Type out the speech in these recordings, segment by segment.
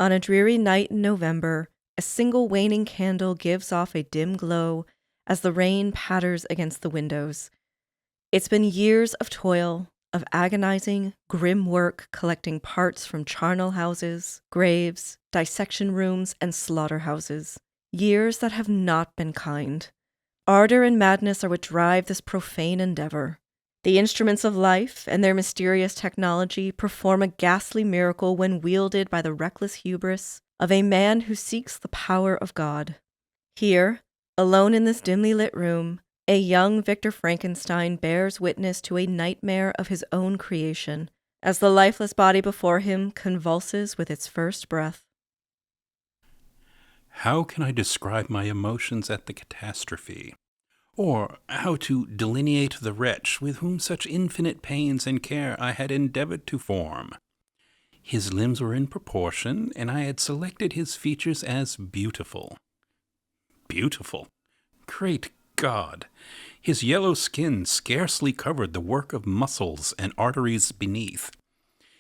On a dreary night in November, a single waning candle gives off a dim glow as the rain patters against the windows. It's been years of toil, of agonizing, grim work collecting parts from charnel houses, graves, dissection rooms, and slaughterhouses. Years that have not been kind. Ardor and madness are what drive this profane endeavor. The instruments of life and their mysterious technology perform a ghastly miracle when wielded by the reckless hubris of a man who seeks the power of God. Here, alone in this dimly lit room, a young Victor Frankenstein bears witness to a nightmare of his own creation, as the lifeless body before him convulses with its first breath. How can I describe my emotions at the catastrophe? Or how to delineate the wretch with whom such infinite pains and care I had endeavored to form? His limbs were in proportion, and I had selected his features as beautiful. Beautiful? Great God! His yellow skin scarcely covered the work of muscles and arteries beneath.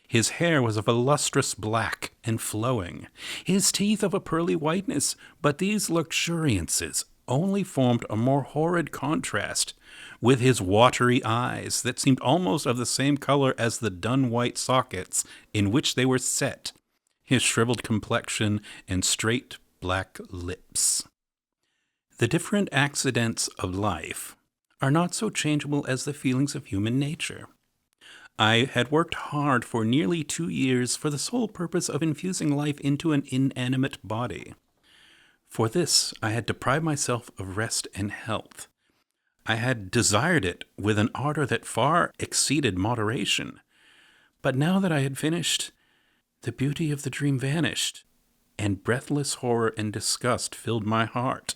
His hair was of a lustrous black and flowing, his teeth of a pearly whiteness, but these luxuriances only formed a more horrid contrast with his watery eyes that seemed almost of the same color as the dun-white sockets in which they were set, his shriveled complexion and straight black lips. The different accidents of life are not so changeable as the feelings of human nature. I had worked hard for nearly 2 years for the sole purpose of infusing life into an inanimate body. For this, I had deprived myself of rest and health. I had desired it with an ardor that far exceeded moderation. But now that I had finished, the beauty of the dream vanished, and breathless horror and disgust filled my heart.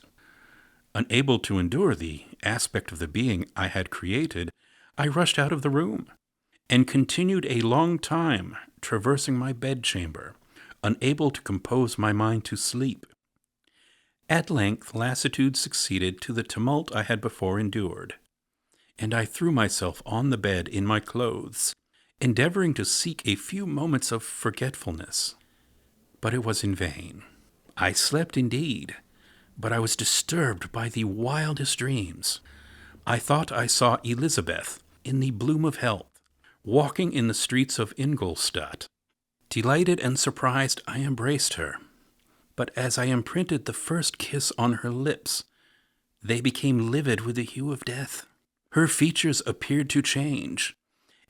Unable to endure the aspect of the being I had created, I rushed out of the room, and continued a long time traversing my bedchamber, unable to compose my mind to sleep. At length lassitude succeeded to the tumult I had before endured, and I threw myself on the bed in my clothes, endeavoring to seek a few moments of forgetfulness. But it was in vain. I slept indeed, but I was disturbed by the wildest dreams. I thought I saw Elizabeth, in the bloom of health, walking in the streets of Ingolstadt. Delighted and surprised, I embraced her. But as I imprinted the first kiss on her lips, they became livid with the hue of death. Her features appeared to change,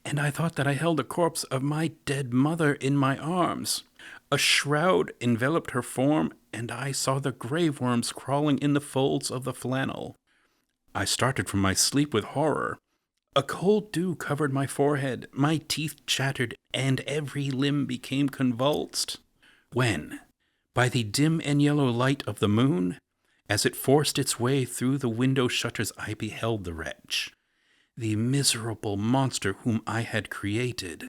and I thought that I held the corpse of my dead mother in my arms. A shroud enveloped her form, and I saw the grave worms crawling in the folds of the flannel. I started from my sleep with horror. A cold dew covered my forehead, my teeth chattered, and every limb became convulsed. When, by the dim and yellow light of the moon, as it forced its way through the window shutters, I beheld the wretch, the miserable monster whom I had created.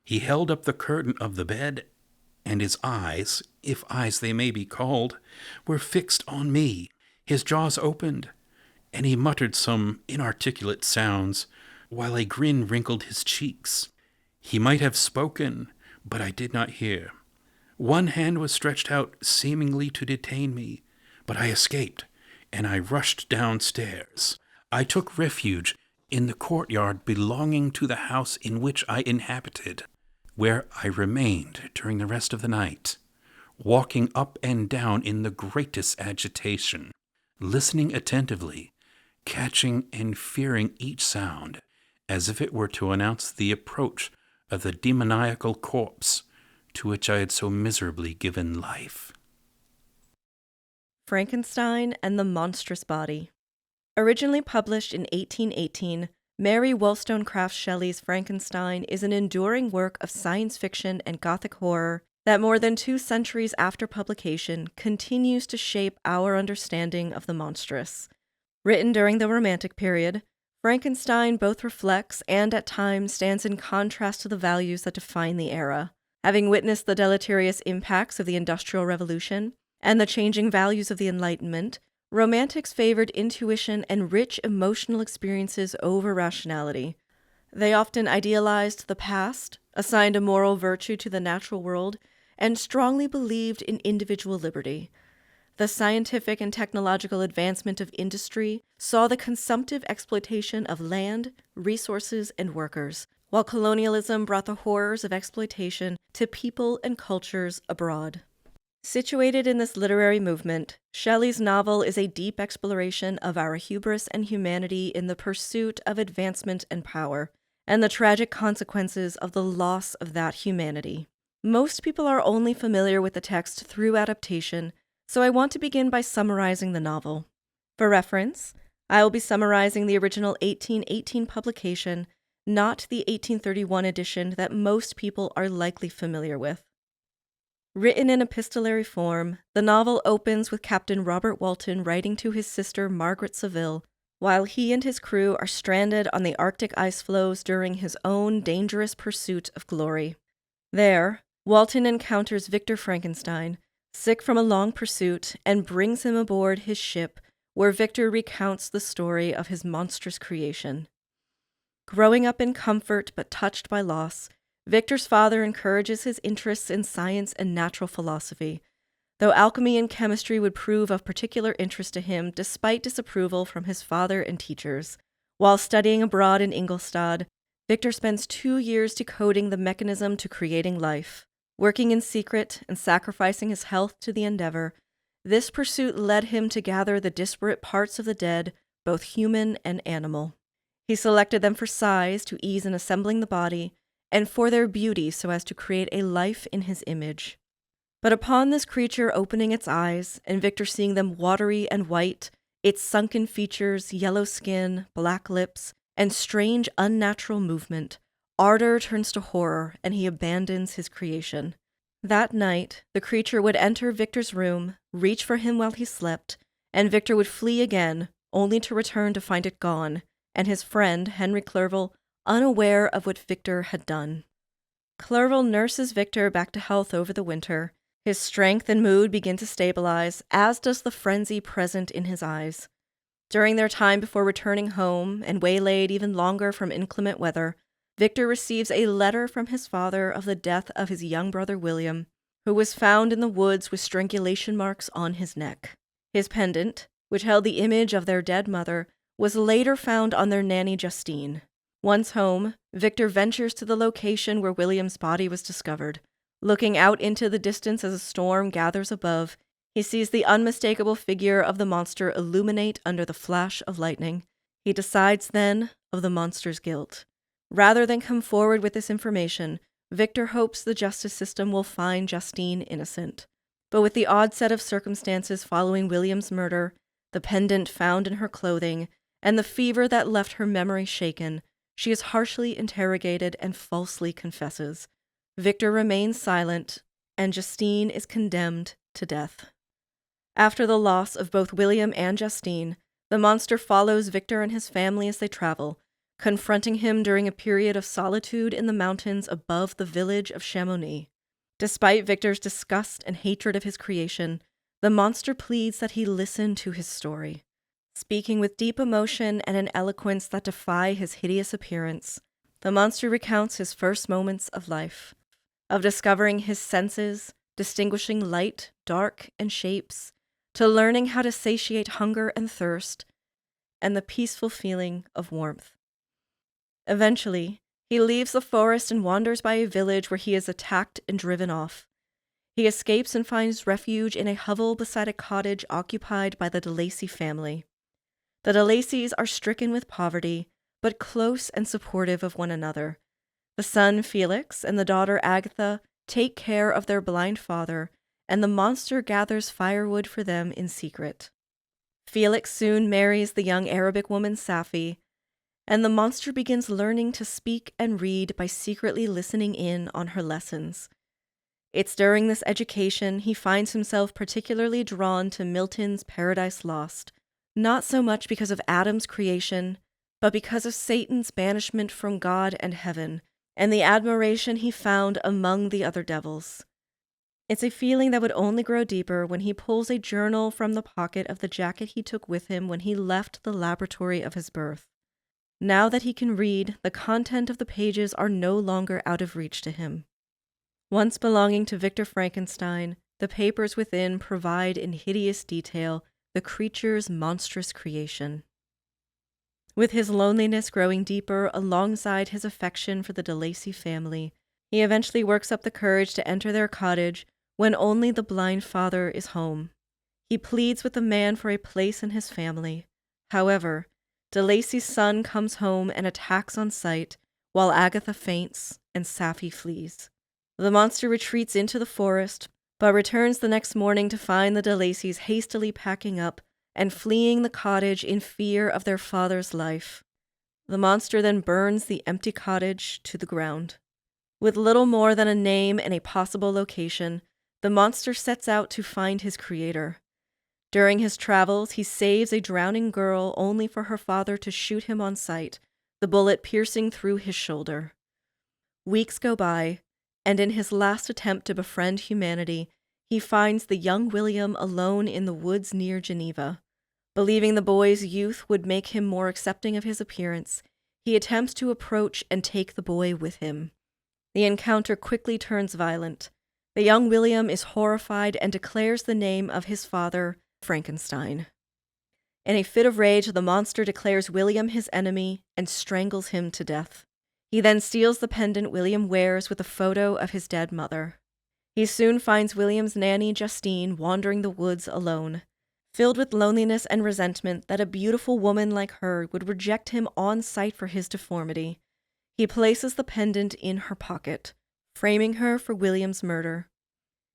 He held up the curtain of the bed, and his eyes, if eyes they may be called, were fixed on me. His jaws opened, and he muttered some inarticulate sounds, while a grin wrinkled his cheeks. He might have spoken, but I did not hear. One hand was stretched out, seemingly to detain me, but I escaped, and I rushed downstairs. I took refuge in the courtyard belonging to the house in which I inhabited, where I remained during the rest of the night, walking up and down in the greatest agitation, listening attentively, catching and fearing each sound, as if it were to announce the approach of the demoniacal corpse to which I had so miserably given life. Frankenstein and the Monstrous Body. Originally published in 1818, Mary Wollstonecraft Shelley's Frankenstein is an enduring work of science fiction and Gothic horror that more than 2 centuries after publication continues to shape our understanding of the monstrous. Written during the Romantic period, Frankenstein both reflects and at times stands in contrast to the values that define the era. Having witnessed the deleterious impacts of the Industrial Revolution and the changing values of the Enlightenment, Romantics favored intuition and rich emotional experiences over rationality. They often idealized the past, assigned a moral virtue to the natural world, and strongly believed in individual liberty. The scientific and technological advancement of industry saw the consumptive exploitation of land, resources, and workers, while colonialism brought the horrors of exploitation to people and cultures abroad. Situated in this literary movement, Shelley's novel is a deep exploration of our hubris and humanity in the pursuit of advancement and power, and the tragic consequences of the loss of that humanity. Most people are only familiar with the text through adaptation, so I want to begin by summarizing the novel. For reference, I will be summarizing the original 1818 publication, not the 1831 edition that most people are likely familiar with. Written in epistolary form, the novel opens with Captain Robert Walton writing to his sister Margaret Saville, while he and his crew are stranded on the Arctic ice floes during his own dangerous pursuit of glory. There, Walton encounters Victor Frankenstein, sick from a long pursuit, and brings him aboard his ship, where Victor recounts the story of his monstrous creation. Growing up in comfort but touched by loss, Victor's father encourages his interests in science and natural philosophy, though alchemy and chemistry would prove of particular interest to him despite disapproval from his father and teachers. While studying abroad in Ingolstadt, Victor spends 2 years decoding the mechanism to creating life. Working in secret and sacrificing his health to the endeavor, this pursuit led him to gather the disparate parts of the dead, both human and animal. He selected them for size to ease in assembling the body, and for their beauty so as to create a life in his image. But upon this creature opening its eyes, and Victor seeing them watery and white, its sunken features, yellow skin, black lips, and strange unnatural movement, ardor turns to horror, and he abandons his creation. That night, the creature would enter Victor's room, reach for him while he slept, and Victor would flee again, only to return to find it gone, and his friend, Henry Clerval, unaware of what Victor had done. Clerval nurses Victor back to health over the winter. His strength and mood begin to stabilize, as does the frenzy present in his eyes. During their time before returning home, and waylaid even longer from inclement weather, Victor receives a letter from his father of the death of his young brother William, who was found in the woods with strangulation marks on his neck. His pendant, which held the image of their dead mother, was later found on their nanny Justine. Once home, Victor ventures to the location where William's body was discovered. Looking out into the distance as a storm gathers above, he sees the unmistakable figure of the monster illuminate under the flash of lightning. He decides then of the monster's guilt. Rather than come forward with this information, Victor hopes the justice system will find Justine innocent. But with the odd set of circumstances following William's murder, the pendant found in her clothing, and the fever that left her memory shaken, she is harshly interrogated and falsely confesses. Victor remains silent, and Justine is condemned to death. After the loss of both William and Justine, the monster follows Victor and his family as they travel, confronting him during a period of solitude in the mountains above the village of Chamonix. Despite Victor's disgust and hatred of his creation, the monster pleads that he listen to his story. Speaking with deep emotion and an eloquence that defy his hideous appearance, the monster recounts his first moments of life, of discovering his senses, distinguishing light, dark, and shapes, to learning how to satiate hunger and thirst, and the peaceful feeling of warmth. Eventually, he leaves the forest and wanders by a village where he is attacked and driven off. He escapes and finds refuge in a hovel beside a cottage occupied by the de Lacy family. The de Lacys are stricken with poverty, but close and supportive of one another. The son, Felix, and the daughter, Agatha, take care of their blind father, and the monster gathers firewood for them in secret. Felix soon marries the young Arabic woman, Safi, and the monster begins learning to speak and read by secretly listening in on her lessons. It's during this education he finds himself particularly drawn to Milton's Paradise Lost, not so much because of Adam's creation, but because of Satan's banishment from God and heaven, and the admiration he found among the other devils. It's a feeling that would only grow deeper when he pulls a journal from the pocket of the jacket he took with him when he left the laboratory of his birth. Now that he can read, the content of the pages are no longer out of reach to him. Once belonging to Victor Frankenstein, the papers within provide in hideous detail the creature's monstrous creation. With his loneliness growing deeper alongside his affection for the de Lacy family, he eventually works up the courage to enter their cottage when only the blind father is home. He pleads with the man for a place in his family. However, de Lacy's son comes home and attacks on sight, while Agatha faints and Sapphy flees. The monster retreats into the forest, but returns the next morning to find the de Lacys hastily packing up and fleeing the cottage in fear of their father's life. The monster then burns the empty cottage to the ground. With little more than a name and a possible location, the monster sets out to find his creator. During his travels, he saves a drowning girl only for her father to shoot him on sight, the bullet piercing through his shoulder. Weeks go by, and in his last attempt to befriend humanity, he finds the young William alone in the woods near Geneva. Believing the boy's youth would make him more accepting of his appearance, he attempts to approach and take the boy with him. The encounter quickly turns violent. The young William is horrified and declares the name of his father, Frankenstein. In a fit of rage, the monster declares William his enemy and strangles him to death. He then steals the pendant William wears with a photo of his dead mother. He soon finds William's nanny, Justine, wandering the woods alone. Filled with loneliness and resentment that a beautiful woman like her would reject him on sight for his deformity, he places the pendant in her pocket, framing her for William's murder.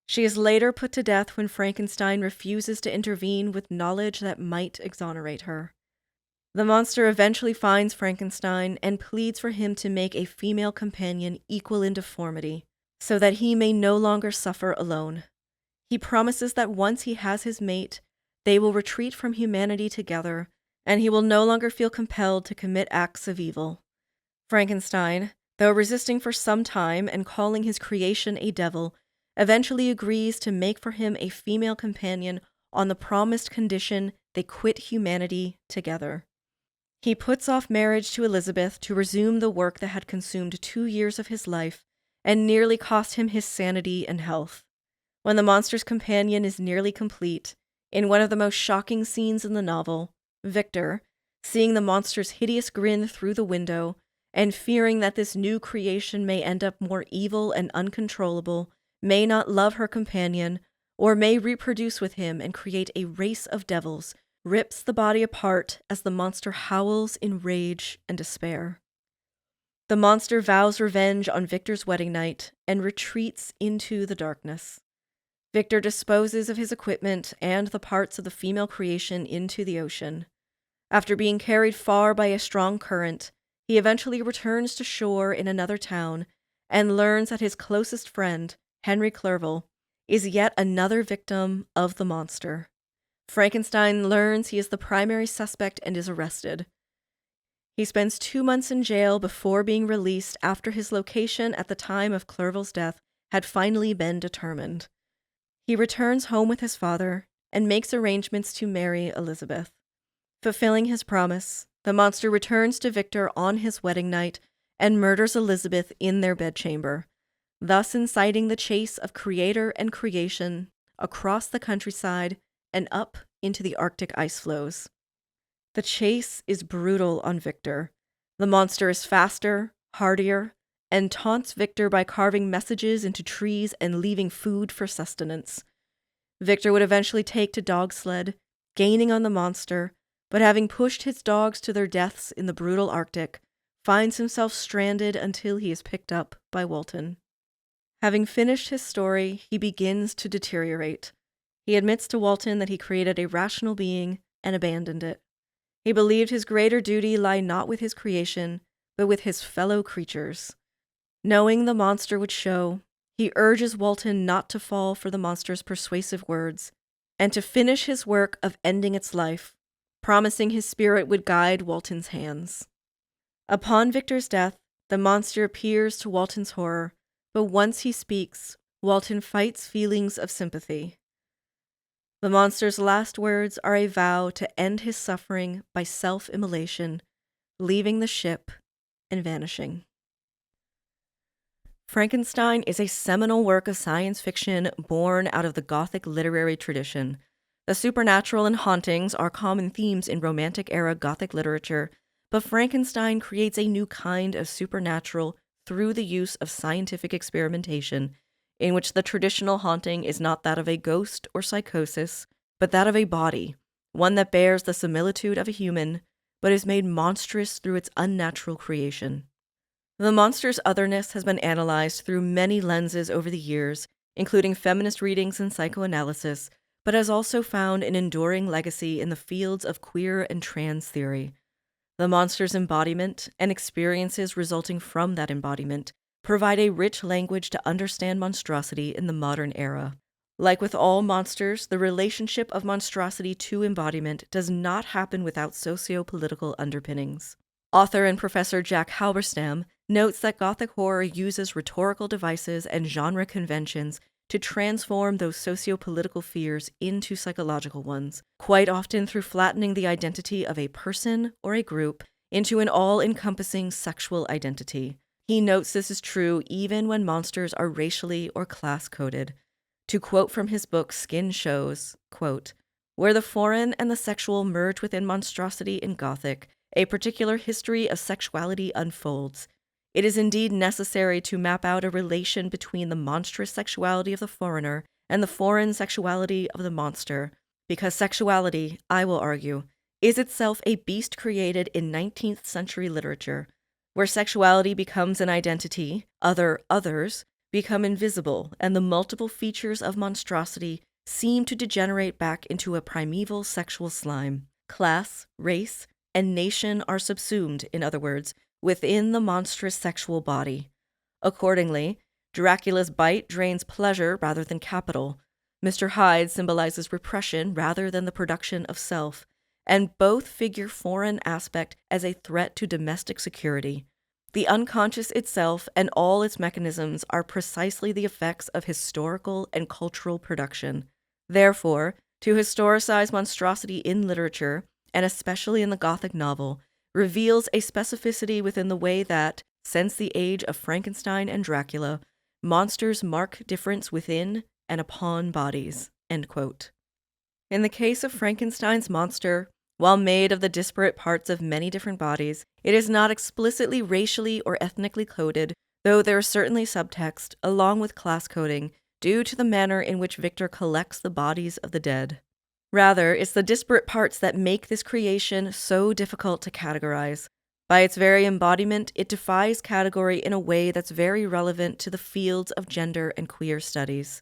She is later put to death when Frankenstein refuses to intervene with knowledge that might exonerate her. The monster eventually finds Frankenstein and pleads for him to make a female companion equal in deformity, so that he may no longer suffer alone. He promises that once he has his mate, they will retreat from humanity together, and he will no longer feel compelled to commit acts of evil. Frankenstein, though resisting for some time and calling his creation a devil, eventually agrees to make for him a female companion on the promised condition they quit humanity together. He puts off marriage to Elizabeth to resume the work that had consumed 2 years of his life and nearly cost him his sanity and health. When the monster's companion is nearly complete, in one of the most shocking scenes in the novel, Victor, seeing the monster's hideous grin through the window, and fearing that this new creation may end up more evil and uncontrollable, may not love her companion, or may reproduce with him and create a race of devils, rips the body apart as the monster howls in rage and despair. The monster vows revenge on Victor's wedding night and retreats into the darkness. Victor disposes of his equipment and the parts of the female creation into the ocean. After being carried far by a strong current, he eventually returns to shore in another town and learns that his closest friend, Henry Clerval, is yet another victim of the monster. Frankenstein learns he is the primary suspect and is arrested. He spends 2 months in jail before being released after his location at the time of Clerval's death had finally been determined. He returns home with his father and makes arrangements to marry Elizabeth. Fulfilling his promise, the monster returns to Victor on his wedding night and murders Elizabeth in their bedchamber, thus inciting the chase of creator and creation across the countryside and up into the Arctic ice floes. The chase is brutal on Victor. The monster is faster, hardier, and taunts Victor by carving messages into trees and leaving food for sustenance. Victor would eventually take to dog sled, gaining on the monster, but having pushed his dogs to their deaths in the brutal Arctic, finds himself stranded until he is picked up by Walton. Having finished his story, he begins to deteriorate. He admits to Walton that he created a rational being and abandoned it. He believed his greater duty lay not with his creation, but with his fellow creatures. Knowing the monster would show, he urges Walton not to fall for the monster's persuasive words, and to finish his work of ending its life, promising his spirit would guide Walton's hands. Upon Victor's death, the monster appears to Walton's horror, but once he speaks, Walton fights feelings of sympathy. The monster's last words are a vow to end his suffering by self-immolation, leaving the ship and vanishing. Frankenstein is a seminal work of science fiction born out of the Gothic literary tradition. The supernatural and hauntings are common themes in Romantic-era Gothic literature, but Frankenstein creates a new kind of supernatural through the use of scientific experimentation, in which the traditional haunting is not that of a ghost or psychosis, but that of a body, one that bears the similitude of a human, but is made monstrous through its unnatural creation. The monster's otherness has been analyzed through many lenses over the years, including feminist readings and psychoanalysis, but has also found an enduring legacy in the fields of queer and trans theory. The monster's embodiment and experiences resulting from that embodiment provide a rich language to understand monstrosity in the modern era. Like with all monsters, the relationship of monstrosity to embodiment does not happen without socio-political underpinnings. Author and Professor Jack Halberstam notes that Gothic horror uses rhetorical devices and genre conventions to transform those socio-political fears into psychological ones, quite often through flattening the identity of a person or a group into an all-encompassing sexual identity. He notes this is true even when monsters are racially or class-coded. To quote from his book Skin Shows, quote, "Where the foreign and the sexual merge within monstrosity in Gothic, a particular history of sexuality unfolds. It is indeed necessary to map out a relation between the monstrous sexuality of the foreigner and the foreign sexuality of the monster, because sexuality, I will argue, is itself a beast created in 19th century literature. Where sexuality becomes an identity, others become invisible, and the multiple features of monstrosity seem to degenerate back into a primeval sexual slime. Class, race, and nation are subsumed, in other words, within the monstrous sexual body. Accordingly, Dracula's bite drains pleasure rather than capital. Mr. Hyde symbolizes repression rather than the production of self, and both figure foreign aspect as a threat to domestic security. The unconscious itself and all its mechanisms are precisely the effects of historical and cultural production. Therefore, to historicize monstrosity in literature, and especially in the Gothic novel, reveals a specificity within the way that, since the age of Frankenstein and Dracula, monsters mark difference within and upon bodies." End quote. In the case of Frankenstein's monster, while made of the disparate parts of many different bodies, it is not explicitly racially or ethnically coded, though there is certainly subtext, along with class coding, due to the manner in which Victor collects the bodies of the dead. Rather, it's the disparate parts that make this creation so difficult to categorize. By its very embodiment, it defies category in a way that's very relevant to the fields of gender and queer studies.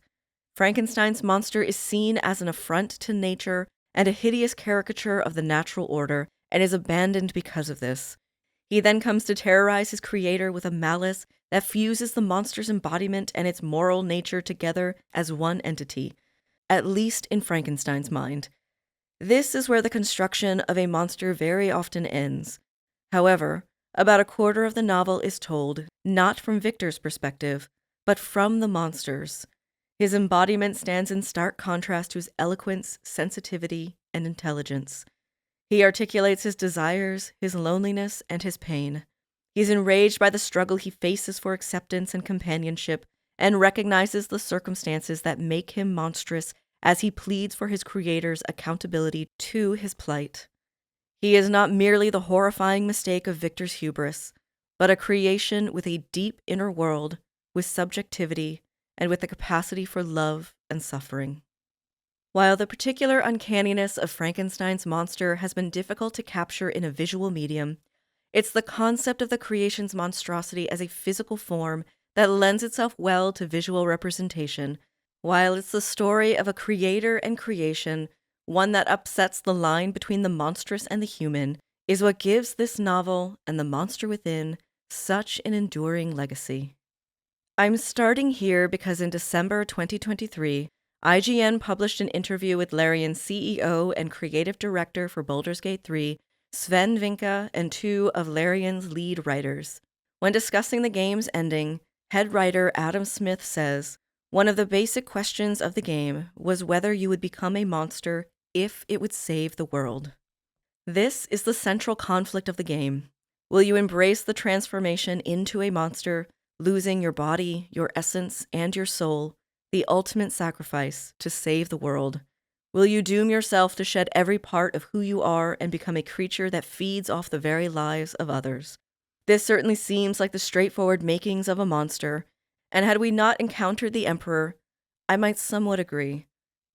Frankenstein's monster is seen as an affront to nature and a hideous caricature of the natural order, and is abandoned because of this. He then comes to terrorize his creator with a malice that fuses the monster's embodiment and its moral nature together as one entity, at least in Frankenstein's mind. This is where the construction of a monster very often ends. However, about a quarter of the novel is told not from Victor's perspective, but from the monster's. His embodiment stands in stark contrast to his eloquence, sensitivity, and intelligence. He articulates his desires, his loneliness, and his pain. He's enraged by the struggle he faces for acceptance and companionship, and recognizes the circumstances that make him monstrous as he pleads for his creator's accountability to his plight. He is not merely the horrifying mistake of Victor's hubris, but a creation with a deep inner world, with subjectivity, and with the capacity for love and suffering. While the particular uncanniness of Frankenstein's monster has been difficult to capture in a visual medium, it's the concept of the creation's monstrosity as a physical form that lends itself well to visual representation, while it's the story of a creator and creation, one that upsets the line between the monstrous and the human, is what gives this novel and the monster within such an enduring legacy. I'm starting here because in December 2023, IGN published an interview with Larian's CEO and creative director for Baldur's Gate 3, Sven Vinka, and two of Larian's lead writers. When discussing the game's ending, head writer Adam Smith says, "One of the basic questions of the game was whether you would become a monster if it would save the world. This is the central conflict of the game. Will you embrace the transformation into a monster, losing your body, your essence, and your soul, the ultimate sacrifice to save the world. Will you doom yourself to shed every part of who you are and become a creature that feeds off the very lives of others? This certainly seems like the straightforward makings of a monster, and had we not encountered the Emperor, I might somewhat agree.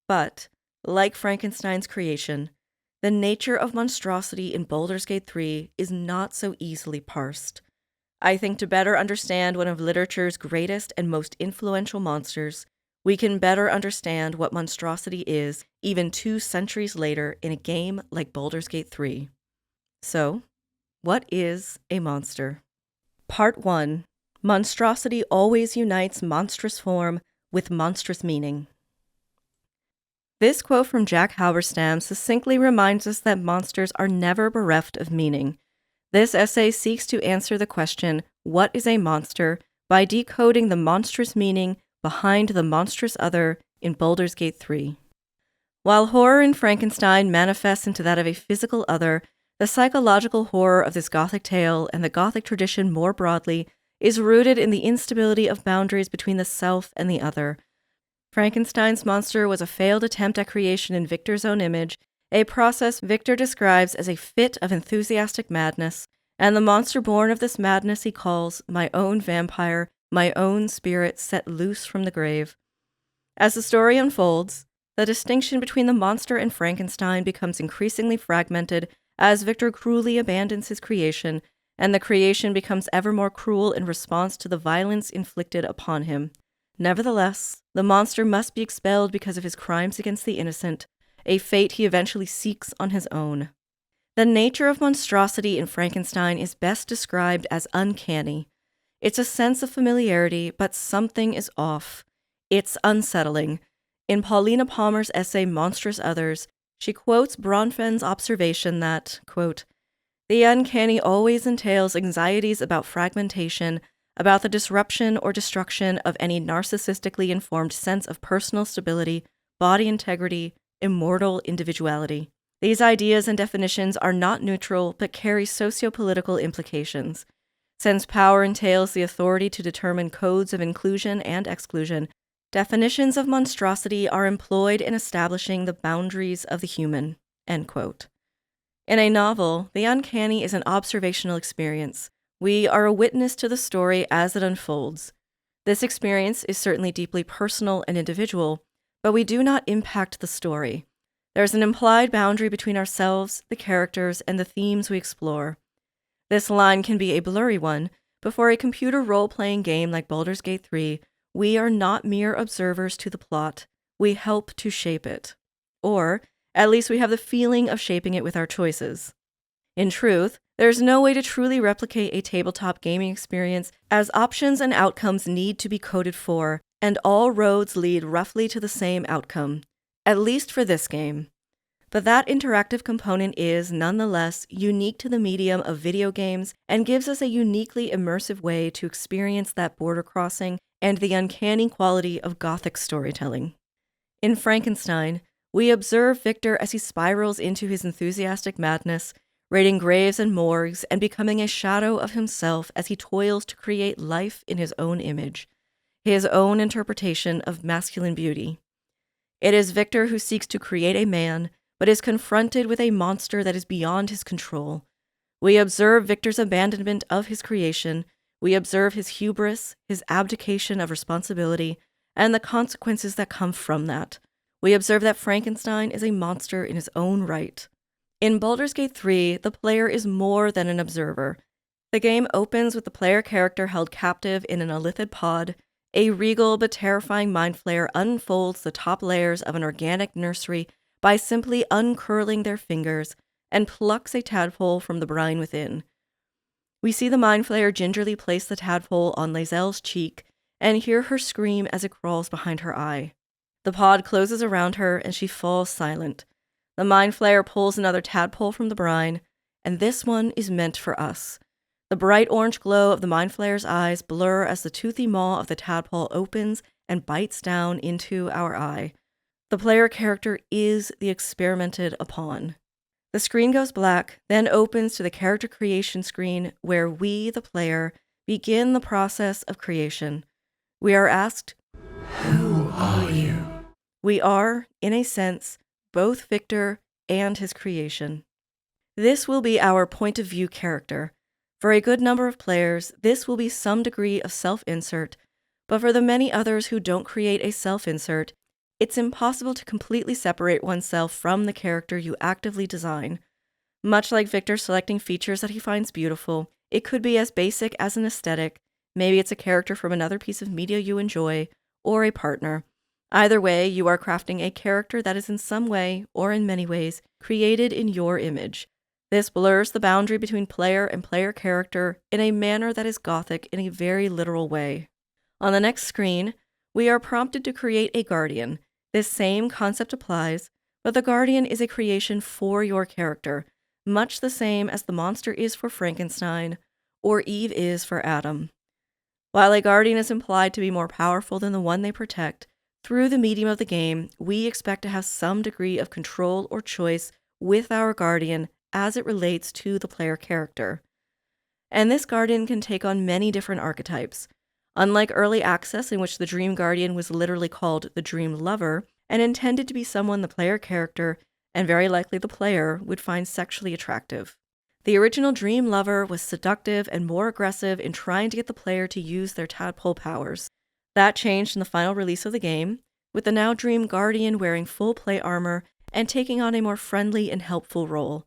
But, like Frankenstein's creation, the nature of monstrosity in Baldur's Gate 3 is not so easily parsed. I think to better understand one of literature's greatest and most influential monsters, we can better understand what monstrosity is even 2 centuries later in a game like Baldur's Gate 3. So, what is a monster? Part 1. Monstrosity always unites monstrous form with monstrous meaning. This quote from Jack Halberstam succinctly reminds us that monsters are never bereft of meaning. This essay seeks to answer the question, what is a monster, by decoding the monstrous meaning behind the monstrous other in Baldur's Gate 3. While horror in Frankenstein manifests into that of a physical other, the psychological horror of this Gothic tale and the Gothic tradition more broadly is rooted in the instability of boundaries between the self and the other. Frankenstein's monster was a failed attempt at creation in Victor's own image, a process Victor describes as a fit of enthusiastic madness, and the monster born of this madness he calls my own vampire, my own spirit set loose from the grave. As the story unfolds, the distinction between the monster and Frankenstein becomes increasingly fragmented as Victor cruelly abandons his creation, and the creation becomes ever more cruel in response to the violence inflicted upon him. Nevertheless, the monster must be expelled because of his crimes against the innocent, a fate he eventually seeks on his own. The nature of monstrosity in Frankenstein is best described as uncanny. It's a sense of familiarity, but something is off. It's unsettling. In Paulina Palmer's essay Monstrous Others, she quotes Bronfen's observation that, quote, "The uncanny always entails anxieties about fragmentation, about the disruption or destruction of any narcissistically informed sense of personal stability, body integrity, immortal individuality. These ideas and definitions are not neutral, but carry sociopolitical implications. Since power entails the authority to determine codes of inclusion and exclusion, definitions of monstrosity are employed in establishing the boundaries of the human." End quote. In a novel, the uncanny is an observational experience. We are a witness to the story as it unfolds. This experience is certainly deeply personal and individual, but we do not impact the story. There's an implied boundary between ourselves, the characters, and the themes we explore. This line can be a blurry one, but for a computer role-playing game like Baldur's Gate 3, we are not mere observers to the plot, we help to shape it. Or, at least we have the feeling of shaping it with our choices. In truth, there's no way to truly replicate a tabletop gaming experience, as options and outcomes need to be coded for, and all roads lead roughly to the same outcome, at least for this game. But that interactive component is, nonetheless, unique to the medium of video games and gives us a uniquely immersive way to experience that border crossing and the uncanny quality of Gothic storytelling. In Frankenstein, we observe Victor as he spirals into his enthusiastic madness, raiding graves and morgues and becoming a shadow of himself as he toils to create life in his own image, his own interpretation of masculine beauty. It is Victor who seeks to create a man, but is confronted with a monster that is beyond his control. We observe Victor's abandonment of his creation, we observe his hubris, his abdication of responsibility, and the consequences that come from that. We observe that Frankenstein is a monster in his own right. In Baldur's Gate 3, the player is more than an observer. The game opens with the player character held captive in an illithid pod. A regal but terrifying mind flayer unfolds the top layers of an organic nursery by simply uncurling their fingers and plucks a tadpole from the brine within. We see the mind flayer gingerly place the tadpole on Lae'zel's cheek and hear her scream as it crawls behind her eye. The pod closes around her and she falls silent. The mind flayer pulls another tadpole from the brine, and this one is meant for us. The bright orange glow of the mind flayer's eyes blur as the toothy maw of the tadpole opens and bites down into our eye. The player character is the experimented upon. The screen goes black, then opens to the character creation screen where we, the player, begin the process of creation. We are asked, Who are you? We are, in a sense, both Victor and his creation. This will be our point of view character. For a good number of players, this will be some degree of self-insert, but for the many others who don't create a self-insert, it's impossible to completely separate oneself from the character you actively design. Much like Victor selecting features that he finds beautiful, it could be as basic as an aesthetic, maybe it's a character from another piece of media you enjoy, or a partner. Either way, you are crafting a character that is in some way, or in many ways, created in your image. This blurs the boundary between player and player character in a manner that is Gothic in a very literal way. On the next screen, we are prompted to create a guardian. This same concept applies, but the guardian is a creation for your character, much the same as the monster is for Frankenstein, or Eve is for Adam. While a guardian is implied to be more powerful than the one they protect, through the medium of the game, we expect to have some degree of control or choice with our guardian as it relates to the player character. And this guardian can take on many different archetypes. Unlike early access, in which the Dream Guardian was literally called the Dream Lover, and intended to be someone the player character, and very likely the player, would find sexually attractive. The original Dream Lover was seductive and more aggressive in trying to get the player to use their tadpole powers. That changed in the final release of the game, with the now Dream Guardian wearing full plate armor and taking on a more friendly and helpful role.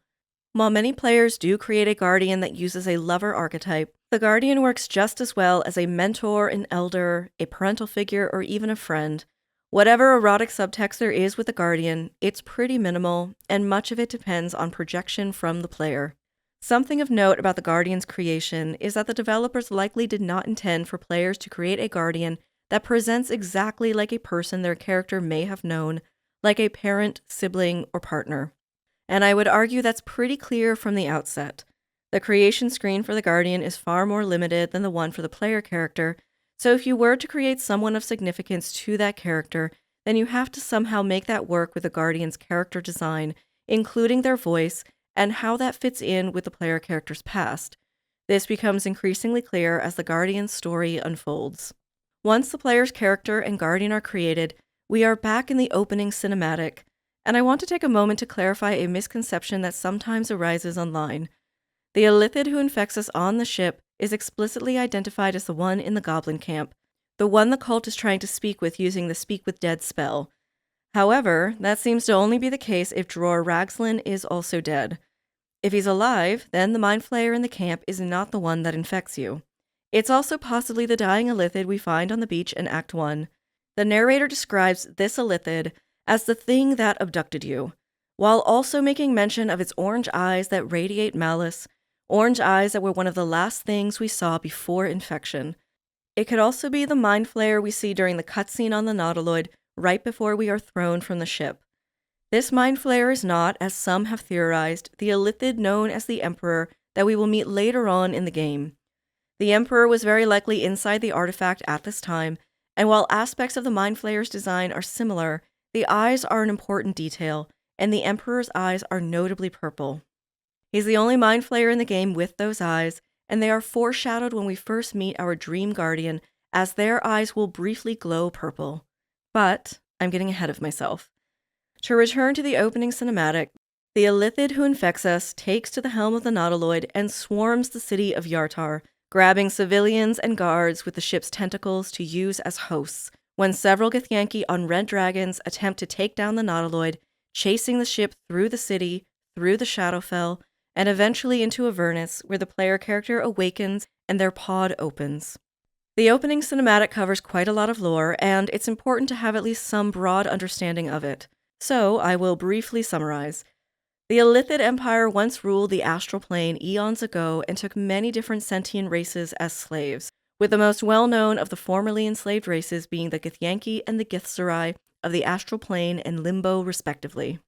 While many players do create a guardian that uses a lover archetype, the guardian works just as well as a mentor, an elder, a parental figure, or even a friend. Whatever erotic subtext there is with the guardian, it's pretty minimal, and much of it depends on projection from the player. Something of note about the guardian's creation is that the developers likely did not intend for players to create a guardian that presents exactly like a person their character may have known, like a parent, sibling, or partner. And I would argue that's pretty clear from the outset. The creation screen for the Guardian is far more limited than the one for the player character, so if you were to create someone of significance to that character, then you have to somehow make that work with the Guardian's character design, including their voice, and how that fits in with the player character's past. This becomes increasingly clear as the Guardian's story unfolds. Once the player's character and Guardian are created, we are back in the opening cinematic. And I want to take a moment to clarify a misconception that sometimes arises online. The illithid who infects us on the ship is explicitly identified as the one in the goblin camp, the one the cult is trying to speak with using the Speak with Dead spell. However, that seems to only be the case if Dror Ragslin is also dead. If he's alive, then the mind flayer in the camp is not the one that infects you. It's also possibly the dying illithid we find on the beach in Act 1. The narrator describes this illithid as the thing that abducted you, while also making mention of its orange eyes that radiate malice, orange eyes that were one of the last things we saw before infection. It could also be the mind flayer we see during the cutscene on the Nautiloid right before we are thrown from the ship. This mind flayer is not, as some have theorized, the illithid known as the Emperor that we will meet later on in the game. The Emperor was very likely inside the artifact at this time, and while aspects of the mind flayer's design are similar, the eyes are an important detail, and the Emperor's eyes are notably purple. He's the only mind flayer in the game with those eyes, and they are foreshadowed when we first meet our Dream Guardian, as their eyes will briefly glow purple. But I'm getting ahead of myself. To return to the opening cinematic, the illithid who infects us takes to the helm of the Nautiloid and swarms the city of Yartar, grabbing civilians and guards with the ship's tentacles to use as hosts, when several Githyanki on red dragons attempt to take down the Nautiloid, chasing the ship through the city, through the Shadowfell, and eventually into Avernus, where the player character awakens and their pod opens. The opening cinematic covers quite a lot of lore, and it's important to have at least some broad understanding of it. So I will briefly summarize. The Illithid Empire once ruled the astral plane eons ago and took many different sentient races as slaves, with the most well-known of the formerly enslaved races being the Githyanki and the Githzerai of the astral plane and limbo, respectively.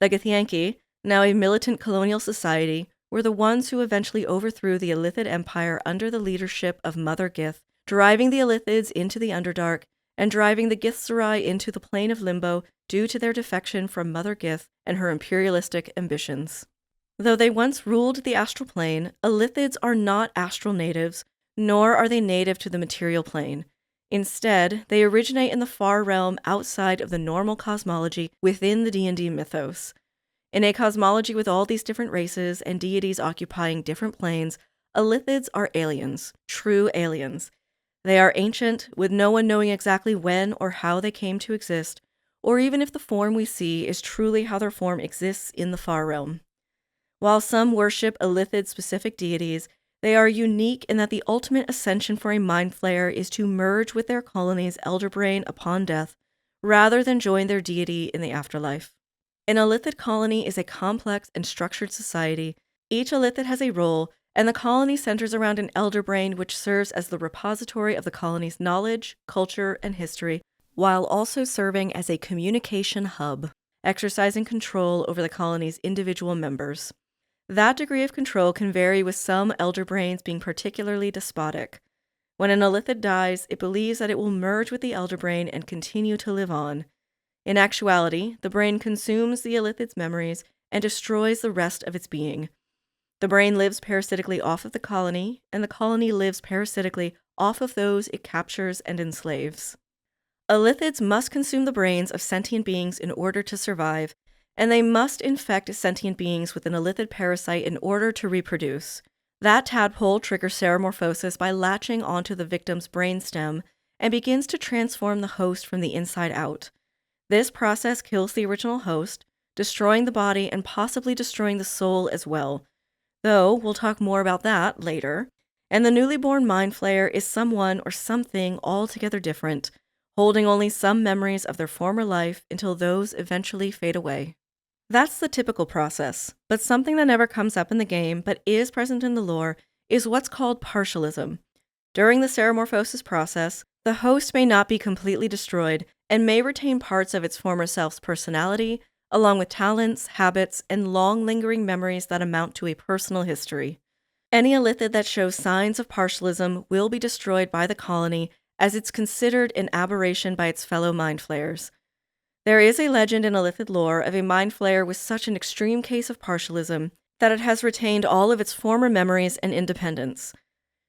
The Githyanki, now a militant colonial society, were the ones who eventually overthrew the Illithid Empire under the leadership of Mother Gith, driving the Illithids into the Underdark and driving the Githzerai into the plane of limbo due to their defection from Mother Gith and her imperialistic ambitions. Though they once ruled the astral plane, Illithids are not astral natives, nor are they native to the material plane. Instead, they originate in the far realm outside of the normal cosmology within the D&D mythos. In a cosmology with all these different races and deities occupying different planes, illithids are aliens, true aliens. They are ancient, with no one knowing exactly when or how they came to exist, or even if the form we see is truly how their form exists in the far realm. While some worship illithid-specific deities, they are unique in that the ultimate ascension for a mind flayer is to merge with their colony's elder brain upon death, rather than join their deity in the afterlife. An illithid colony is a complex and structured society. Each illithid has a role, and the colony centers around an elder brain which serves as the repository of the colony's knowledge, culture, and history, while also serving as a communication hub, exercising control over the colony's individual members. That degree of control can vary, with some elder brains being particularly despotic. When an illithid dies, it believes that it will merge with the elder brain and continue to live on. In actuality, the brain consumes the illithid's memories and destroys the rest of its being. The brain lives parasitically off of the colony, and the colony lives parasitically off of those it captures and enslaves. Illithids must consume the brains of sentient beings in order to survive, and they must infect sentient beings with an illithid parasite in order to reproduce. That tadpole triggers seromorphosis by latching onto the victim's brainstem and begins to transform the host from the inside out. This process kills the original host, destroying the body and possibly destroying the soul as well, though we'll talk more about that later. And the newly born mind flayer is someone or something altogether different, holding only some memories of their former life until those eventually fade away. That's the typical process, but something that never comes up in the game but is present in the lore is what's called partialism. During the seromorphosis process, the host may not be completely destroyed and may retain parts of its former self's personality, along with talents, habits, and long-lingering memories that amount to a personal history. Any illithid that shows signs of partialism will be destroyed by the colony, as it's considered an aberration by its fellow mind flayers. There is a legend in illithid lore of a mind flayer with such an extreme case of partialism that it has retained all of its former memories and independence.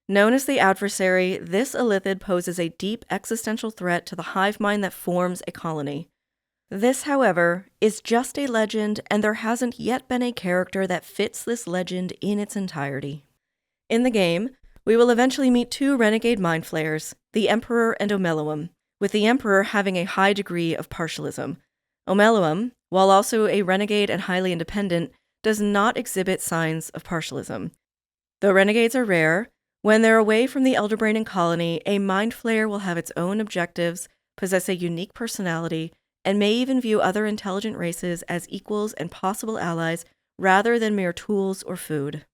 Known as the adversary, this illithid poses a deep existential threat to the hive mind that forms a colony. This, however, is just a legend, and there hasn't yet been a character that fits this legend in its entirety. In the game, we will eventually meet two renegade mind flayers, the Emperor and Omeluum, with the Emperor having a high degree of partialism. Omeluum, while also a renegade and highly independent, does not exhibit signs of partialism. Though renegades are rare, when they're away from the elder brain and colony, a mind flayer will have its own objectives, possess a unique personality, and may even view other intelligent races as equals and possible allies rather than mere tools or food.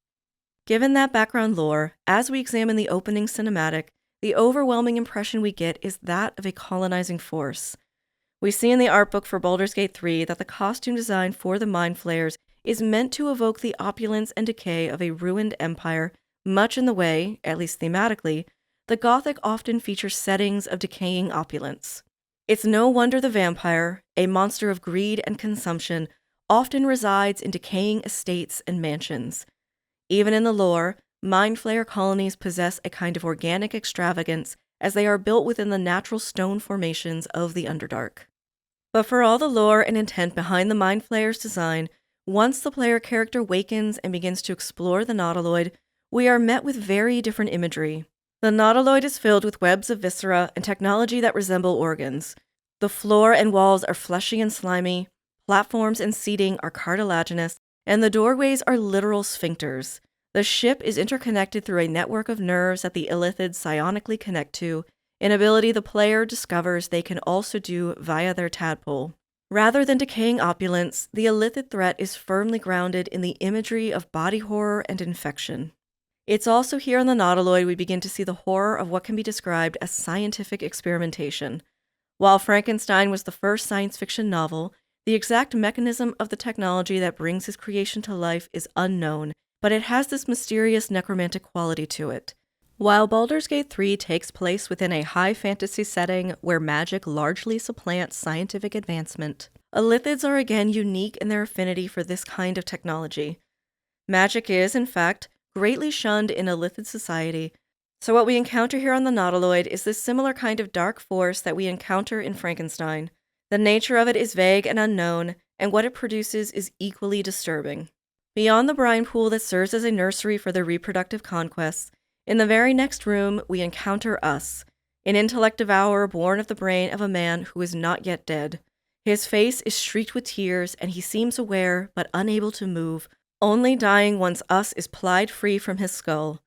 Given that background lore, as we examine the opening cinematic, the overwhelming impression we get is that of a colonizing force. We see in the art book for Baldur's Gate 3 that the costume design for the mind flayers is meant to evoke the opulence and decay of a ruined empire, much in the way, at least thematically, the Gothic often features settings of decaying opulence. It's no wonder the vampire, a monster of greed and consumption, often resides in decaying estates and mansions. Even in the lore, mind flayer colonies possess a kind of organic extravagance, as they are built within the natural stone formations of the Underdark. But for all the lore and intent behind the mind flayer's design, once the player character wakens and begins to explore the nautiloid, we are met with very different imagery. The nautiloid is filled with webs of viscera and technology that resemble organs. The floor and walls are fleshy and slimy, platforms and seating are cartilaginous, and the doorways are literal sphincters. The ship is interconnected through a network of nerves that the illithids psionically connect to, an ability the player discovers they can also do via their tadpole. Rather than decaying opulence, the illithid threat is firmly grounded in the imagery of body horror and infection. It's also here on the nautiloid we begin to see the horror of what can be described as scientific experimentation. While Frankenstein was the first science fiction novel, the exact mechanism of the technology that brings his creation to life is unknown, but it has this mysterious necromantic quality to it. While Baldur's Gate 3 takes place within a high fantasy setting where magic largely supplants scientific advancement, illithids are again unique in their affinity for this kind of technology. Magic is, in fact, greatly shunned in illithid society, So what we encounter here on the Nautiloid is this similar kind of dark force that we encounter in Frankenstein. The nature of it is vague and unknown, and what it produces is equally disturbing. Beyond the brine pool that serves as a nursery for their reproductive conquests, in the very next room we encounter us, an intellect devourer born of the brain of a man who is not yet dead. His face is streaked with tears, and he seems aware but unable to move, only dying once us is plied free from his skull.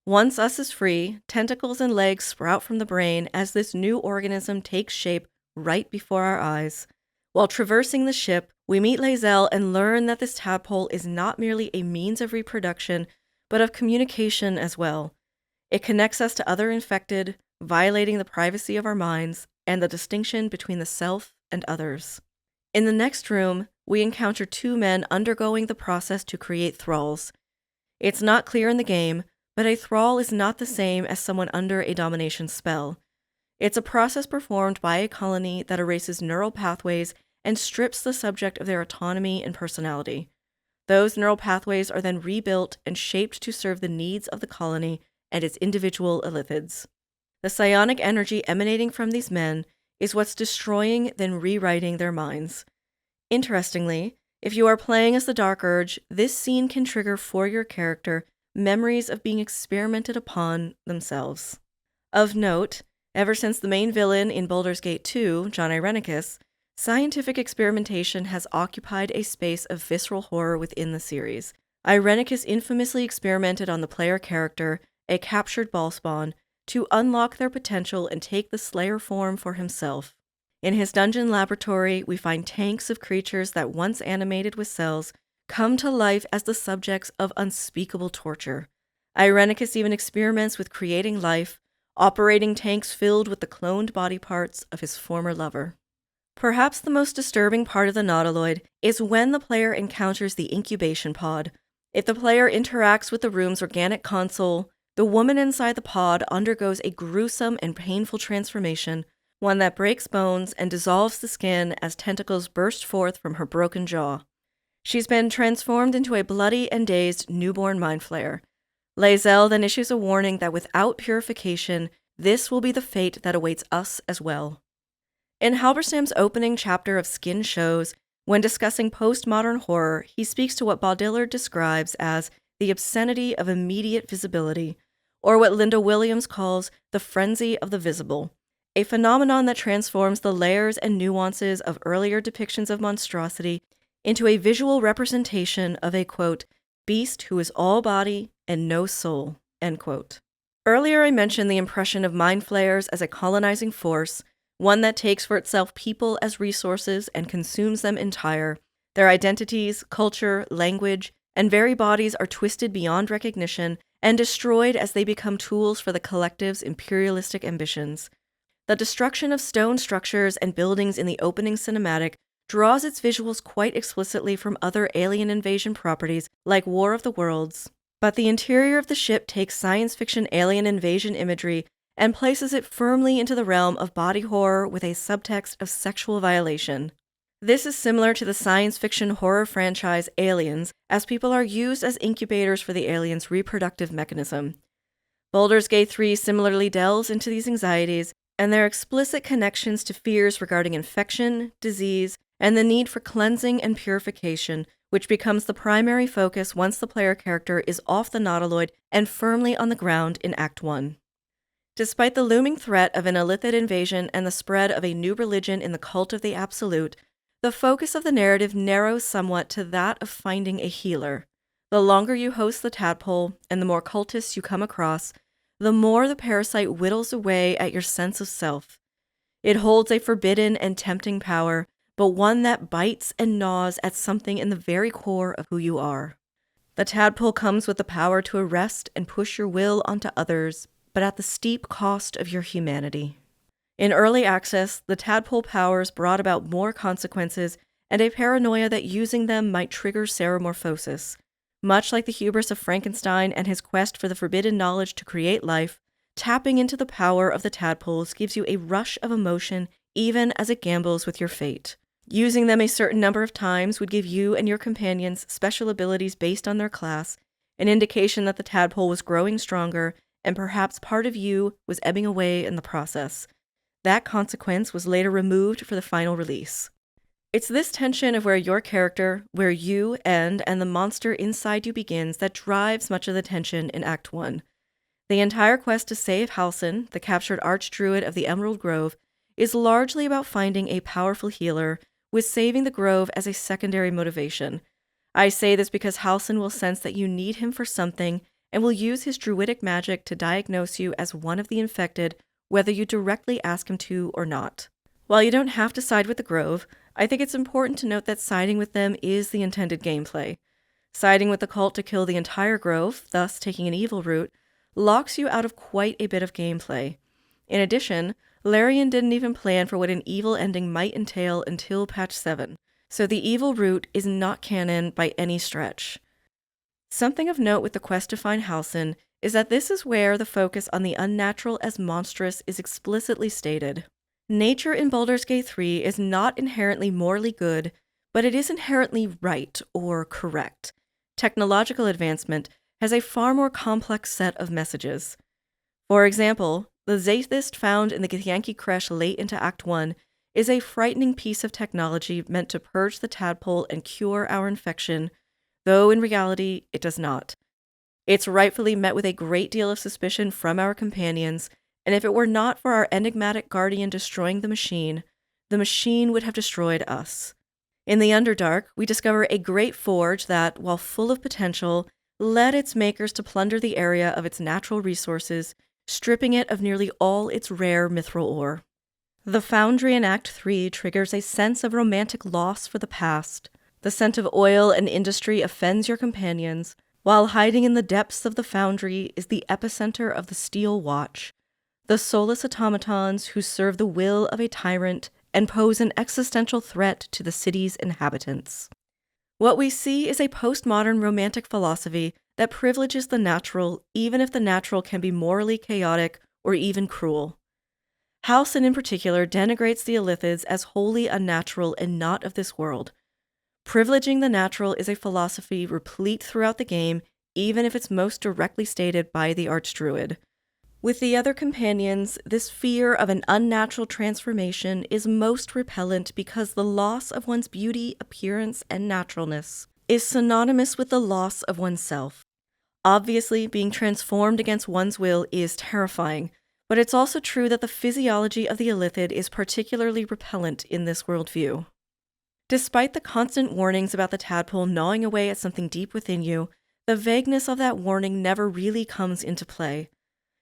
Once us is free, tentacles and legs sprout from the brain as this new organism takes shape right before our eyes. While traversing the ship, we meet Lae'zel and learn that this tadpole is not merely a means of reproduction, but of communication as well. It connects us to other infected, violating the privacy of our minds and the distinction between the self and others. In the next room, we encounter two men undergoing the process to create thralls. It's not clear in the game, but a thrall is not the same as someone under a domination spell. It's a process performed by a colony that erases neural pathways and strips the subject of their autonomy and personality. Those neural pathways are then rebuilt and shaped to serve the needs of the colony and its individual illithids. The psionic energy emanating from these men is what's destroying then rewriting their minds. Interestingly, if you are playing as the Dark Urge, this scene can trigger for your character memories of being experimented upon themselves. Of note, ever since the main villain in Baldur's Gate 2, John Irenicus, scientific experimentation has occupied a space of visceral horror within the series. Irenicus infamously experimented on the player character, a captured ballspawn, to unlock their potential and take the Slayer form for himself. In his dungeon laboratory, we find tanks of creatures that once animated with cells come to life as the subjects of unspeakable torture. Irenicus even experiments with creating life, operating tanks filled with the cloned body parts of his former lover. Perhaps the most disturbing part of the Nautiloid is when the player encounters the incubation pod. If the player interacts with the room's organic console, the woman inside the pod undergoes a gruesome and painful transformation, one that breaks bones and dissolves the skin as tentacles burst forth from her broken jaw. She's been transformed into a bloody and dazed newborn mind flayer. Lae'zel then issues a warning that without purification, this will be the fate that awaits us as well. In Halberstam's opening chapter of Skin Shows, when discussing postmodern horror, he speaks to what Baudrillard describes as the obscenity of immediate visibility, or what Linda Williams calls the frenzy of the visible, a phenomenon that transforms the layers and nuances of earlier depictions of monstrosity into a visual representation of a, quote, beast who is all body and no soul, end quote. Earlier I mentioned the impression of mind flayers as a colonizing force, one that takes for itself people as resources and consumes them entire. Their identities, culture, language, and very bodies are twisted beyond recognition and destroyed as they become tools for the collective's imperialistic ambitions. The destruction of stone structures and buildings in the opening cinematic draws its visuals quite explicitly from other alien invasion properties like War of the Worlds, but the interior of the ship takes science fiction alien invasion imagery and places it firmly into the realm of body horror with a subtext of sexual violation. This is similar to the science fiction horror franchise Aliens, as people are used as incubators for the aliens' reproductive mechanism. Baldur's Gate 3 similarly delves into these anxieties and their explicit connections to fears regarding infection, disease, and the need for cleansing and purification, which becomes the primary focus once the player character is off the Nautiloid and firmly on the ground in Act 1. Despite the looming threat of an illithid invasion and the spread of a new religion in the cult of the Absolute, the focus of the narrative narrows somewhat to that of finding a healer. The longer you host the tadpole and the more cultists you come across, the more the parasite whittles away at your sense of self. It holds a forbidden and tempting power, but one that bites and gnaws at something in the very core of who you are. The tadpole comes with the power to arrest and push your will onto others, but at the steep cost of your humanity. In early access, the tadpole powers brought about more consequences and a paranoia that using them might trigger seromorphosis. Much like the hubris of Frankenstein and his quest for the forbidden knowledge to create life, tapping into the power of the tadpoles gives you a rush of emotion even as it gambles with your fate. Using them a certain number of times would give you and your companions special abilities based on their class, an indication that the tadpole was growing stronger, and perhaps part of you was ebbing away in the process. That consequence was later removed for the final release. It's this tension of where your character, where you end, and the monster inside you begins that drives much of the tension in Act 1. The entire quest to save Halsin, the captured archdruid of the Emerald Grove, is largely about finding a powerful healer, with saving the grove as a secondary motivation. I say this because Halsin will sense that you need him for something and will use his druidic magic to diagnose you as one of the infected, whether you directly ask him to or not. While you don't have to side with the grove, I think it's important to note that siding with them is the intended gameplay. Siding with the cult to kill the entire grove, thus taking an evil route, locks you out of quite a bit of gameplay. In addition, Larian didn't even plan for what an evil ending might entail until patch 7, so the evil route is not canon by any stretch. Something of note with the quest to find Halsin is that this is where the focus on the unnatural as monstrous is explicitly stated. Nature in Baldur's Gate 3 is not inherently morally good, but it is inherently right or correct. Technological advancement has a far more complex set of messages. For example, the Zathist found in the Githyanki Creche late into Act 1 is a frightening piece of technology meant to purge the tadpole and cure our infection, though in reality it does not. It's rightfully met with a great deal of suspicion from our companions, and if it were not for our enigmatic guardian destroying the machine would have destroyed us. In the Underdark, we discover a great forge that, while full of potential, led its makers to plunder the area of its natural resources, stripping it of nearly all its rare mithril ore. The foundry in Act 3 triggers a sense of romantic loss for the past. The scent of oil and industry offends your companions, while hiding in the depths of the foundry is the epicenter of the Steel Watch, the soulless automatons who serve the will of a tyrant and pose an existential threat to the city's inhabitants. What we see is a postmodern romantic philosophy that privileges the natural, even if the natural can be morally chaotic or even cruel. Halsin in particular denigrates the illithids as wholly unnatural and not of this world. Privileging the natural is a philosophy replete throughout the game, even if it's most directly stated by the Archdruid. With the other companions, this fear of an unnatural transformation is most repellent because the loss of one's beauty, appearance, and naturalness is synonymous with the loss of oneself. Obviously, being transformed against one's will is terrifying, but it's also true that the physiology of the illithid is particularly repellent in this worldview. Despite the constant warnings about the tadpole gnawing away at something deep within you, the vagueness of that warning never really comes into play.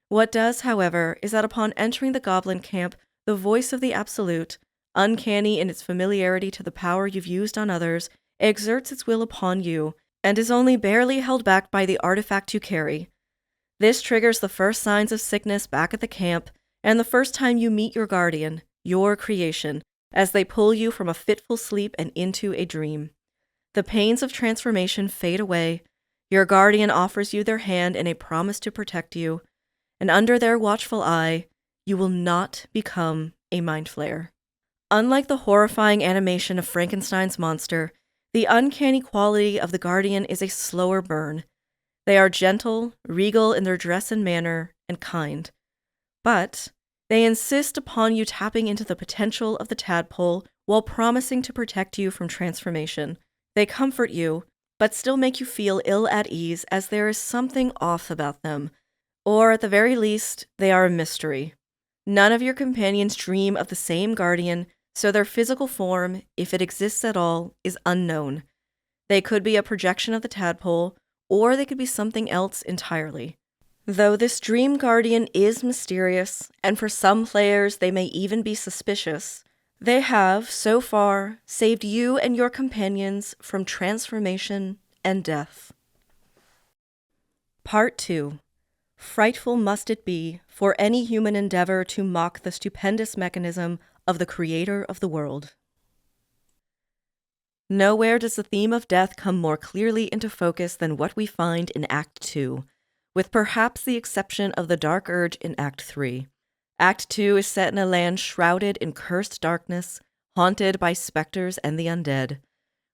What does, however, is that upon entering the goblin camp, the voice of the Absolute, uncanny in its familiarity to the power you've used on others, exerts its will upon you, and is only barely held back by the artifact you carry. This triggers the first signs of sickness back at the camp, and the first time you meet your guardian, your creation, as they pull you from a fitful sleep and into a dream. The pains of transformation fade away, your guardian offers you their hand in a promise to protect you, and under their watchful eye, you will not become a mind flayer. Unlike the horrifying animation of Frankenstein's monster, the uncanny quality of the Guardian is a slower burn. They are gentle, regal in their dress and manner, and kind. But they insist upon you tapping into the potential of the tadpole while promising to protect you from transformation. They comfort you, but still make you feel ill at ease as there is something off about them. Or, at the very least, they are a mystery. None of your companions dream of the same guardian, so their physical form, if it exists at all, is unknown. They could be a projection of the tadpole, or they could be something else entirely. Though this dream guardian is mysterious, and for some players they may even be suspicious, they have, so far, saved you and your companions from transformation and death. Part 2. Frightful must it be for any human endeavor to mock the stupendous mechanism of the creator of the world. Nowhere does the theme of death come more clearly into focus than what we find in Act 2, with perhaps the exception of the Dark Urge in Act 3. Act 2 is set in a land shrouded in cursed darkness, haunted by specters and the undead.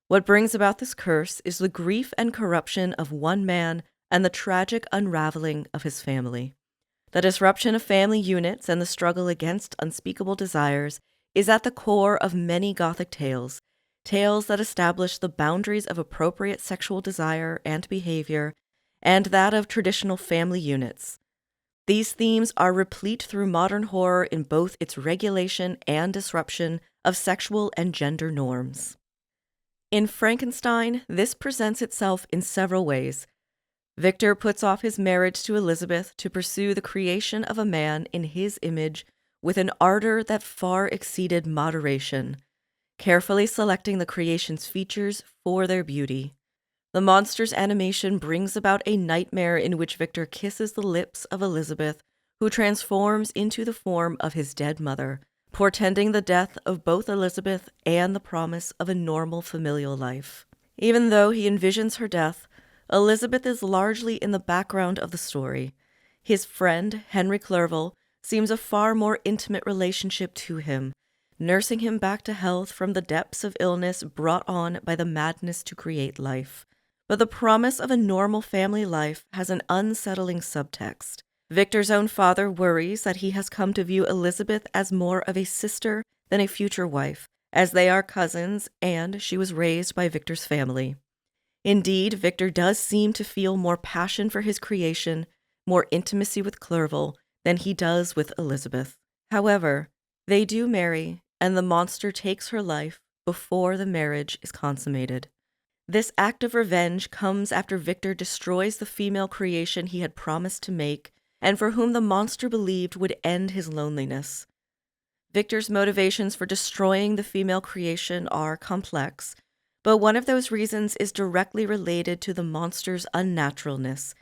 What brings about this curse is the grief and corruption of one man and the tragic unraveling of his family. The disruption of family units and the struggle against unspeakable desires is at the core of many Gothic tales, tales that establish the boundaries of appropriate sexual desire and behavior, and that of traditional family units. These themes are replete through modern horror in both its regulation and disruption of sexual and gender norms. In Frankenstein, this presents itself in several ways. Victor puts off his marriage to Elizabeth to pursue the creation of a man in his image with an ardor that far exceeded moderation, carefully selecting the creation's features for their beauty. The monster's animation brings about a nightmare in which Victor kisses the lips of Elizabeth, who transforms into the form of his dead mother, portending the death of both Elizabeth and the promise of a normal familial life. Even though he envisions her death, Elizabeth is largely in the background of the story. His friend, Henry Clerval, seems a far more intimate relationship to him, nursing him back to health from the depths of illness brought on by the madness to create life. But the promise of a normal family life has an unsettling subtext. Victor's own father worries that he has come to view Elizabeth as more of a sister than a future wife, as they are cousins and she was raised by Victor's family. Indeed, Victor does seem to feel more passion for his creation, more intimacy with Clerval than he does with Elizabeth. However, they do marry, and the monster takes her life before the marriage is consummated. This act of revenge comes after Victor destroys the female creation he had promised to make, and for whom the monster believed would end his loneliness. Victor's motivations for destroying the female creation are complex, but one of those reasons is directly related to the monster's unnaturalness,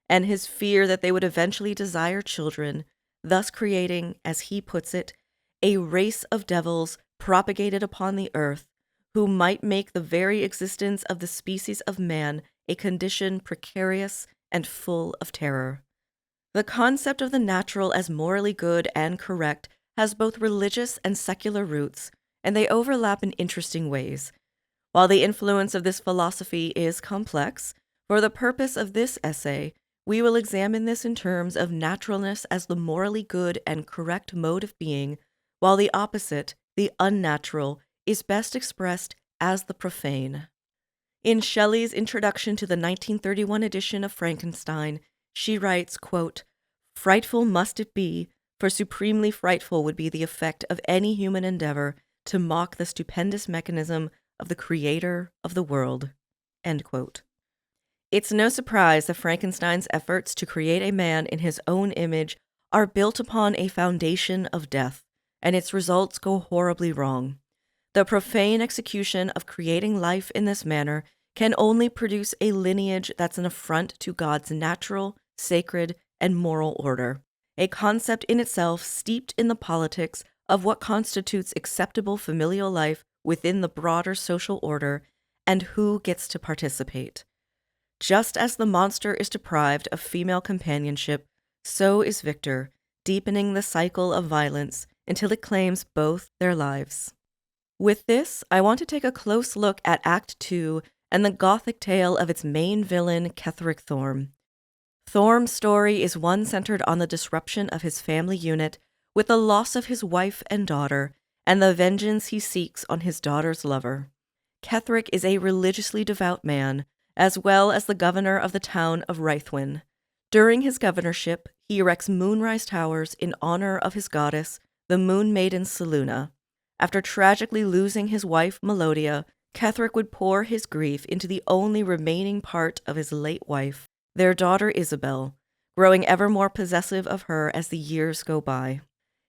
and his fear that they would eventually desire children, thus creating, as he puts it, a race of devils propagated upon the earth, who might make the very existence of the species of man a condition precarious and full of terror. The concept of the natural as morally good and correct has both religious and secular roots, and they overlap in interesting ways. While the influence of this philosophy is complex, for the purpose of this essay, we will examine this in terms of naturalness as the morally good and correct mode of being, while the opposite, the unnatural, is best expressed as the profane. In Shelley's introduction to the 1931 edition of Frankenstein, she writes, quote, "Frightful must it be, for supremely frightful would be the effect of any human endeavor to mock the stupendous mechanism of the creator of the world." End quote. It's no surprise that Frankenstein's efforts to create a man in his own image are built upon a foundation of death, and its results go horribly wrong. The profane execution of creating life in this manner can only produce a lineage that's an affront to God's natural, sacred, and moral order, a concept in itself steeped in the politics of what constitutes acceptable familial life within the broader social order and who gets to participate. Just as the monster is deprived of female companionship, so is Victor, deepening the cycle of violence until it claims both their lives. With this, I want to take a close look at Act 2 and the Gothic tale of its main villain, Ketheric Thorm. Thorm's story is one centered on the disruption of his family unit with the loss of his wife and daughter, and the vengeance he seeks on his daughter's lover. Ketheric is a religiously devout man, as well as the governor of the town of Rhythwin. During his governorship, he erects moonrise towers in honor of his goddess, the moon maiden Seluna. After tragically losing his wife Melodia, Ketheric would pour his grief into the only remaining part of his late wife, their daughter Isabel, growing ever more possessive of her as the years go by.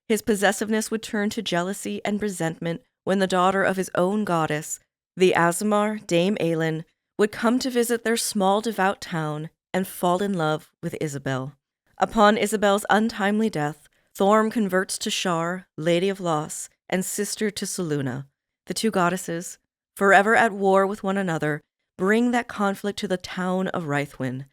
His possessiveness would turn to jealousy and resentment when the daughter of his own goddess, the Aasimar, Dame Ailinn, would come to visit their small devout town and fall in love with Isabel. Upon Isabel's untimely death, Thorm converts to Shar, Lady of Loss, and sister to Seluna. The two goddesses, forever at war with one another, bring that conflict to the town of Rhythwin.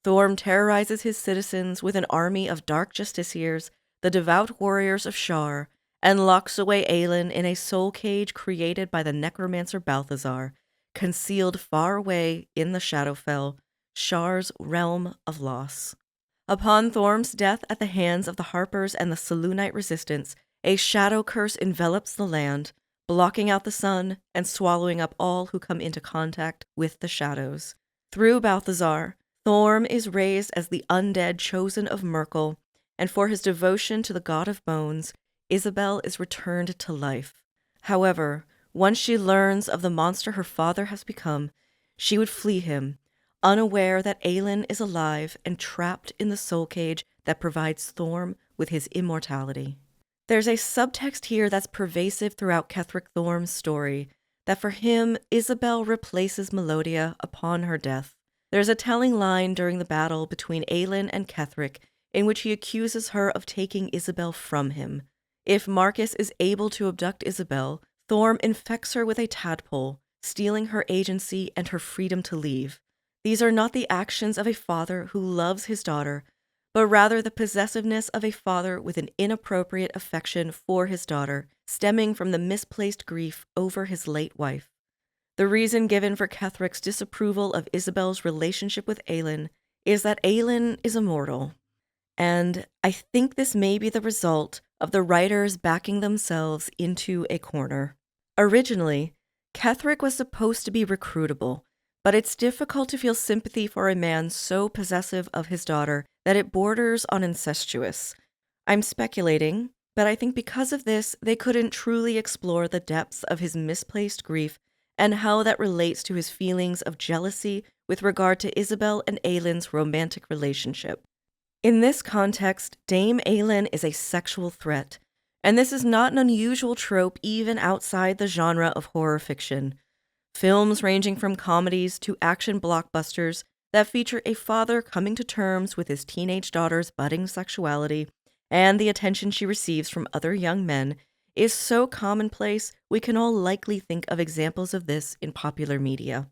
Thorm terrorizes his citizens with an army of dark justiciars, the devout warriors of Shar, and locks away Ailinn in a soul cage created by the necromancer Balthazar, concealed far away in the Shadowfell, Shar's realm of loss. Upon Thorm's death at the hands of the Harpers and the Selûnite resistance, a shadow curse envelops the land, blocking out the sun and swallowing up all who come into contact with the shadows. Through Balthazar, Thorm is raised as the undead chosen of Merkel, and for his devotion to the god of bones, Isabel is returned to life. However, once she learns of the monster her father has become, she would flee him, unaware that Aelin is alive and trapped in the soul cage that provides Thorm with his immortality. There's a subtext here that's pervasive throughout Ketheric Thorm's story, that for him, Isabel replaces Melodia upon her death. There's a telling line during the battle between Aelin and Ketheric in which he accuses her of taking Isabel from him. If Marcus is able to abduct Isabel, Thorm infects her with a tadpole, stealing her agency and her freedom to leave. These are not the actions of a father who loves his daughter, but rather the possessiveness of a father with an inappropriate affection for his daughter, stemming from the misplaced grief over his late wife. The reason given for Ketheric's disapproval of Isabel's relationship with Aelin is that Aelin is immortal. And I think this may be the result of the writers backing themselves into a corner. Originally, Ketheric was supposed to be recruitable, but it's difficult to feel sympathy for a man so possessive of his daughter that it borders on incestuous. I'm speculating, but I think because of this, they couldn't truly explore the depths of his misplaced grief and how that relates to his feelings of jealousy with regard to Isabel and Aelin's romantic relationship. In this context, Dame Aelin is a sexual threat, and this is not an unusual trope even outside the genre of horror fiction. Films ranging from comedies to action blockbusters that feature a father coming to terms with his teenage daughter's budding sexuality and the attention she receives from other young men is so commonplace we can all likely think of examples of this in popular media.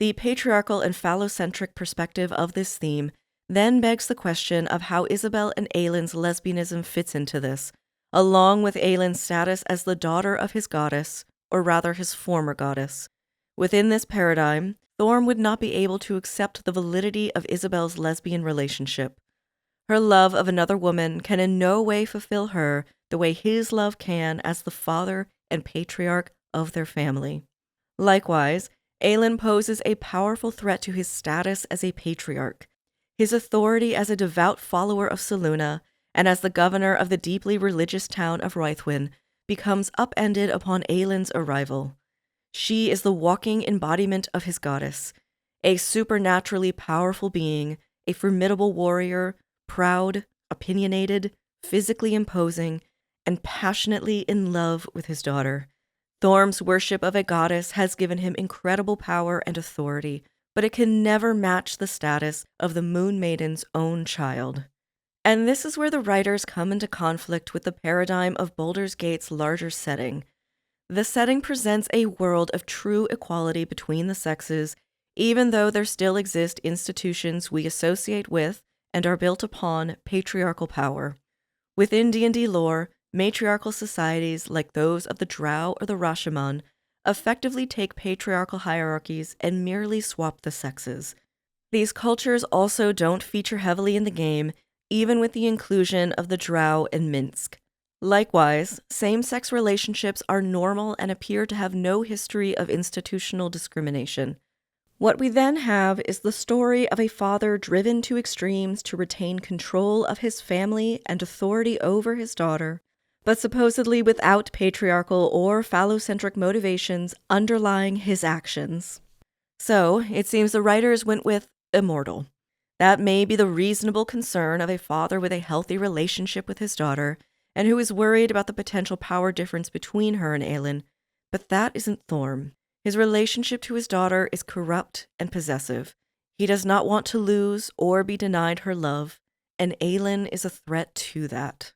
The patriarchal and phallocentric perspective of this theme then begs the question of how Isabel and Aelin's lesbianism fits into this, along with Aelin's status as the daughter of his goddess, or rather his former goddess. Within this paradigm, Thorm would not be able to accept the validity of Isabel's lesbian relationship. Her love of another woman can in no way fulfill her the way his love can as the father and patriarch of their family. Likewise, Aelin poses a powerful threat to his status as a patriarch. His authority as a devout follower of Selûne and as the governor of the deeply religious town of Ruithwin becomes upended upon Aelin's arrival. She is the walking embodiment of his goddess, a supernaturally powerful being, a formidable warrior, proud, opinionated, physically imposing, and passionately in love with his daughter. Thorm's worship of a goddess has given him incredible power and authority, but it can never match the status of the Moon Maiden's own child. And this is where the writers come into conflict with the paradigm of Baldur's Gate's larger setting. The setting presents a world of true equality between the sexes, even though there still exist institutions we associate with and are built upon patriarchal power. Within D&D lore, matriarchal societies like those of the Drow or the Rashomon effectively take patriarchal hierarchies and merely swap the sexes. These cultures also don't feature heavily in the game, even with the inclusion of the Drow and Minsk. Likewise, same-sex relationships are normal and appear to have no history of institutional discrimination. What we then have is the story of a father driven to extremes to retain control of his family and authority over his daughter, but supposedly without patriarchal or phallocentric motivations underlying his actions. So, it seems the writers went with immortal. That may be the reasonable concern of a father with a healthy relationship with his daughter, and who is worried about the potential power difference between her and Aelin, but that isn't Thorm. His relationship to his daughter is corrupt and possessive. He does not want to lose or be denied her love, and Aelin is a threat to that.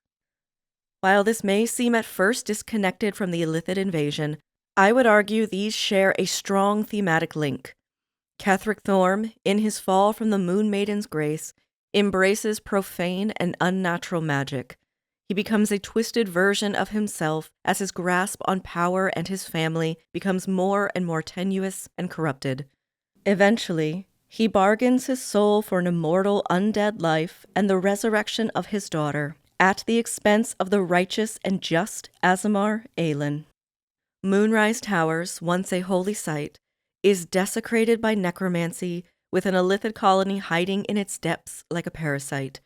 While this may seem at first disconnected from the illithid invasion, I would argue these share a strong thematic link. Ketheric Thorm, in his fall from the Moon Maiden's grace, embraces profane and unnatural magic. He becomes a twisted version of himself as his grasp on power and his family becomes more and more tenuous and corrupted. Eventually, He bargains his soul for an immortal undead life and the resurrection of his daughter, at the expense of the righteous and just Aasimar Aelin. Moonrise Towers, once a holy site, is desecrated by necromancy, with an illithid colony hiding in its depths like a parasite.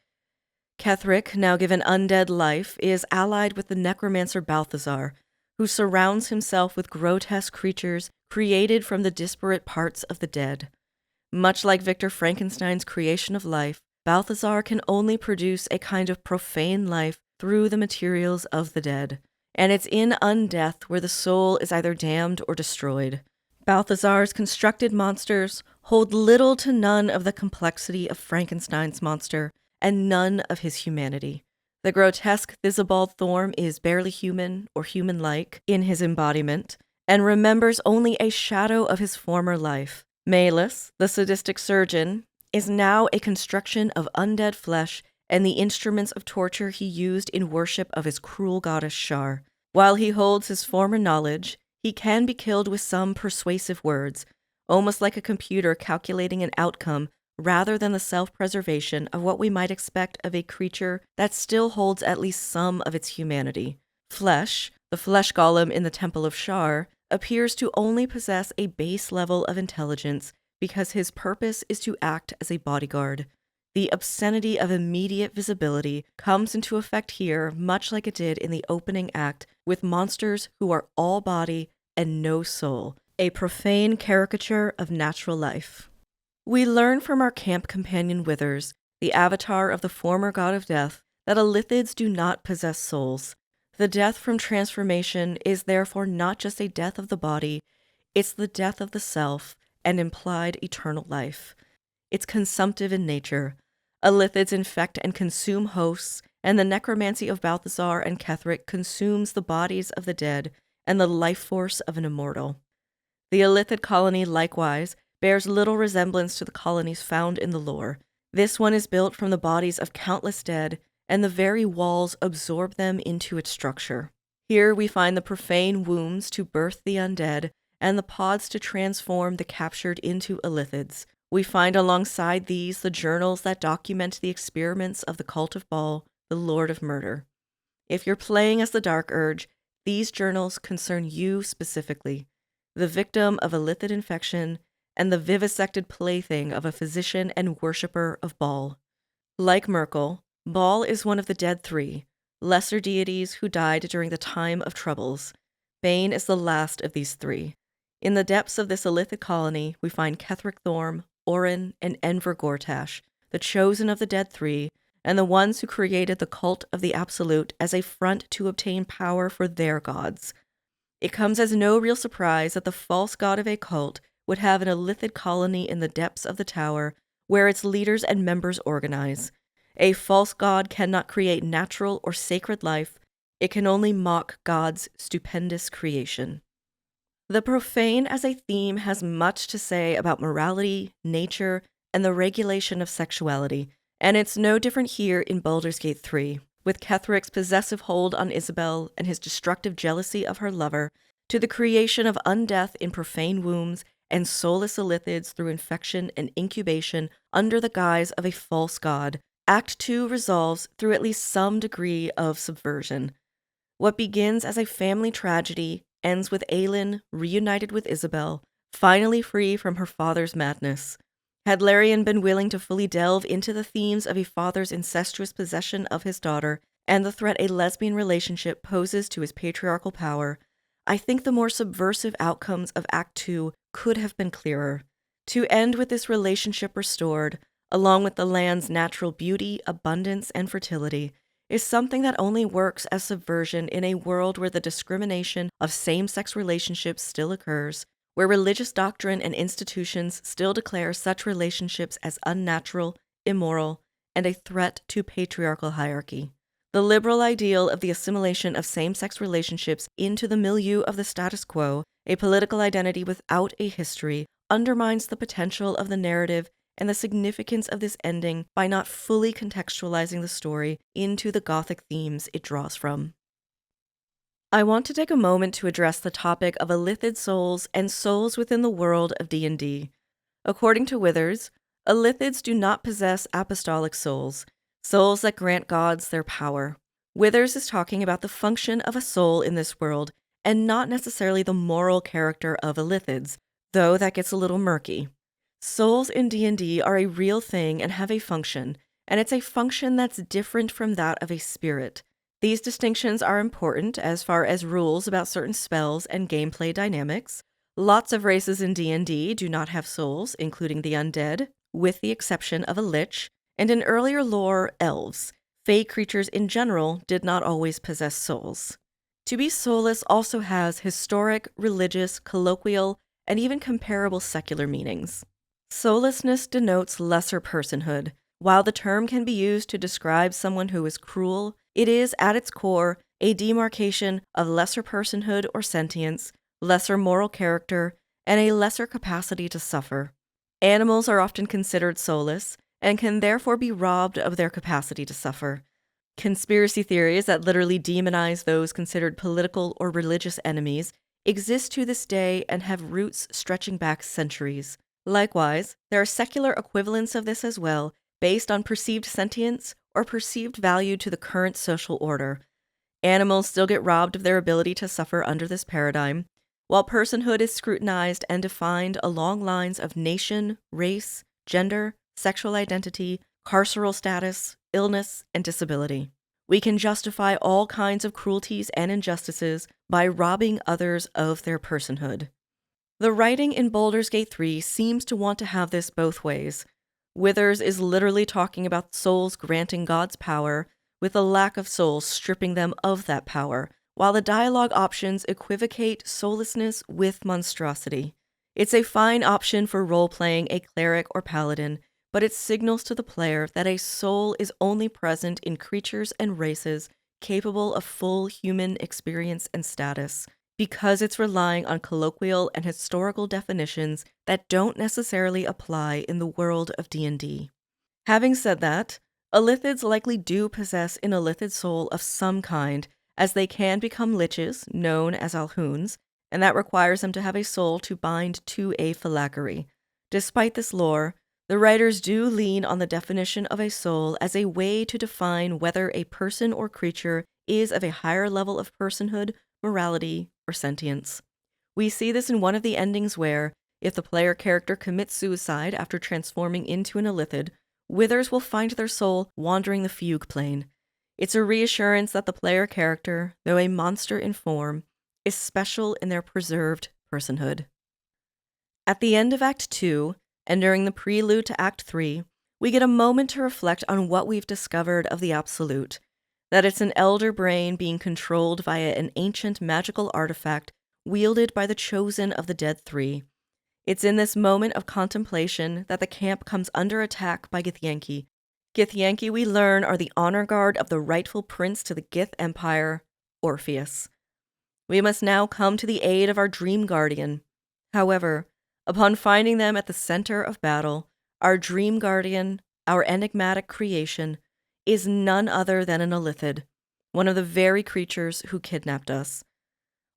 Ketheric, now given undead life, is allied with the necromancer Balthazar, who surrounds himself with grotesque creatures created from the disparate parts of the dead. Much like Victor Frankenstein's creation of life, Balthazar can only produce a kind of profane life through the materials of the dead, and it's in undeath where the soul is either damned or destroyed. Balthazar's constructed monsters hold little to none of the complexity of Frankenstein's monster, and none of his humanity. The grotesque Theobald Thorm is barely human or human-like in his embodiment, and remembers only a shadow of his former life. Malus, the sadistic surgeon, is now a construction of undead flesh and the instruments of torture he used in worship of his cruel goddess Shar. While he holds his former knowledge, he can be killed with some persuasive words, almost like a computer calculating an outcome rather than the self-preservation of what we might expect of a creature that still holds at least some of its humanity. Flesh, the flesh golem in the Temple of Shar, appears to only possess a base level of intelligence because his purpose is to act as a bodyguard. The obscenity of immediate visibility comes into effect here much like it did in the opening act with monsters who are all body and no soul, a profane caricature of natural life. We learn from our camp companion Withers, the avatar of the former god of death, that illithids do not possess souls. The death from transformation is therefore not just a death of the body, it's the death of the self and implied eternal life. It's consumptive in nature. Illithids infect and consume hosts, and the necromancy of Balthazar and Ketheric consumes the bodies of the dead and the life force of an immortal. The illithid colony, likewise, bears little resemblance to the colonies found in the lore. This one is built from the bodies of countless dead, and the very walls absorb them into its structure. Here we find the profane wombs to birth the undead, and the pods to transform the captured into illithids. We find alongside these the journals that document the experiments of the cult of Baal, the Lord of Murder. If you're playing as the Dark Urge, these journals concern you specifically, the victim of illithid infection, and the vivisected plaything of a physician and worshipper of Baal. Like Merkel, Baal is one of the dead three, lesser deities who died during the time of troubles. Bane is the last of these three. In the depths of this illithid colony, we find Ketheric Thorm, Orin, and Enver Gortash, the chosen of the dead three, and the ones who created the cult of the Absolute as a front to obtain power for their gods. It comes as no real surprise that the false god of a cult would have an illithid colony in the depths of the tower where its leaders and members organize. A false god cannot create natural or sacred life, it can only mock God's stupendous creation. The profane as a theme has much to say about morality, nature, and the regulation of sexuality, and it's no different here in Baldur's Gate 3, with Ketheric's possessive hold on Isabel and his destructive jealousy of her lover, to the creation of undeath in profane wombs and soulless illithids through infection and incubation under the guise of a false god. Act 2 resolves through at least some degree of subversion. What begins as a family tragedy ends with Aelin reunited with Isabel, finally free from her father's madness. Had Larian been willing to fully delve into the themes of a father's incestuous possession of his daughter and the threat a lesbian relationship poses to his patriarchal power, I think the more subversive outcomes of Act 2 could have been clearer. To end with this relationship restored, along with the land's natural beauty, abundance, and fertility, is something that only works as subversion in a world where the discrimination of same-sex relationships still occurs, where religious doctrine and institutions still declare such relationships as unnatural, immoral, and a threat to patriarchal hierarchy. The liberal ideal of the assimilation of same-sex relationships into the milieu of the status quo, a political identity without a history, undermines the potential of the narrative and the significance of this ending by not fully contextualizing the story into the Gothic themes it draws from. I want to take a moment to address the topic of illithid souls and souls within the world of D&D. According to Withers, illithids do not possess apostolic souls, souls that grant gods their power. Withers is talking about the function of a soul in this world and not necessarily the moral character of illithids, though that gets a little murky. Souls in D&D are a real thing and have a function, and it's a function that's different from that of a spirit. These distinctions are important as far as rules about certain spells and gameplay dynamics. Lots of races in D&D do not have souls, including the undead, with the exception of a lich, and in earlier lore, elves. Fey creatures in general did not always possess souls. To be soulless also has historic, religious, colloquial, and even comparable secular meanings. Soullessness denotes lesser personhood. While the term can be used to describe someone who is cruel, it is, at its core, a demarcation of lesser personhood or sentience, lesser moral character, and a lesser capacity to suffer. Animals are often considered soulless, and can therefore be robbed of their capacity to suffer. Conspiracy theories that literally demonize those considered political or religious enemies exist to this day and have roots stretching back centuries. Likewise, there are secular equivalents of this as well, based on perceived sentience or perceived value to the current social order. Animals still get robbed of their ability to suffer under this paradigm, while personhood is scrutinized and defined along lines of nation, race, gender, sexual identity, carceral status, illness, and disability. We can justify all kinds of cruelties and injustices by robbing others of their personhood. The writing in Baldur's Gate 3 seems to want to have this both ways. Withers is literally talking about souls granting God's power, with a lack of souls stripping them of that power, while the dialogue options equivocate soullessness with monstrosity. It's a fine option for role-playing a cleric or paladin, but it signals to the player that a soul is only present in creatures and races capable of full human experience and status, because it's relying on colloquial and historical definitions that don't necessarily apply in the world of D&D. Having said that, illithids likely do possess an illithid soul of some kind, as they can become liches, known as alhuns, and that requires them to have a soul to bind to a phylactery. Despite this lore, the writers do lean on the definition of a soul as a way to define whether a person or creature is of a higher level of personhood, morality, or sentience. We see this in one of the endings where, if the player character commits suicide after transforming into an illithid, Withers will find their soul wandering the fugue plane. It's a reassurance that the player character, though a monster in form, is special in their preserved personhood. At the end of Act 2, and during the prelude to Act 3, we get a moment to reflect on what we've discovered of the Absolute, that it's an elder brain being controlled via an ancient magical artifact wielded by the chosen of the Dead Three. It's in this moment of contemplation that the camp comes under attack by Githyanki. Githyanki, we learn, are the honor guard of the rightful prince to the Gith Empire, Orpheus. We must now come to the aid of our dream guardian. However, upon finding them at the center of battle, our dream guardian, our enigmatic creation, is none other than an illithid, one of the very creatures who kidnapped us.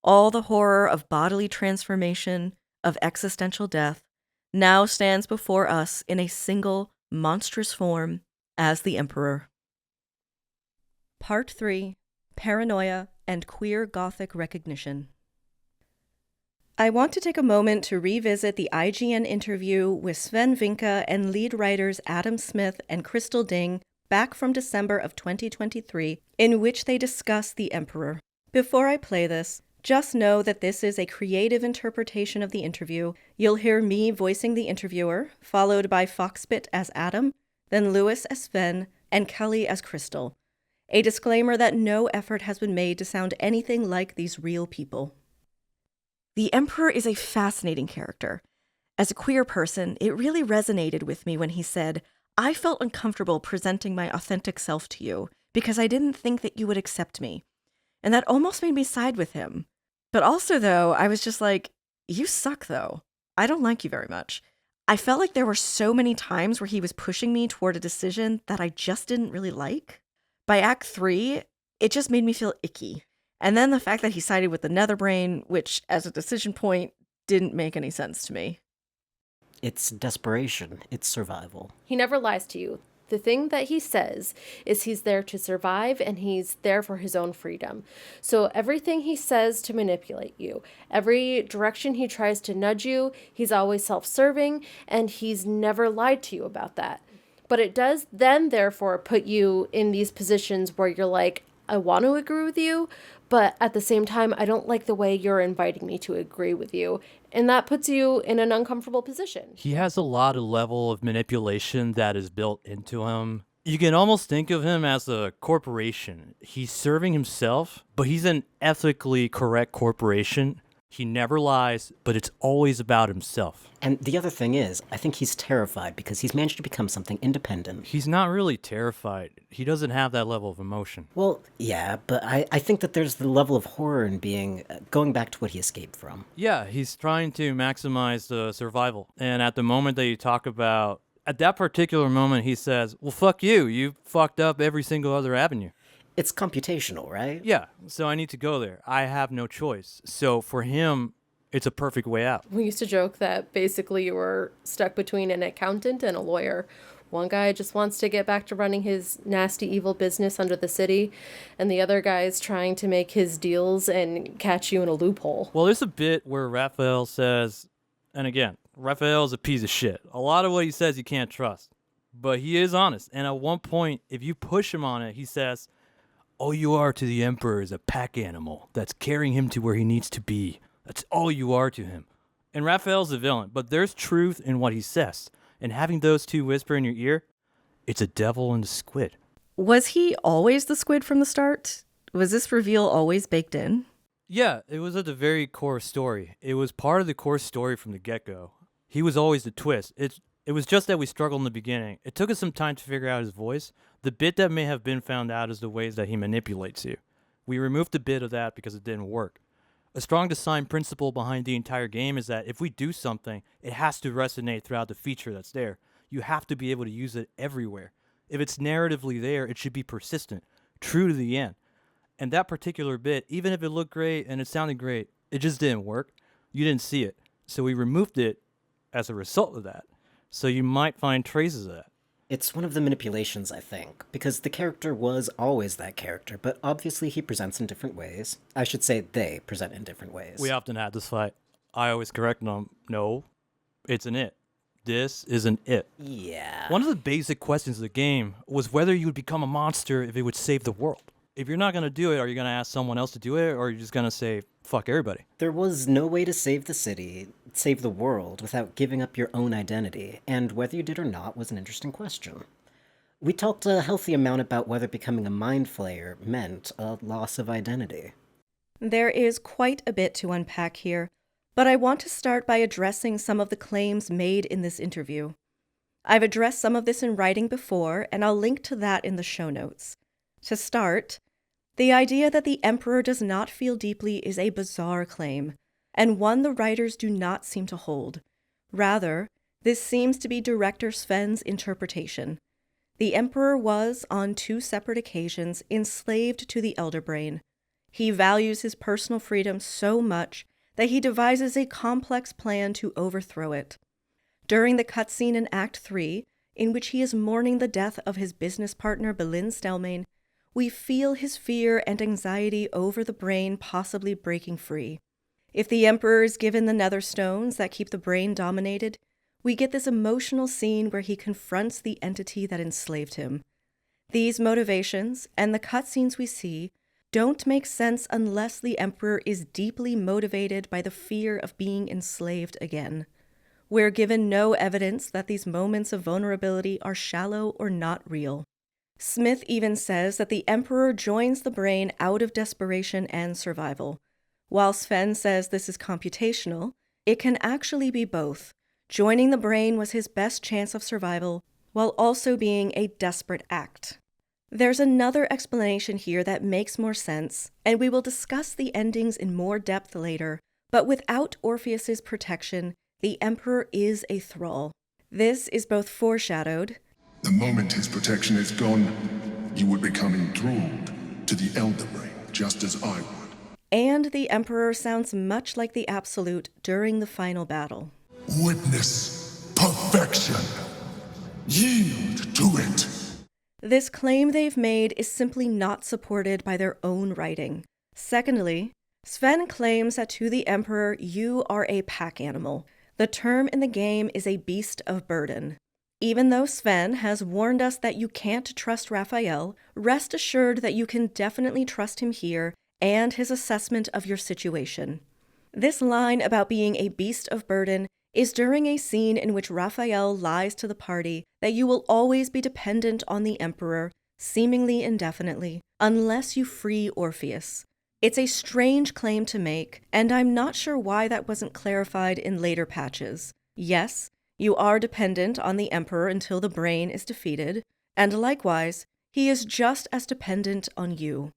All the horror of bodily transformation, of existential death, now stands before us in a single, monstrous form as the Emperor. Part 3. Paranoia and Queer Gothic Recognition. I want to take a moment to revisit the IGN interview with Sven Vinke and lead writers Adam Smith and Crystal Ding back from December of 2023, in which they discuss the Emperor. Before I play this, just know that this is a creative interpretation of the interview. You'll hear me voicing the interviewer, followed by Foxbit as Adam, then Lewis as Sven, and Kelly as Crystal. A disclaimer that no effort has been made to sound anything like these real people. The Emperor is a fascinating character. As a queer person, it really resonated with me when he said, "I felt uncomfortable presenting my authentic self to you because I didn't think that you would accept me." And that almost made me side with him. But also, though, I was just like, you suck, though. I don't like you very much. I felt like there were so many times where he was pushing me toward a decision that I just didn't really like. By Act 3, it just made me feel icky. And then the fact that he sided with the Netherbrain, which, as a decision point, didn't make any sense to me. It's desperation. It's survival. He never lies to you. The thing that he says is he's there to survive and he's there for his own freedom. So everything he says to manipulate you, every direction he tries to nudge you, he's always self-serving and he's never lied to you about that. But it does then therefore put you in these positions where you're like, I want to agree with you, but at the same time, I don't like the way you're inviting me to agree with you. And that puts you in an uncomfortable position. He has a lot of level of manipulation that is built into him. You can almost think of him as a corporation. He's serving himself, but he's an ethically correct corporation. He never lies, but it's always about himself. And the other thing is, I think he's terrified because he's managed to become something independent. He's not really terrified. He doesn't have that level of emotion. Well, yeah, but I think that there's the level of horror in being, going back to what he escaped from. Yeah, he's trying to maximize the survival. And at the moment that you talk about, at that particular moment, he says, well, fuck you. You fucked up every single other avenue. It's computational, right? Yeah, so I need to go there. I have no choice. So for him, it's a perfect way out. We used to joke that basically you were stuck between an accountant and a lawyer. One guy just wants to get back to running his nasty, evil business under the city, and the other guy is trying to make his deals and catch you in a loophole. Well, there's a bit where Raphael says, and again, Raphael's a piece of shit. A lot of what he says you can't trust, but he is honest. And at one point, if you push him on it, he says, all you are to the Emperor is a pack animal that's carrying him to where he needs to be. That's all you are to him. And Raphael's the villain, but there's truth in what he says. And having those two whisper in your ear, it's a devil and a squid. Was he always the squid from the start? Was this reveal always baked in? Yeah, it was at the very core story. It was part of the core story from the get-go. He was always the twist. It was just that we struggled in the beginning. It took us some time to figure out his voice. The bit that may have been found out is the ways that he manipulates you. We removed a bit of that because it didn't work. A strong design principle behind the entire game is that if we do something, it has to resonate throughout the feature that's there. You have to be able to use it everywhere. If it's narratively there, it should be persistent, true to the end. And that particular bit, even if it looked great and it sounded great, it just didn't work. You didn't see it. So we removed it as a result of that. So you might find traces of that. It's one of the manipulations, I think, because the character was always that character, but obviously he presents in different ways. I should say they present in different ways. We often had this fight. I always correct them. No, it's an it. This is an it. Yeah. One of the basic questions of the game was whether you would become a monster if it would save the world. If you're not going to do it, are you going to ask someone else to do it, or are you just going to say, fuck everybody? There was no way to save the city, save the world, without giving up your own identity, and whether you did or not was an interesting question. We talked a healthy amount about whether becoming a mind flayer meant a loss of identity. There is quite a bit to unpack here, but I want to start by addressing some of the claims made in this interview. I've addressed some of this in writing before, and I'll link to that in the show notes. To start, the idea that the Emperor does not feel deeply is a bizarre claim, and one the writers do not seem to hold. Rather, this seems to be director Sven's interpretation. The Emperor was, on 2 separate occasions, enslaved to the Elder Brain. He values his personal freedom so much that he devises a complex plan to overthrow it. During the cutscene in Act 3, in which he is mourning the death of his business partner Belin Stelmane, we feel his fear and anxiety over the brain possibly breaking free. If the Emperor is given the nether stones that keep the brain dominated, we get this emotional scene where he confronts the entity that enslaved him. These motivations, and the cutscenes we see, don't make sense unless the Emperor is deeply motivated by the fear of being enslaved again. We're given no evidence that these moments of vulnerability are shallow or not real. Smith even says that the Emperor joins the brain out of desperation and survival. While Sven says this is computational, it can actually be both. Joining the brain was his best chance of survival, while also being a desperate act. There's another explanation here that makes more sense, and we will discuss the endings in more depth later, but without Orpheus's protection, the Emperor is a thrall. This is both foreshadowed. The moment his protection is gone, you would become enthralled to the Elder Brain, just as I would. And the Emperor sounds much like the Absolute during the final battle. Witness perfection. Yield to it. This claim they've made is simply not supported by their own writing. Secondly, Sven claims that to the Emperor you are a pack animal. The term in the game is a beast of burden. Even though Sven has warned us that you can't trust Raphael, rest assured that you can definitely trust him here and his assessment of your situation. This line about being a beast of burden is during a scene in which Raphael lies to the party that you will always be dependent on the Emperor, seemingly indefinitely, unless you free Orpheus. It's a strange claim to make, and I'm not sure why that wasn't clarified in later patches. Yes, you are dependent on the Emperor until the brain is defeated, and likewise, he is just as dependent on you.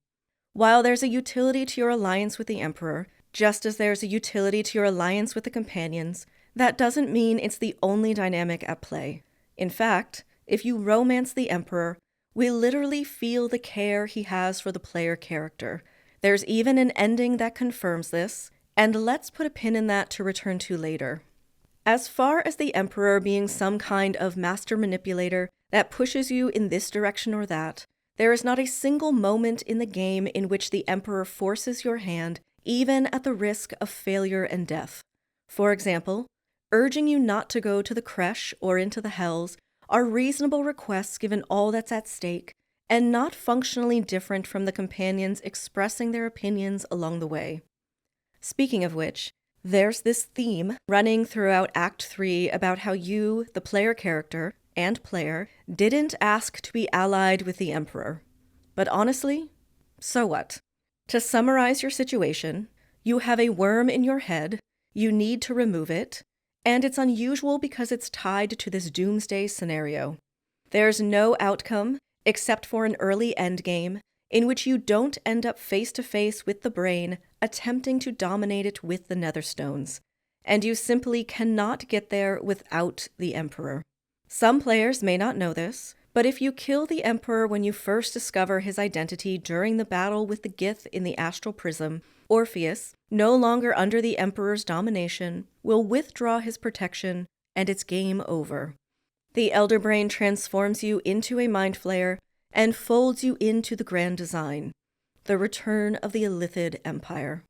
While there's a utility to your alliance with the Emperor, just as there's a utility to your alliance with the companions, that doesn't mean it's the only dynamic at play. In fact, if you romance the Emperor, we literally feel the care he has for the player character. There's even an ending that confirms this, and let's put a pin in that to return to later. As far as the Emperor being some kind of master manipulator that pushes you in this direction or that, there is not a single moment in the game in which the Emperor forces your hand, even at the risk of failure and death. For example, urging you not to go to the creche or into the hells are reasonable requests given all that's at stake, and not functionally different from the companions expressing their opinions along the way. Speaking of which, there's this theme running throughout Act 3 about how you, the player character, and player, didn't ask to be allied with the Emperor. But honestly, so what? To summarize your situation, you have a worm in your head, you need to remove it, and it's unusual because it's tied to this doomsday scenario. There's no outcome, except for an early endgame, in which you don't end up face-to-face with the brain, attempting to dominate it with the Netherstones, and you simply cannot get there without the Emperor. Some players may not know this, but if you kill the Emperor when you first discover his identity during the battle with the Gith in the Astral Prism, Orpheus, no longer under the Emperor's domination, will withdraw his protection, and it's game over. The Elder Brain transforms you into a Mind Flayer and folds you into the grand design, the return of the illithid empire.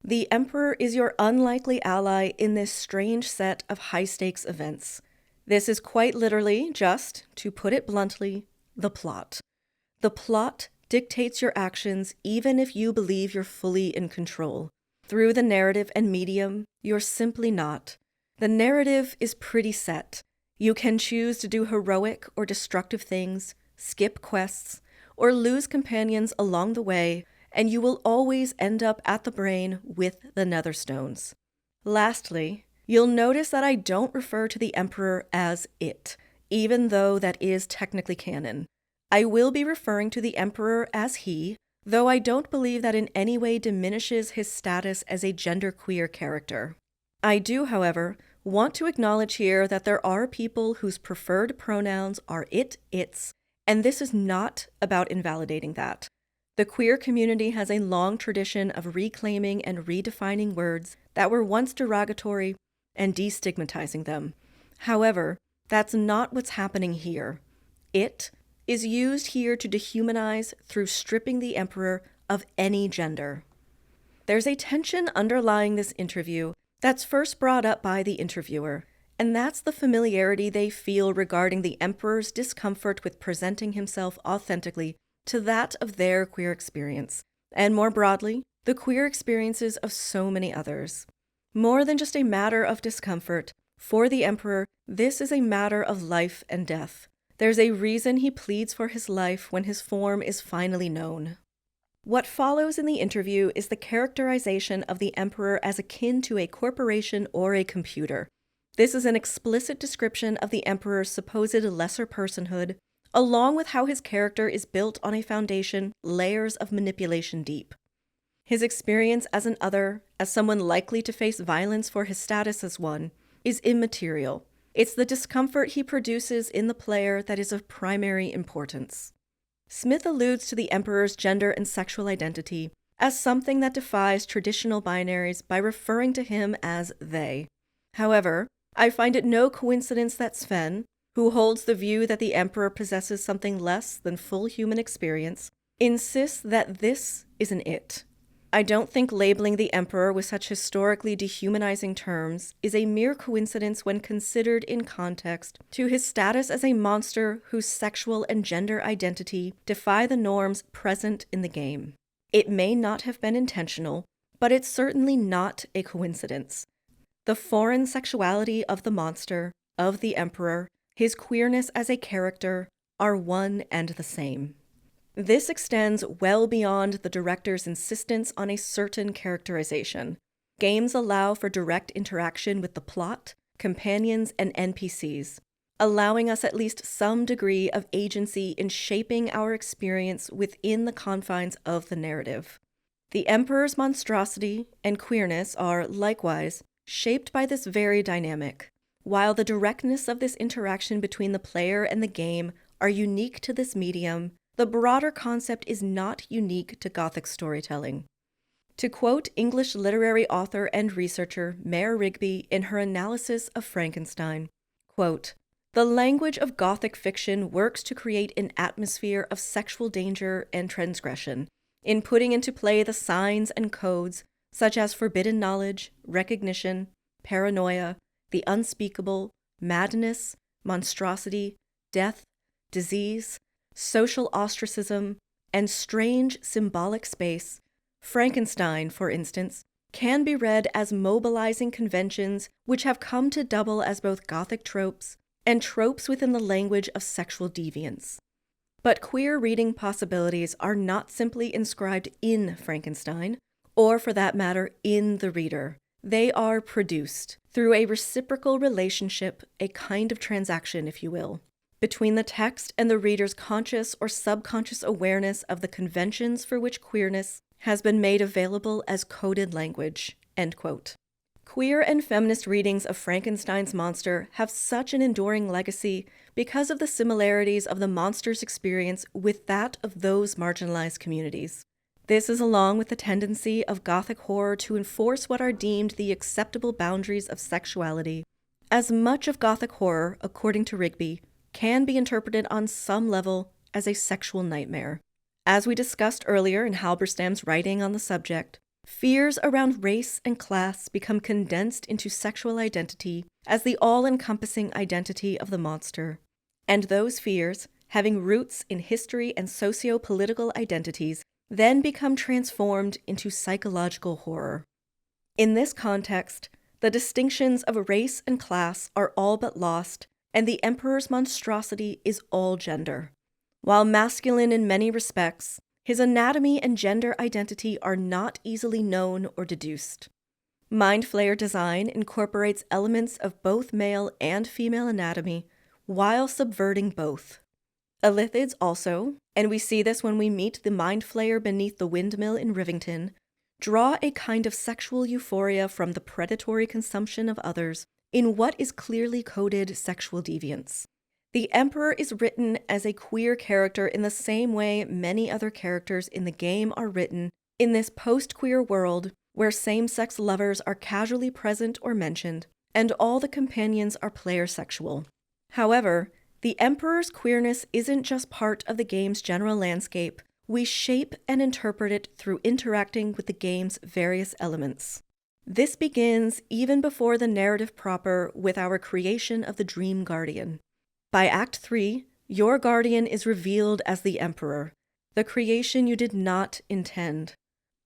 The Emperor is your unlikely ally in this strange set of high-stakes events. This is quite literally just, to put it bluntly, the plot. The plot dictates your actions even if you believe you're fully in control. Through the narrative and medium, you're simply not. The narrative is pretty set. You can choose to do heroic or destructive things, skip quests, or lose companions along the way, and you will always end up at the brain with the Netherstones. Lastly, you'll notice that I don't refer to the Emperor as it, even though that is technically canon. I will be referring to the Emperor as he, though I don't believe that in any way diminishes his status as a genderqueer character. I do, however, want to acknowledge here that there are people whose preferred pronouns are it, its, and this is not about invalidating that. The queer community has a long tradition of reclaiming and redefining words that were once derogatory and destigmatizing them. However, that's not what's happening here. It is used here to dehumanize through stripping the Emperor of any gender. There's a tension underlying this interview that's first brought up by the interviewer, and that's the familiarity they feel regarding the Emperor's discomfort with presenting himself authentically to that of their queer experience, and more broadly, the queer experiences of so many others. More than just a matter of discomfort, for the Emperor, this is a matter of life and death. There's a reason he pleads for his life when his form is finally known. What follows in the interview is the characterization of the Emperor as akin to a corporation or a computer. This is an explicit description of the Emperor's supposed lesser personhood, along with how his character is built on a foundation layers of manipulation deep. His experience as an other, as someone likely to face violence for his status as one, is immaterial. It's the discomfort he produces in the player that is of primary importance. Smith alludes to the Emperor's gender and sexual identity as something that defies traditional binaries by referring to him as they. However, I find it no coincidence that Sven, who holds the view that the Emperor possesses something less than full human experience, insists that this is an it. I don't think labeling the Emperor with such historically dehumanizing terms is a mere coincidence when considered in context to his status as a monster whose sexual and gender identity defy the norms present in the game. It may not have been intentional, but it's certainly not a coincidence. The foreign sexuality of the monster, of the Emperor, his queerness as a character, are one and the same. This extends well beyond the director's insistence on a certain characterization. Games allow for direct interaction with the plot, companions, and NPCs, allowing us at least some degree of agency in shaping our experience within the confines of the narrative. The Emperor's monstrosity and queerness are, likewise, shaped by this very dynamic. While the directness of this interaction between the player and the game are unique to this medium, the broader concept is not unique to Gothic storytelling. To quote English literary author and researcher Mare Rigby in her analysis of Frankenstein, quote, "The language of Gothic fiction works to create an atmosphere of sexual danger and transgression, in putting into play the signs and codes such as forbidden knowledge, recognition, paranoia, the unspeakable, madness, monstrosity, death, disease, social ostracism, and strange symbolic space. Frankenstein, for instance, can be read as mobilizing conventions which have come to double as both Gothic tropes and tropes within the language of sexual deviance. But queer reading possibilities are not simply inscribed in Frankenstein, or for that matter, in the reader. They are produced through a reciprocal relationship, a kind of transaction, if you will, between the text and the reader's conscious or subconscious awareness of the conventions for which queerness has been made available as coded language." End quote. Queer and feminist readings of Frankenstein's monster have such an enduring legacy because of the similarities of the monster's experience with that of those marginalized communities. This is along with the tendency of Gothic horror to enforce what are deemed the acceptable boundaries of sexuality, as much of Gothic horror, according to Rigby, can be interpreted on some level as a sexual nightmare. As we discussed earlier in Halberstam's writing on the subject, fears around race and class become condensed into sexual identity as the all-encompassing identity of the monster. And those fears, having roots in history and socio-political identities, then become transformed into psychological horror. In this context, the distinctions of race and class are all but lost, and the Emperor's monstrosity is all gender. While masculine in many respects, his anatomy and gender identity are not easily known or deduced. Mind Flayer design incorporates elements of both male and female anatomy, while subverting both. Illithids also, and we see this when we meet the Mind Flayer beneath the windmill in Rivington, draw a kind of sexual euphoria from the predatory consumption of others in what is clearly coded sexual deviance. The Emperor is written as a queer character in the same way many other characters in the game are written in this post-queer world where same-sex lovers are casually present or mentioned, and all the companions are player sexual. However, the Emperor's queerness isn't just part of the game's general landscape. We shape and interpret it through interacting with the game's various elements. This begins even before the narrative proper with our creation of the Dream Guardian. By Act 3, your guardian is revealed as the Emperor, the creation you did not intend.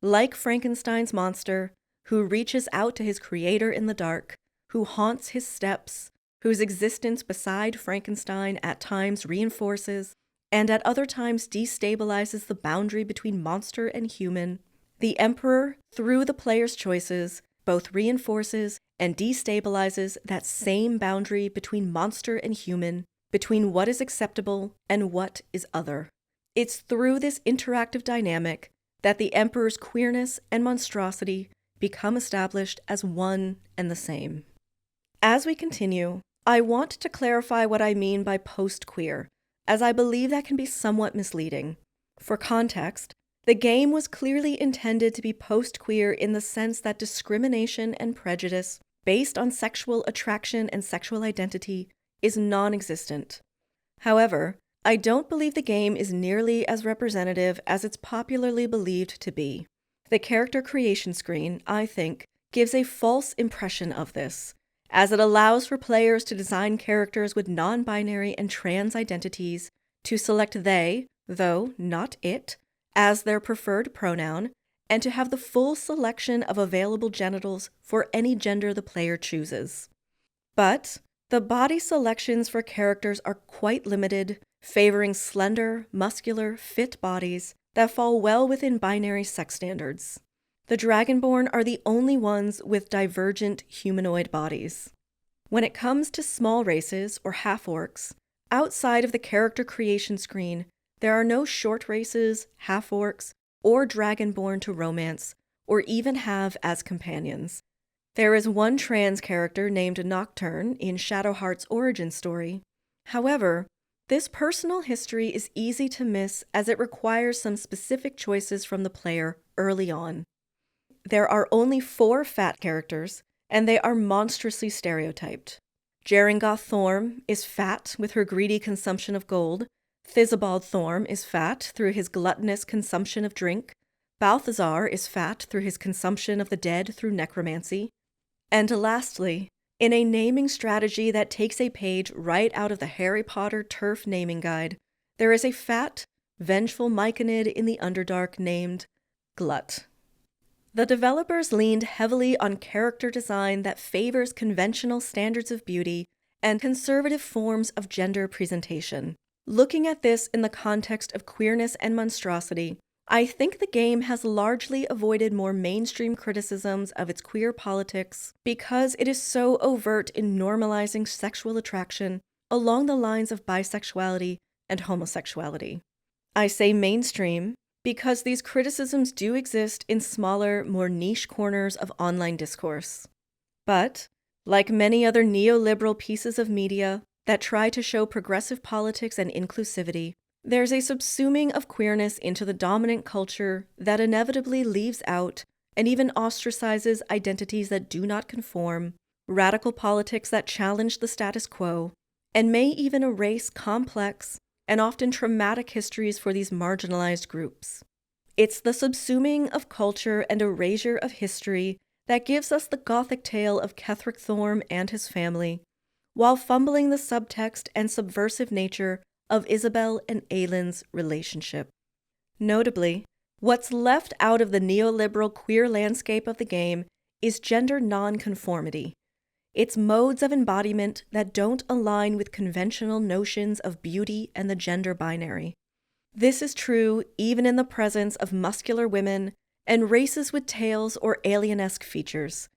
Like Frankenstein's monster, who reaches out to his creator in the dark, who haunts his steps, whose existence beside Frankenstein at times reinforces, and at other times destabilizes the boundary between monster and human, the Emperor, through the player's choices, both reinforces and destabilizes that same boundary between monster and human, between what is acceptable and what is other. It's through this interactive dynamic that the Emperor's queerness and monstrosity become established as one and the same. As we continue, I want to clarify what I mean by post-queer, as I believe that can be somewhat misleading. For context, the game was clearly intended to be post-queer in the sense that discrimination and prejudice based on sexual attraction and sexual identity is non-existent. However, I don't believe the game is nearly as representative as it's popularly believed to be. The character creation screen, I think, gives a false impression of this, as it allows for players to design characters with non-binary and trans identities, to select they, though not it, as their preferred pronoun, and to have the full selection of available genitals for any gender the player chooses. But the body selections for characters are quite limited, favoring slender, muscular, fit bodies that fall well within binary sex standards. The Dragonborn are the only ones with divergent humanoid bodies. When it comes to small races or half-orcs, outside of the character creation screen, there are no short races, half-orcs, or Dragonborn to romance, or even have as companions. There is one trans character named Nocturne in Shadowheart's origin story. However, this personal history is easy to miss as it requires some specific choices from the player early on. There are only 4 fat characters, and they are monstrously stereotyped. Jerringoth Thorm is fat with her greedy consumption of gold. Thisabald Thorm is fat through his gluttonous consumption of drink. Balthazar is fat through his consumption of the dead through necromancy. And lastly, in a naming strategy that takes a page right out of the Harry Potter turf naming guide, there is a fat, vengeful Myconid in the Underdark named Glut. The developers leaned heavily on character design that favors conventional standards of beauty and conservative forms of gender presentation. Looking at this in the context of queerness and monstrosity, I think the game has largely avoided more mainstream criticisms of its queer politics because it is so overt in normalizing sexual attraction along the lines of bisexuality and homosexuality. I say mainstream because these criticisms do exist in smaller, more niche corners of online discourse. But, like many other neoliberal pieces of media that try to show progressive politics and inclusivity, there's a subsuming of queerness into the dominant culture that inevitably leaves out and even ostracizes identities that do not conform, radical politics that challenge the status quo, and may even erase complex and often traumatic histories for these marginalized groups. It's the subsuming of culture and erasure of history that gives us the Gothic tale of Ketheric Thorm and his family, while fumbling the subtext and subversive nature of Isabel and Aylin's relationship. Notably, what's left out of the neoliberal queer landscape of the game is gender nonconformity. It's modes of embodiment that don't align with conventional notions of beauty and the gender binary. This is true even in the presence of muscular women and races with tails or alien-esque features.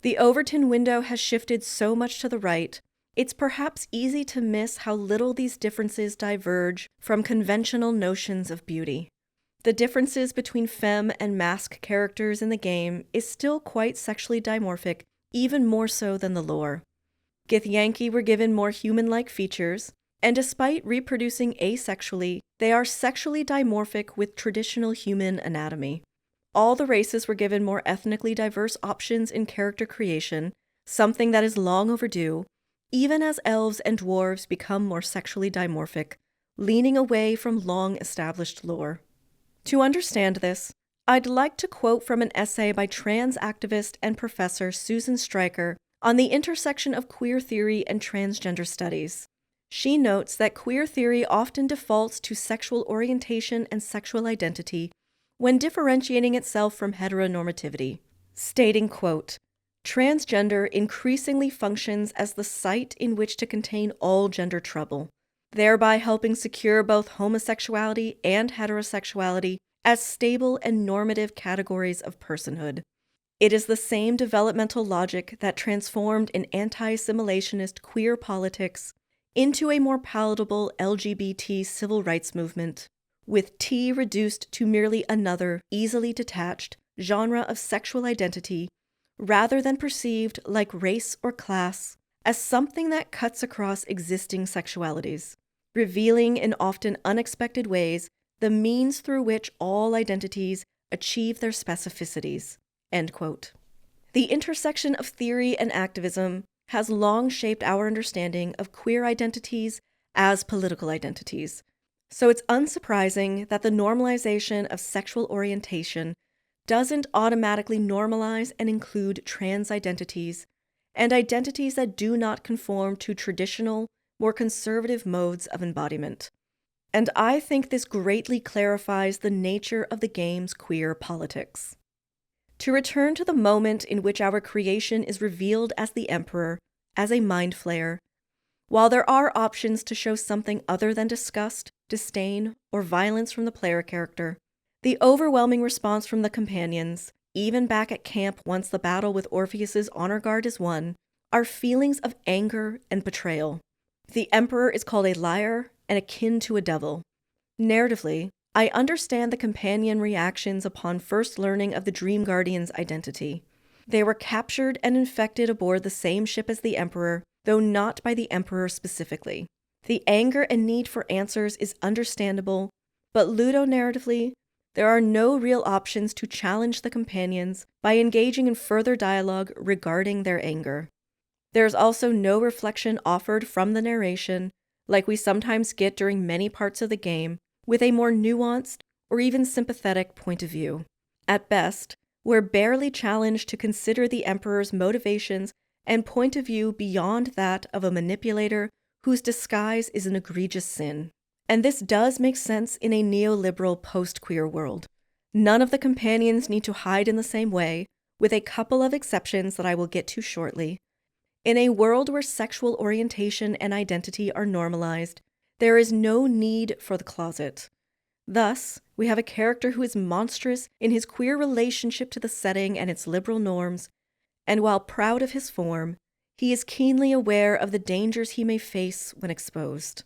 The Overton window has shifted so much to the right, it's perhaps easy to miss how little these differences diverge from conventional notions of beauty. The differences between femme and masc characters in the game is still quite sexually dimorphic, even more so than the lore. Githyanki were given more human-like features, and despite reproducing asexually, they are sexually dimorphic with traditional human anatomy. All the races were given more ethnically diverse options in character creation, something that is long overdue, even as elves and dwarves become more sexually dimorphic, leaning away from long-established lore. To understand this, I'd like to quote from an essay by trans activist and professor Susan Stryker on the intersection of queer theory and transgender studies. She notes that queer theory often defaults to sexual orientation and sexual identity when differentiating itself from heteronormativity, stating, quote, "Transgender increasingly functions as the site in which to contain all gender trouble, thereby helping secure both homosexuality and heterosexuality as stable and normative categories of personhood. It is the same developmental logic that transformed an anti-assimilationist queer politics into a more palatable LGBT civil rights movement, with T reduced to merely another, easily detached genre of sexual identity, rather than perceived like race or class as something that cuts across existing sexualities, revealing in often unexpected ways the means through which all identities achieve their specificities." End quote. The intersection of theory and activism has long shaped our understanding of queer identities as political identities. So it's unsurprising that the normalization of sexual orientation doesn't automatically normalize and include trans identities and identities that do not conform to traditional, more conservative modes of embodiment. And I think this greatly clarifies the nature of the game's queer politics. To return to the moment in which our creation is revealed as the Emperor, as a mind flayer, while there are options to show something other than disgust, disdain, or violence from the player character, the overwhelming response from the companions, even back at camp once the battle with Orpheus's honor guard is won, are feelings of anger and betrayal. The Emperor is called a liar and akin to a devil. Narratively, I understand the companion reactions upon first learning of the Dream Guardian's identity. They were captured and infected aboard the same ship as the Emperor, though not by the Emperor specifically. The anger and need for answers is understandable, but ludonarratively, there are no real options to challenge the companions by engaging in further dialogue regarding their anger. There is also no reflection offered from the narration, like we sometimes get during many parts of the game, with a more nuanced or even sympathetic point of view. At best, we're barely challenged to consider the Emperor's motivations and point of view beyond that of a manipulator whose disguise is an egregious sin. And this does make sense in a neoliberal post-queer world. None of the companions need to hide in the same way, with a couple of exceptions that I will get to shortly. In a world where sexual orientation and identity are normalized, there is no need for the closet. Thus, we have a character who is monstrous in his queer relationship to the setting and its liberal norms, and while proud of his form, he is keenly aware of the dangers he may face when exposed.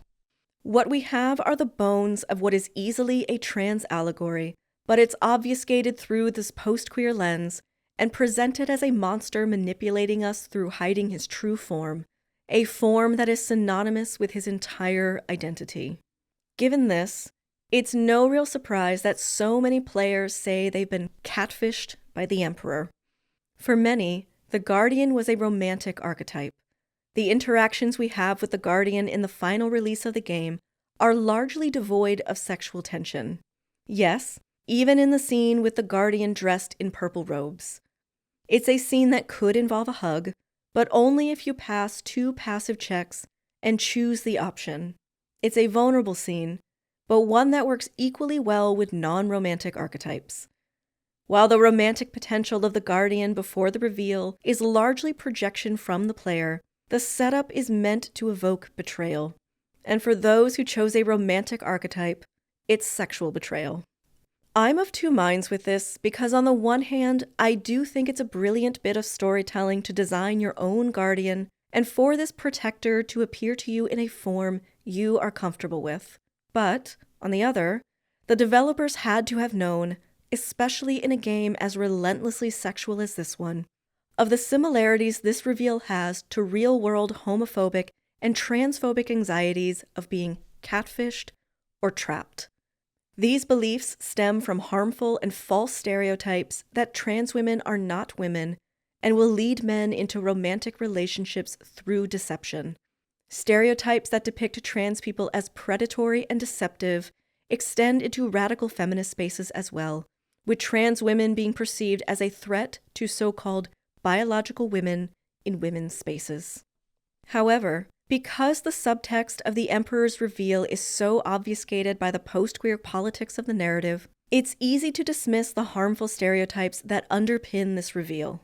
What we have are the bones of what is easily a trans allegory, but it's obfuscated through this post-queer lens and presented as a monster manipulating us through hiding his true form, a form that is synonymous with his entire identity. Given this, it's no real surprise that so many players say they've been catfished by the Emperor. For many, the Guardian was a romantic archetype. The interactions we have with the Guardian in the final release of the game are largely devoid of sexual tension. Yes, even in the scene with the Guardian dressed in purple robes. It's a scene that could involve a hug, but only if you pass 2 passive checks and choose the option. It's a vulnerable scene, but one that works equally well with non-romantic archetypes. While the romantic potential of the Guardian before the reveal is largely projection from the player, the setup is meant to evoke betrayal. And for those who chose a romantic archetype, it's sexual betrayal. I'm of 2 minds with this because on the one hand, I do think it's a brilliant bit of storytelling to design your own Guardian and for this protector to appear to you in a form you are comfortable with. But, on the other, the developers had to have known, especially in a game as relentlessly sexual as this one, of the similarities this reveal has to real-world homophobic and transphobic anxieties of being catfished or trapped. These beliefs stem from harmful and false stereotypes that trans women are not women and will lead men into romantic relationships through deception. Stereotypes that depict trans people as predatory and deceptive extend into radical feminist spaces as well, with trans women being perceived as a threat to so-called biological women in women's spaces. However, because the subtext of the Emperor's reveal is so obfuscated by the post-queer politics of the narrative, it's easy to dismiss the harmful stereotypes that underpin this reveal.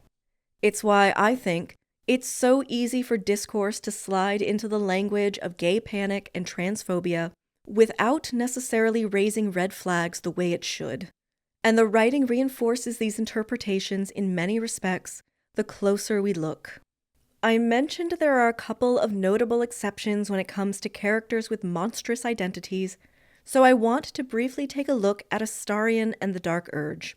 It's why I think it's so easy for discourse to slide into the language of gay panic and transphobia without necessarily raising red flags the way it should. And the writing reinforces these interpretations in many respects the closer we look. I mentioned there are a couple of notable exceptions when it comes to characters with monstrous identities, so I want to briefly take a look at Astarion and the Dark Urge.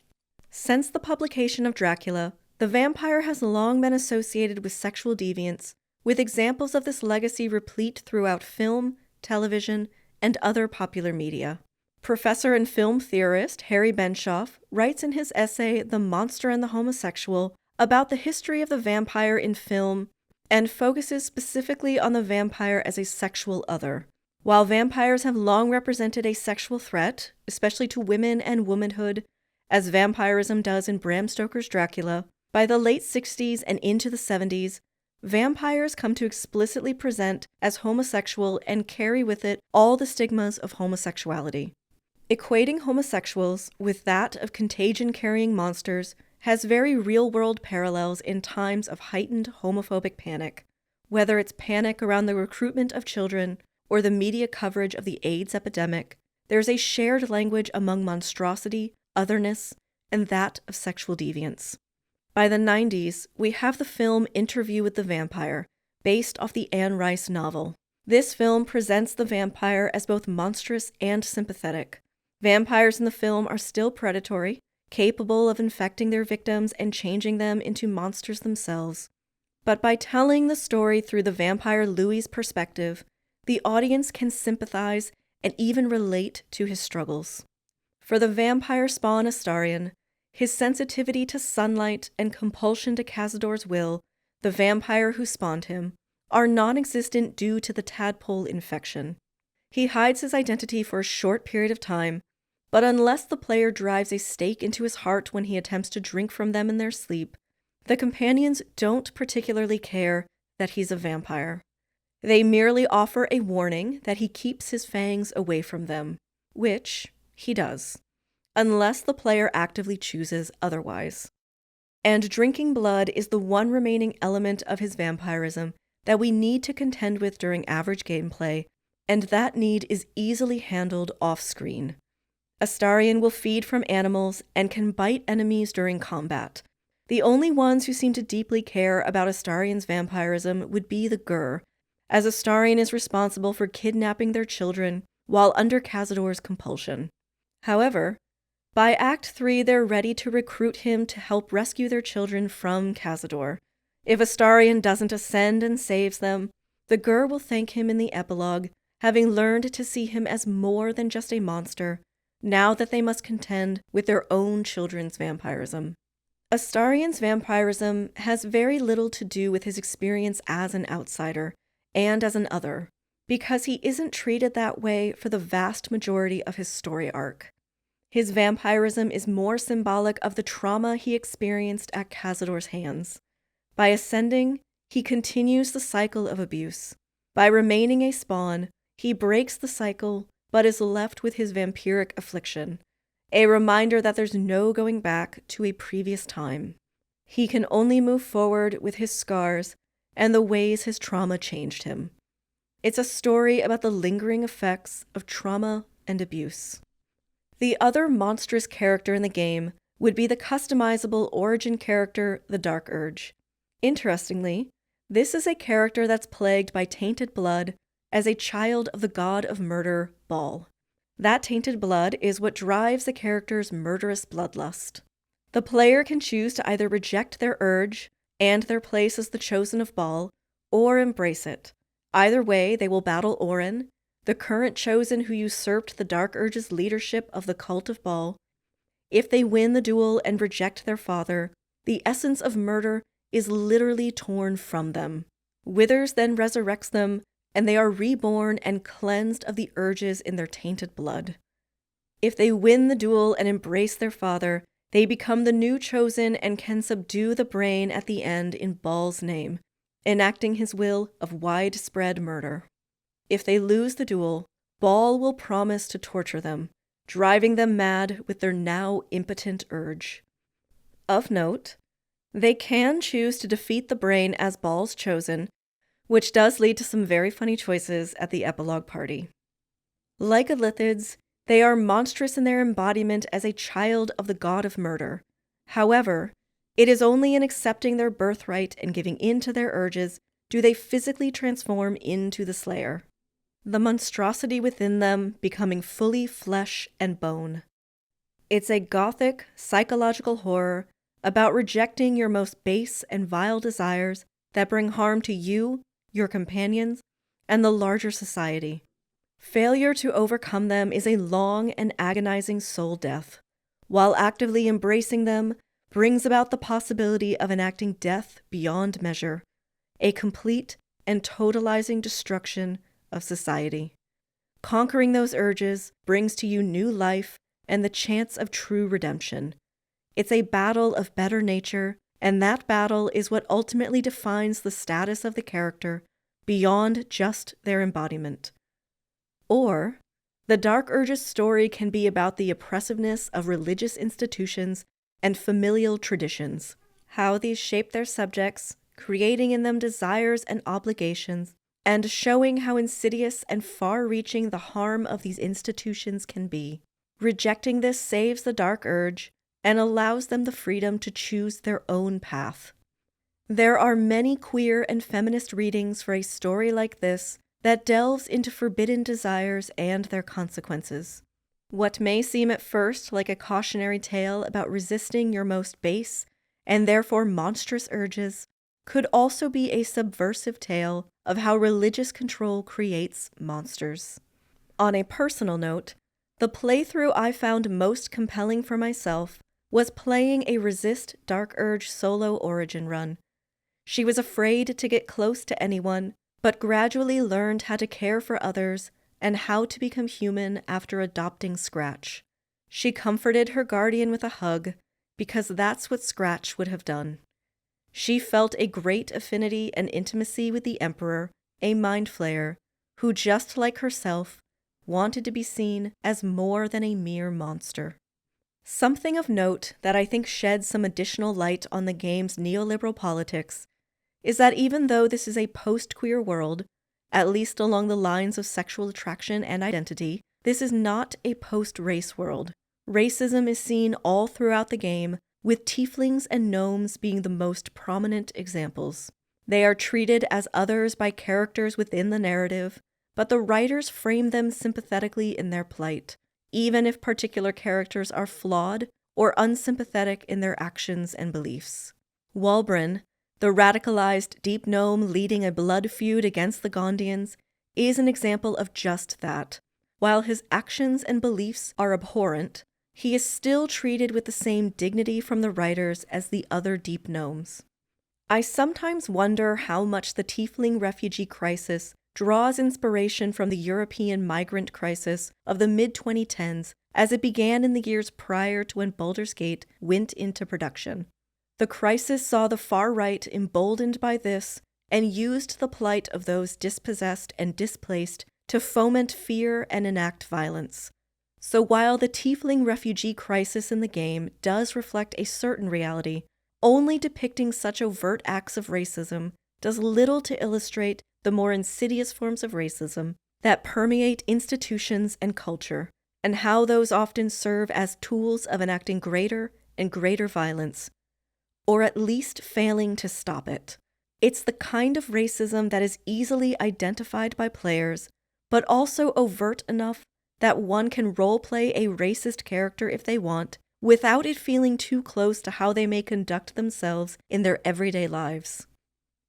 Since the publication of Dracula, the vampire has long been associated with sexual deviance, with examples of this legacy replete throughout film, television, and other popular media. Professor and film theorist Harry Benshoff writes in his essay The Monster and the Homosexual about the history of the vampire in film and focuses specifically on the vampire as a sexual other. While vampires have long represented a sexual threat, especially to women and womanhood, as vampirism does in Bram Stoker's Dracula, by the late 60s and into the 70s, vampires come to explicitly present as homosexual and carry with it all the stigmas of homosexuality. Equating homosexuals with that of contagion-carrying monsters has very real-world parallels in times of heightened homophobic panic, whether it's panic around the recruitment of children or the media coverage of the AIDS epidemic. There's a shared language among monstrosity, otherness, and that of sexual deviance. By the 90s, we have the film Interview with the Vampire, based off the Anne Rice novel. This film presents the vampire as both monstrous and sympathetic. Vampires in the film are still predatory, capable of infecting their victims and changing them into monsters themselves. But by telling the story through the vampire Louis's perspective, the audience can sympathize and even relate to his struggles. For the vampire spawn Astarion, his sensitivity to sunlight and compulsion to Cazador's will, the vampire who spawned him, are non-existent due to the tadpole infection. He hides his identity for a short period of time, but unless the player drives a stake into his heart when he attempts to drink from them in their sleep, the companions don't particularly care that he's a vampire. They merely offer a warning that he keeps his fangs away from them, which he does, unless the player actively chooses otherwise. And drinking blood is the one remaining element of his vampirism that we need to contend with during average gameplay, and that need is easily handled off-screen. Astarion will feed from animals and can bite enemies during combat. The only ones who seem to deeply care about Astarion's vampirism would be the Gur, as Astarion is responsible for kidnapping their children while under Cazador's compulsion. However, by Act 3 they're ready to recruit him to help rescue their children from Cazador. If Astarion doesn't ascend and saves them, the Gur will thank him in the epilogue, having learned to see him as more than just a monster, now that they must contend with their own children's vampirism. Astarion's vampirism has very little to do with his experience as an outsider and as an other, because he isn't treated that way for the vast majority of his story arc. His vampirism is more symbolic of the trauma he experienced at Cazador's hands. By ascending, he continues the cycle of abuse. By remaining a spawn, he breaks the cycle but is left with his vampiric affliction, a reminder that there's no going back to a previous time. He can only move forward with his scars and the ways his trauma changed him. It's a story about the lingering effects of trauma and abuse. The other monstrous character in the game would be the customizable origin character, the Dark Urge. Interestingly, this is a character that's plagued by tainted blood as a child of the god of murder, Baal. That tainted blood is what drives the character's murderous bloodlust. The player can choose to either reject their urge and their place as the chosen of Baal, or embrace it. Either way, they will battle Orin, the current chosen who usurped the Dark Urge's leadership of the cult of Baal. If they win the duel and reject their father, the essence of murder is literally torn from them. Withers then resurrects them, and they are reborn and cleansed of the urges in their tainted blood. If they win the duel and embrace their father, they become the new chosen and can subdue the brain at the end in Baal's name, enacting his will of widespread murder. If they lose the duel, Baal will promise to torture them, driving them mad with their now impotent urge. Of note, they can choose to defeat the brain as Baal's chosen, which does lead to some very funny choices at the epilogue party. Like illithids, they are monstrous in their embodiment as a child of the god of murder. However, it is only in accepting their birthright and giving in to their urges do they physically transform into the Slayer, the monstrosity within them becoming fully flesh and bone. It's a gothic, psychological horror about rejecting your most base and vile desires that bring harm to you, your companions, and the larger society. Failure to overcome them is a long and agonizing soul death. While actively embracing them, brings about the possibility of enacting death beyond measure, a complete and totalizing destruction of society. Conquering those urges brings to you new life and the chance of true redemption. It's a battle of better nature, and that battle is what ultimately defines the status of the character beyond just their embodiment. Or, the Dark Urges story can be about the oppressiveness of religious institutions and familial traditions, how these shape their subjects, creating in them desires and obligations, and showing how insidious and far-reaching the harm of these institutions can be. Rejecting this saves the Dark Urge and allows them the freedom to choose their own path. There are many queer and feminist readings for a story like this that delves into forbidden desires and their consequences. What may seem at first like a cautionary tale about resisting your most base and therefore monstrous urges could also be a subversive tale of how religious control creates monsters. On a personal note, the playthrough I found most compelling for myself was playing a Resist Dark Urge solo origin run. She was afraid to get close to anyone, but gradually learned how to care for others and how to become human after adopting Scratch. She comforted her guardian with a hug, because that's what Scratch would have done. She felt a great affinity and intimacy with the Emperor, a mind flayer, who, just like herself, wanted to be seen as more than a mere monster. Something of note that I think sheds some additional light on the game's neoliberal politics is that even though this is a post-queer world, at least along the lines of sexual attraction and identity, this is not a post-race world. Racism is seen all throughout the game, with tieflings and gnomes being the most prominent examples. They are treated as others by characters within the narrative, but the writers frame them sympathetically in their plight, even if particular characters are flawed or unsympathetic in their actions and beliefs. Walbrin, the radicalized deep gnome leading a blood feud against the Gondians, is an example of just that. While his actions and beliefs are abhorrent, he is still treated with the same dignity from the writers as the other deep gnomes. I sometimes wonder how much the tiefling refugee crisis draws inspiration from the European migrant crisis of the mid-2010s as it began in the years prior to when Baldur's Gate went into production. The crisis saw the far right emboldened by this and used the plight of those dispossessed and displaced to foment fear and enact violence. So while the tiefling refugee crisis in the game does reflect a certain reality, only depicting such overt acts of racism does little to illustrate the more insidious forms of racism that permeate institutions and culture, and how those often serve as tools of enacting greater and greater violence, or at least failing to stop it. It's the kind of racism that is easily identified by players, but also overt enough that one can roleplay a racist character if they want, without it feeling too close to how they may conduct themselves in their everyday lives.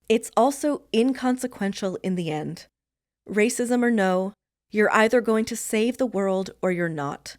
It's also inconsequential in the end. Racism or no, you're either going to save the world or you're not.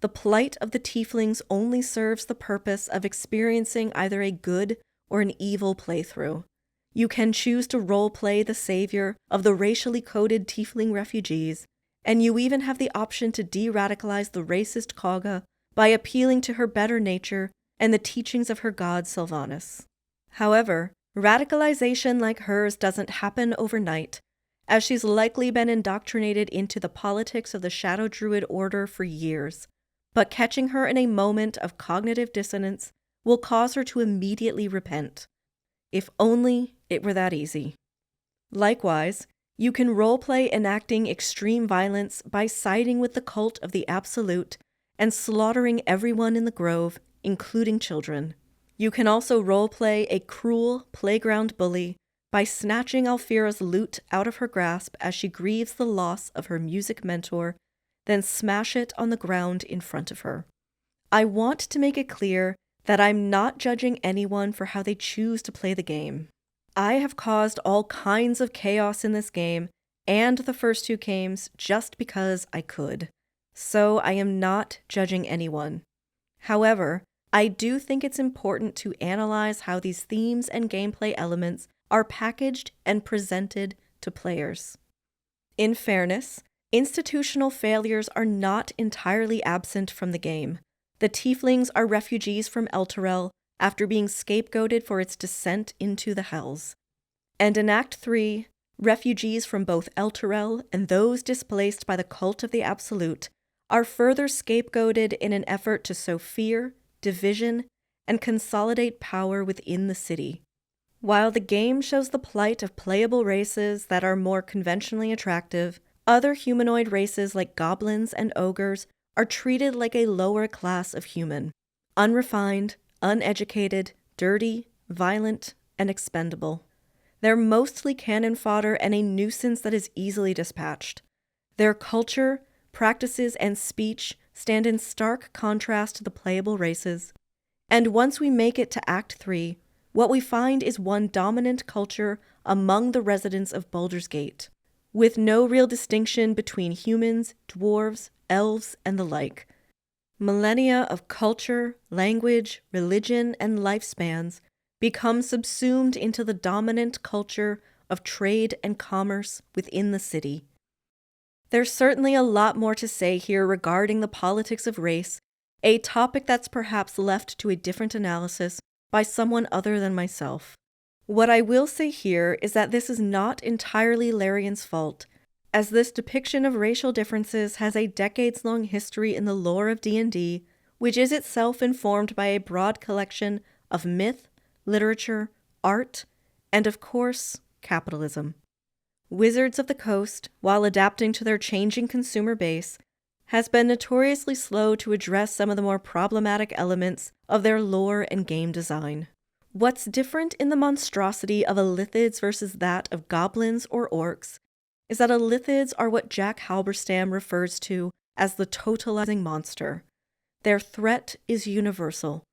The plight of the tieflings only serves the purpose of experiencing either a good or an evil playthrough. You can choose to roleplay the savior of the racially coded tiefling refugees, and you even have the option to de-radicalize the racist Kaga by appealing to her better nature and the teachings of her god Sylvanas. However, radicalization like hers doesn't happen overnight, as she's likely been indoctrinated into the politics of the Shadow Druid Order for years, but catching her in a moment of cognitive dissonance will cause her to immediately repent. If only it were that easy. Likewise, you can roleplay enacting extreme violence by siding with the cult of the Absolute and slaughtering everyone in the grove, including children. You can also roleplay a cruel playground bully by snatching Alfira's lute out of her grasp as she grieves the loss of her music mentor, then smash it on the ground in front of her. I want to make it clear that I'm not judging anyone for how they choose to play the game. I have caused all kinds of chaos in this game and the first two games just because I could. So I am not judging anyone. However, I do think it's important to analyze how these themes and gameplay elements are packaged and presented to players. In fairness, institutional failures are not entirely absent from the game. The Tieflings are refugees from Elturel after being scapegoated for its descent into the Hells. And in Act 3, refugees from both Elturel and those displaced by the cult of the Absolute are further scapegoated in an effort to sow fear, division, and consolidate power within the city. While the game shows the plight of playable races that are more conventionally attractive, other humanoid races like goblins and ogres are treated like a lower class of human, unrefined, uneducated, dirty, violent, and expendable. They're mostly cannon fodder and a nuisance that is easily dispatched. Their culture, practices, and speech stand in stark contrast to the playable races. And once we make it to Act 3, what we find is one dominant culture among the residents of Baldur's Gate, with no real distinction between humans, dwarves, elves, and the like. Millennia of culture, language, religion, and lifespans become subsumed into the dominant culture of trade and commerce within the city. There's certainly a lot more to say here regarding the politics of race, a topic that's perhaps left to a different analysis by someone other than myself. What I will say here is that this is not entirely Larian's fault, as this depiction of racial differences has a decades-long history in the lore of D&D, which is itself informed by a broad collection of myth, literature, art, and of course, capitalism. Wizards of the Coast, while adapting to their changing consumer base, has been notoriously slow to address some of the more problematic elements of their lore and game design. What's different in the monstrosity of illithids versus that of goblins or orcs is that illithids are what Jack Halberstam refers to as the totalizing monster. Their threat is universal.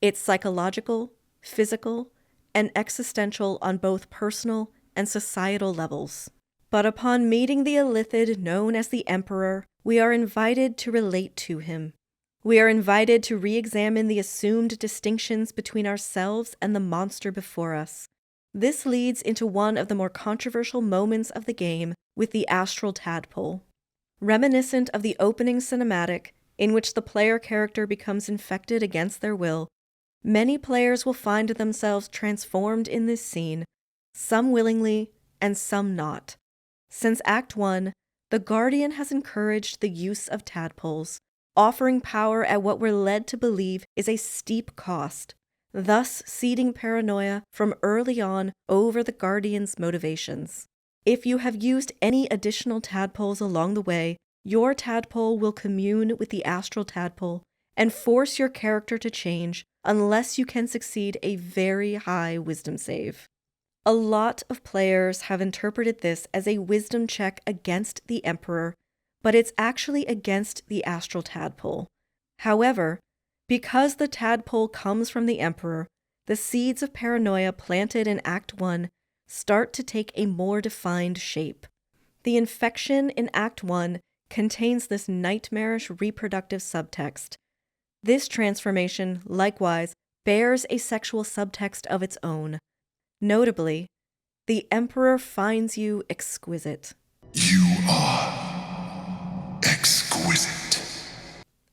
It's psychological, physical, and existential on both personal and societal levels. But upon meeting the illithid known as the Emperor, we are invited to relate to him. We are invited to re-examine the assumed distinctions between ourselves and the monster before us. This leads into one of the more controversial moments of the game with the astral tadpole. Reminiscent of the opening cinematic, in which the player character becomes infected against their will, many players will find themselves transformed in this scene, some willingly and some not. Since Act 1, the Guardian has encouraged the use of tadpoles, offering power at what we're led to believe is a steep cost, thus seeding paranoia from early on over the Guardian's motivations. If you have used any additional tadpoles along the way, your tadpole will commune with the astral tadpole and force your character to change unless you can succeed a very high wisdom save. A lot of players have interpreted this as a wisdom check against the Emperor, but it's actually against the astral tadpole. However, because the tadpole comes from the Emperor, the seeds of paranoia planted in Act 1 start to take a more defined shape. The infection in Act 1 contains this nightmarish reproductive subtext. This transformation, likewise, bears a sexual subtext of its own. Notably, the Emperor finds you exquisite. You are exquisite.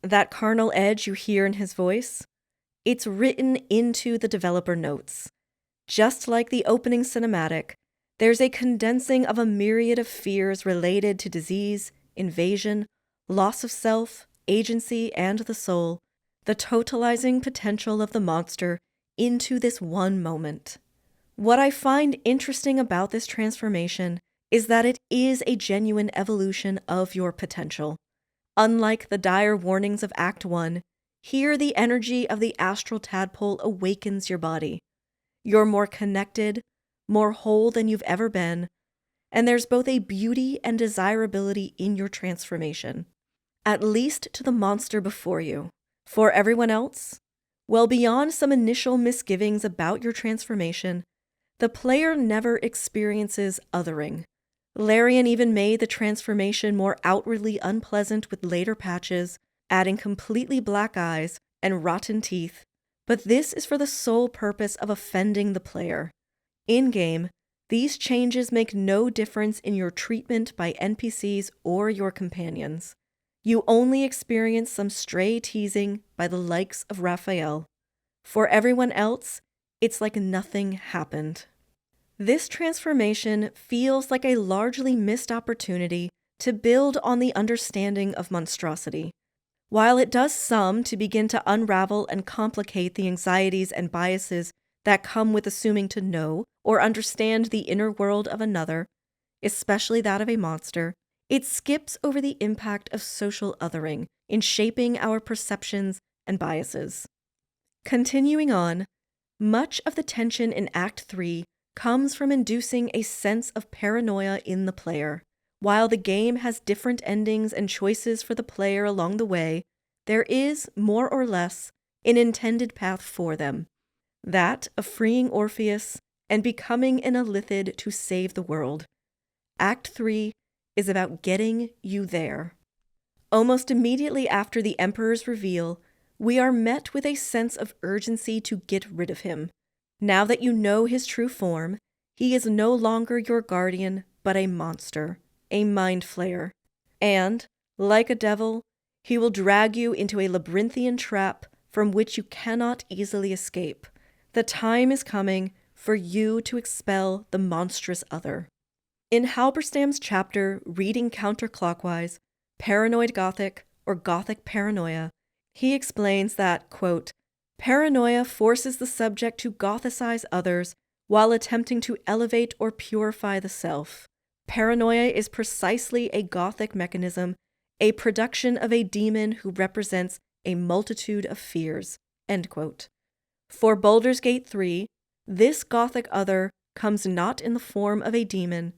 That carnal edge you hear in his voice, it's written into the developer notes. Just like the opening cinematic, there's a condensing of a myriad of fears related to disease, invasion, loss of self, agency, and the soul, the totalizing potential of the monster into this one moment. What I find interesting about this transformation is that it is a genuine evolution of your potential. Unlike the dire warnings of Act 1, here the energy of the astral tadpole awakens your body. You're more connected, more whole than you've ever been, and there's both a beauty and desirability in your transformation, at least to the monster before you. For everyone else, well, beyond some initial misgivings about your transformation, the player never experiences othering. Larian even made the transformation more outwardly unpleasant with later patches, adding completely black eyes and rotten teeth, but this is for the sole purpose of offending the player. In-game, these changes make no difference in your treatment by NPCs or your companions. You only experience some stray teasing by the likes of Raphael. For everyone else, it's like nothing happened. This transformation feels like a largely missed opportunity to build on the understanding of monstrosity. While it does some to begin to unravel and complicate the anxieties and biases that come with assuming to know or understand the inner world of another, especially that of a monster, it skips over the impact of social othering in shaping our perceptions and biases. Continuing on, much of the tension in Act 3 comes from inducing a sense of paranoia in the player. While the game has different endings and choices for the player along the way, there is, more or less, an intended path for them. That of freeing Orpheus and becoming an illithid to save the world. Act 3 is about getting you there. Almost immediately after the Emperor's reveal, we are met with a sense of urgency to get rid of him. Now that you know his true form, he is no longer your guardian, but a monster, a mind flayer. And, like a devil, he will drag you into a labyrinthian trap from which you cannot easily escape. The time is coming for you to expel the monstrous other. In Halberstam's chapter, Reading Counterclockwise, Paranoid Gothic, or Gothic Paranoia, he explains that, quote, paranoia forces the subject to gothicize others while attempting to elevate or purify the self. Paranoia is precisely a Gothic mechanism, a production of a demon who represents a multitude of fears. End quote. For Baldur's Gate 3, this Gothic other comes not in the form of a demon,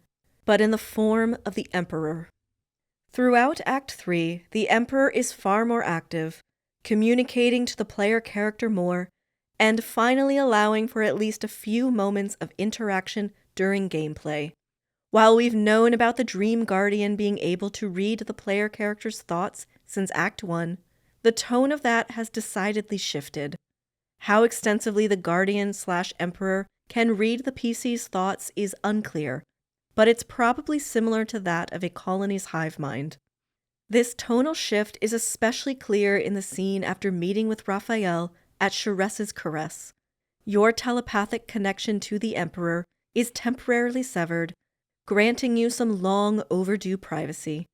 but in the form of the Emperor. Throughout Act 3, the Emperor is far more active, communicating to the player character more, and finally allowing for at least a few moments of interaction during gameplay. While we've known about the Dream Guardian being able to read the player character's thoughts since Act 1, the tone of that has decidedly shifted. How extensively the Guardian/Emperor can read the PC's thoughts is unclear, but it's probably similar to that of a colony's hive mind. This tonal shift is especially clear in the scene after meeting with Raphael at Sharess's caress. Your telepathic connection to the Emperor is temporarily severed, granting you some long overdue privacy.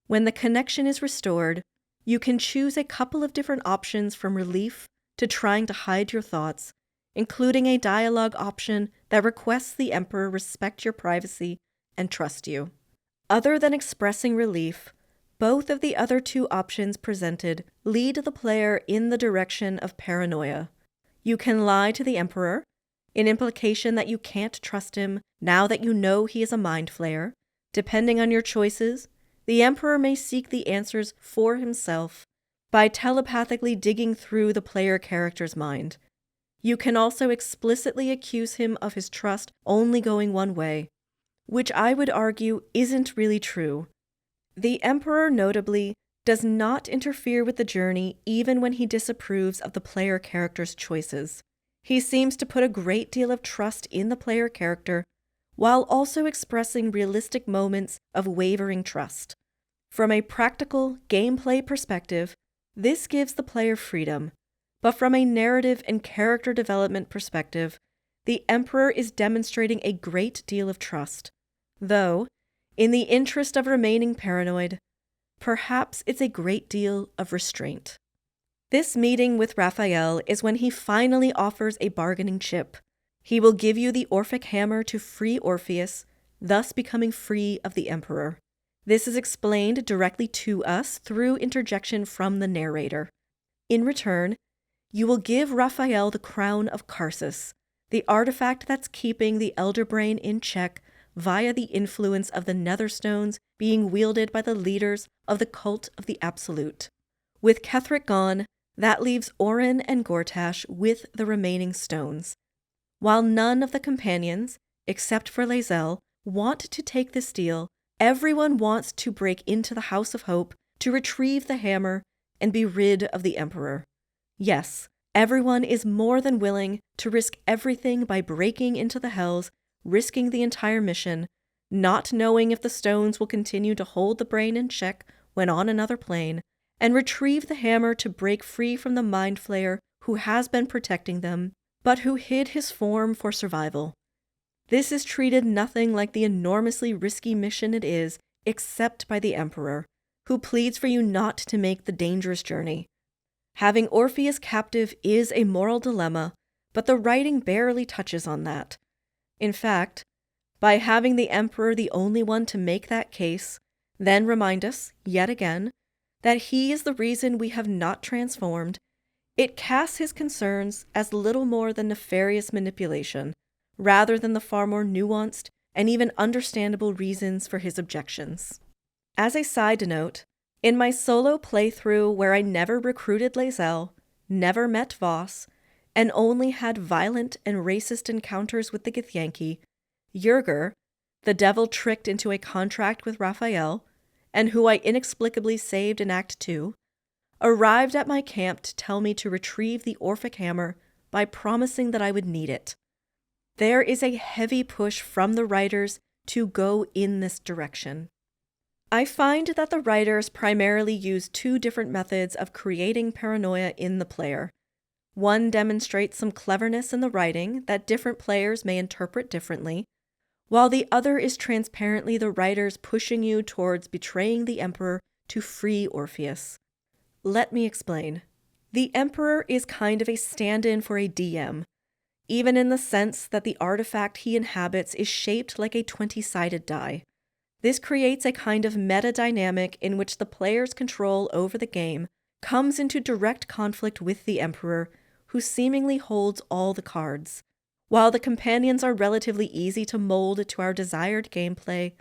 When the connection is restored, you can choose a couple of different options from relief to trying to hide your thoughts, including a dialogue option that requests the Emperor respect your privacy and trust you. Other than expressing relief, both of the other two options presented lead the player in the direction of paranoia. You can lie to the Emperor, an implication that you can't trust him now that you know he is a mind flayer. Depending on your choices, the Emperor may seek the answers for himself by telepathically digging through the player character's mind. You can also explicitly accuse him of his trust only going one way, which I would argue isn't really true. The Emperor, notably, does not interfere with the journey even when he disapproves of the player character's choices. He seems to put a great deal of trust in the player character, while also expressing realistic moments of wavering trust. From a practical, gameplay perspective, this gives the player freedom, but from a narrative and character development perspective, the Emperor is demonstrating a great deal of trust, though, in the interest of remaining paranoid, perhaps it's a great deal of restraint. This meeting with Raphael is when he finally offers a bargaining chip. He will give you the Orphic hammer to free Orpheus, thus becoming free of the Emperor. This is explained directly to us through interjection from the narrator. In return, you will give Raphael the crown of Karsus, the artifact that's keeping the Elder Brain in check via the influence of the Netherstones being wielded by the leaders of the Cult of the Absolute. With Ketheric gone, that leaves Orin and Gortash with the remaining stones. While none of the companions, except for Lae'zel, want to take this deal, everyone wants to break into the House of Hope to retrieve the hammer and be rid of the Emperor. Yes, everyone is more than willing to risk everything by breaking into the hells, risking the entire mission, not knowing if the stones will continue to hold the brain in check when on another plane, and retrieve the hammer to break free from the mind flayer who has been protecting them, but who hid his form for survival. This is treated nothing like the enormously risky mission it is, except by the Emperor, who pleads for you not to make the dangerous journey. Having Orpheus captive is a moral dilemma, but the writing barely touches on that. In fact, by having the Emperor the only one to make that case, then remind us, yet again, that he is the reason we have not transformed, it casts his concerns as little more than nefarious manipulation, rather than the far more nuanced and even understandable reasons for his objections. As a side note, in my solo playthrough where I never recruited Lae'zel, never met Voss, and only had violent and racist encounters with the Githyanki, Yerger, the devil tricked into a contract with Raphael, and who I inexplicably saved in Act 2, arrived at my camp to tell me to retrieve the Orphic hammer by promising that I would need it. There is a heavy push from the writers to go in this direction. I find that the writers primarily use two different methods of creating paranoia in the player. One demonstrates some cleverness in the writing that different players may interpret differently, while the other is transparently the writers pushing you towards betraying the Emperor to free Orpheus. Let me explain. The Emperor is kind of a stand-in for a DM, even in the sense that the artifact he inhabits is shaped like a 20-sided die. This creates a kind of meta-dynamic in which the player's control over the game comes into direct conflict with the Emperor, who seemingly holds all the cards. While the companions are relatively easy to mold to our desired gameplay,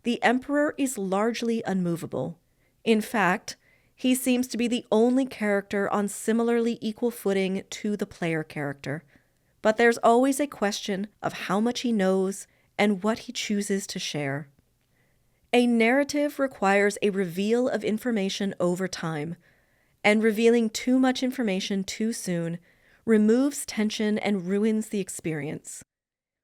the Emperor is largely unmovable. In fact, he seems to be the only character on similarly equal footing to the player character. But there's always a question of how much he knows and what he chooses to share. A narrative requires a reveal of information over time, and revealing too much information too soon removes tension and ruins the experience.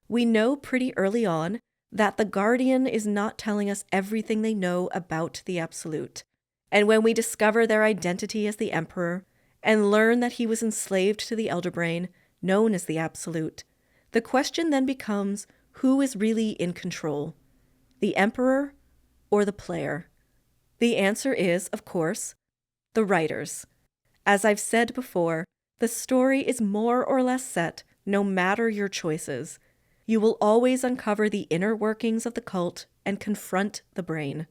We know pretty early on that the Guardian is not telling us everything they know about the Absolute, and when we discover their identity as the Emperor and learn that he was enslaved to the Elderbrain, known as the Absolute, the question then becomes who is really in control, the Emperor or the player? The answer is, of course, the writers. As I've said before, the story is more or less set no matter your choices. You will always uncover the inner workings of the cult and confront the brain.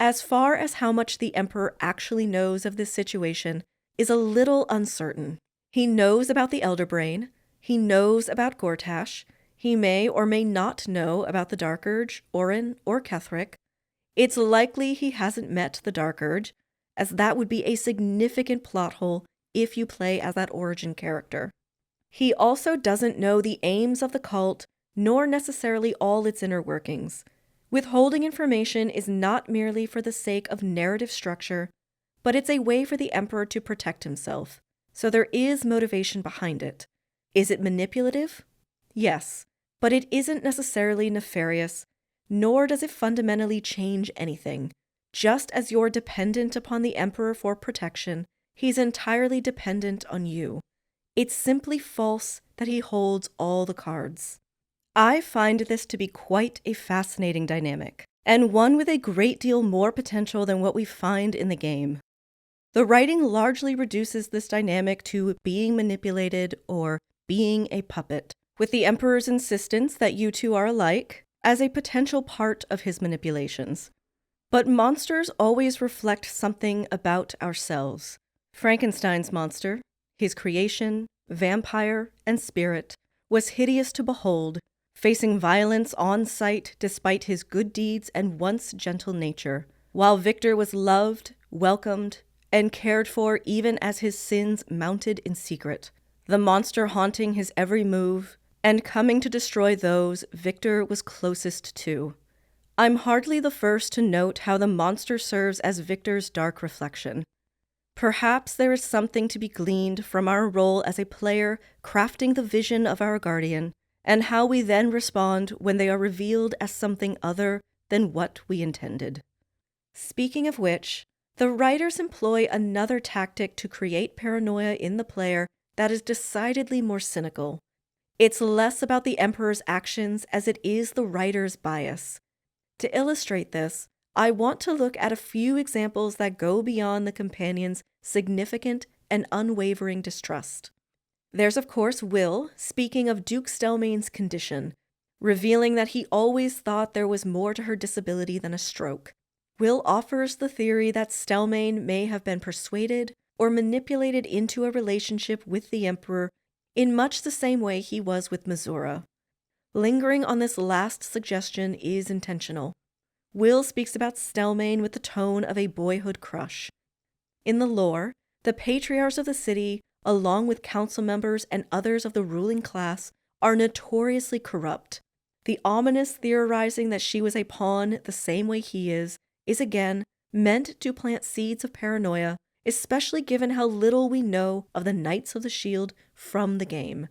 As far as how much the Emperor actually knows of this situation is a little uncertain. He knows about the Elderbrain, he knows about Gortash, he may or may not know about the Dark Urge, Orin, or Ketheric. It's likely he hasn't met the Dark Urge, as that would be a significant plot hole if you play as that origin character. He also doesn't know the aims of the cult, nor necessarily all its inner workings. Withholding information is not merely for the sake of narrative structure, but it's a way for the Emperor to protect himself, so there is motivation behind it. Is it manipulative? Yes, but it isn't necessarily nefarious, nor does it fundamentally change anything. Just as you're dependent upon the Emperor for protection, he's entirely dependent on you. It's simply false that he holds all the cards. I find this to be quite a fascinating dynamic, and one with a great deal more potential than what we find in the game. The writing largely reduces this dynamic to being manipulated or being a puppet, with the Emperor's insistence that you two are alike as a potential part of his manipulations. But monsters always reflect something about ourselves. Frankenstein's monster, his creation, vampire, and spirit, was hideous to behold, facing violence on sight despite his good deeds and once gentle nature, while Victor was loved, welcomed, and cared for even as his sins mounted in secret, the monster haunting his every move and coming to destroy those Victor was closest to. I'm hardly the first to note how the monster serves as Victor's dark reflection. Perhaps there is something to be gleaned from our role as a player crafting the vision of our guardian, and how we then respond when they are revealed as something other than what we intended. Speaking of which, the writers employ another tactic to create paranoia in the player that is decidedly more cynical. It's less about the Emperor's actions as it is the writer's bias. To illustrate this, I want to look at a few examples that go beyond the companion's significant and unwavering distrust. There's of course Will speaking of Duke Stelmane's condition, revealing that he always thought there was more to her disability than a stroke. Will offers the theory that Stelmane may have been persuaded or manipulated into a relationship with the Emperor in much the same way he was with Missoura. Lingering on this last suggestion is intentional. Will speaks about Stelmane with the tone of a boyhood crush. In the lore, the patriarchs of the city, along with council members and others of the ruling class, are notoriously corrupt. The ominous theorizing that she was a pawn the same way he is again meant to plant seeds of paranoia, especially given how little we know of the Knights of the Shield from the game.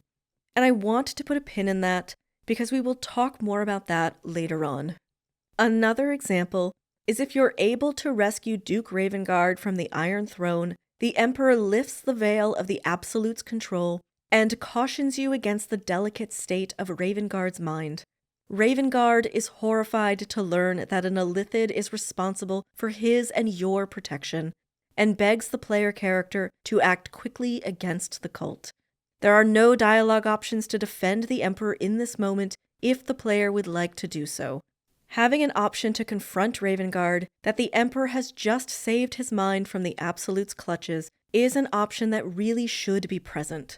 And I want to put a pin in that because we will talk more about that later on. Another example is if you're able to rescue Duke Ravengard from the Iron Throne, the Emperor lifts the veil of the Absolute's control and cautions you against the delicate state of Ravengard's mind. Ravengard is horrified to learn that an illithid is responsible for his and your protection, and begs the player character to act quickly against the cult. There are no dialogue options to defend the Emperor in this moment if the player would like to do so. Having an option to confront Ravengard that the Emperor has just saved his mind from the Absolute's clutches is an option that really should be present.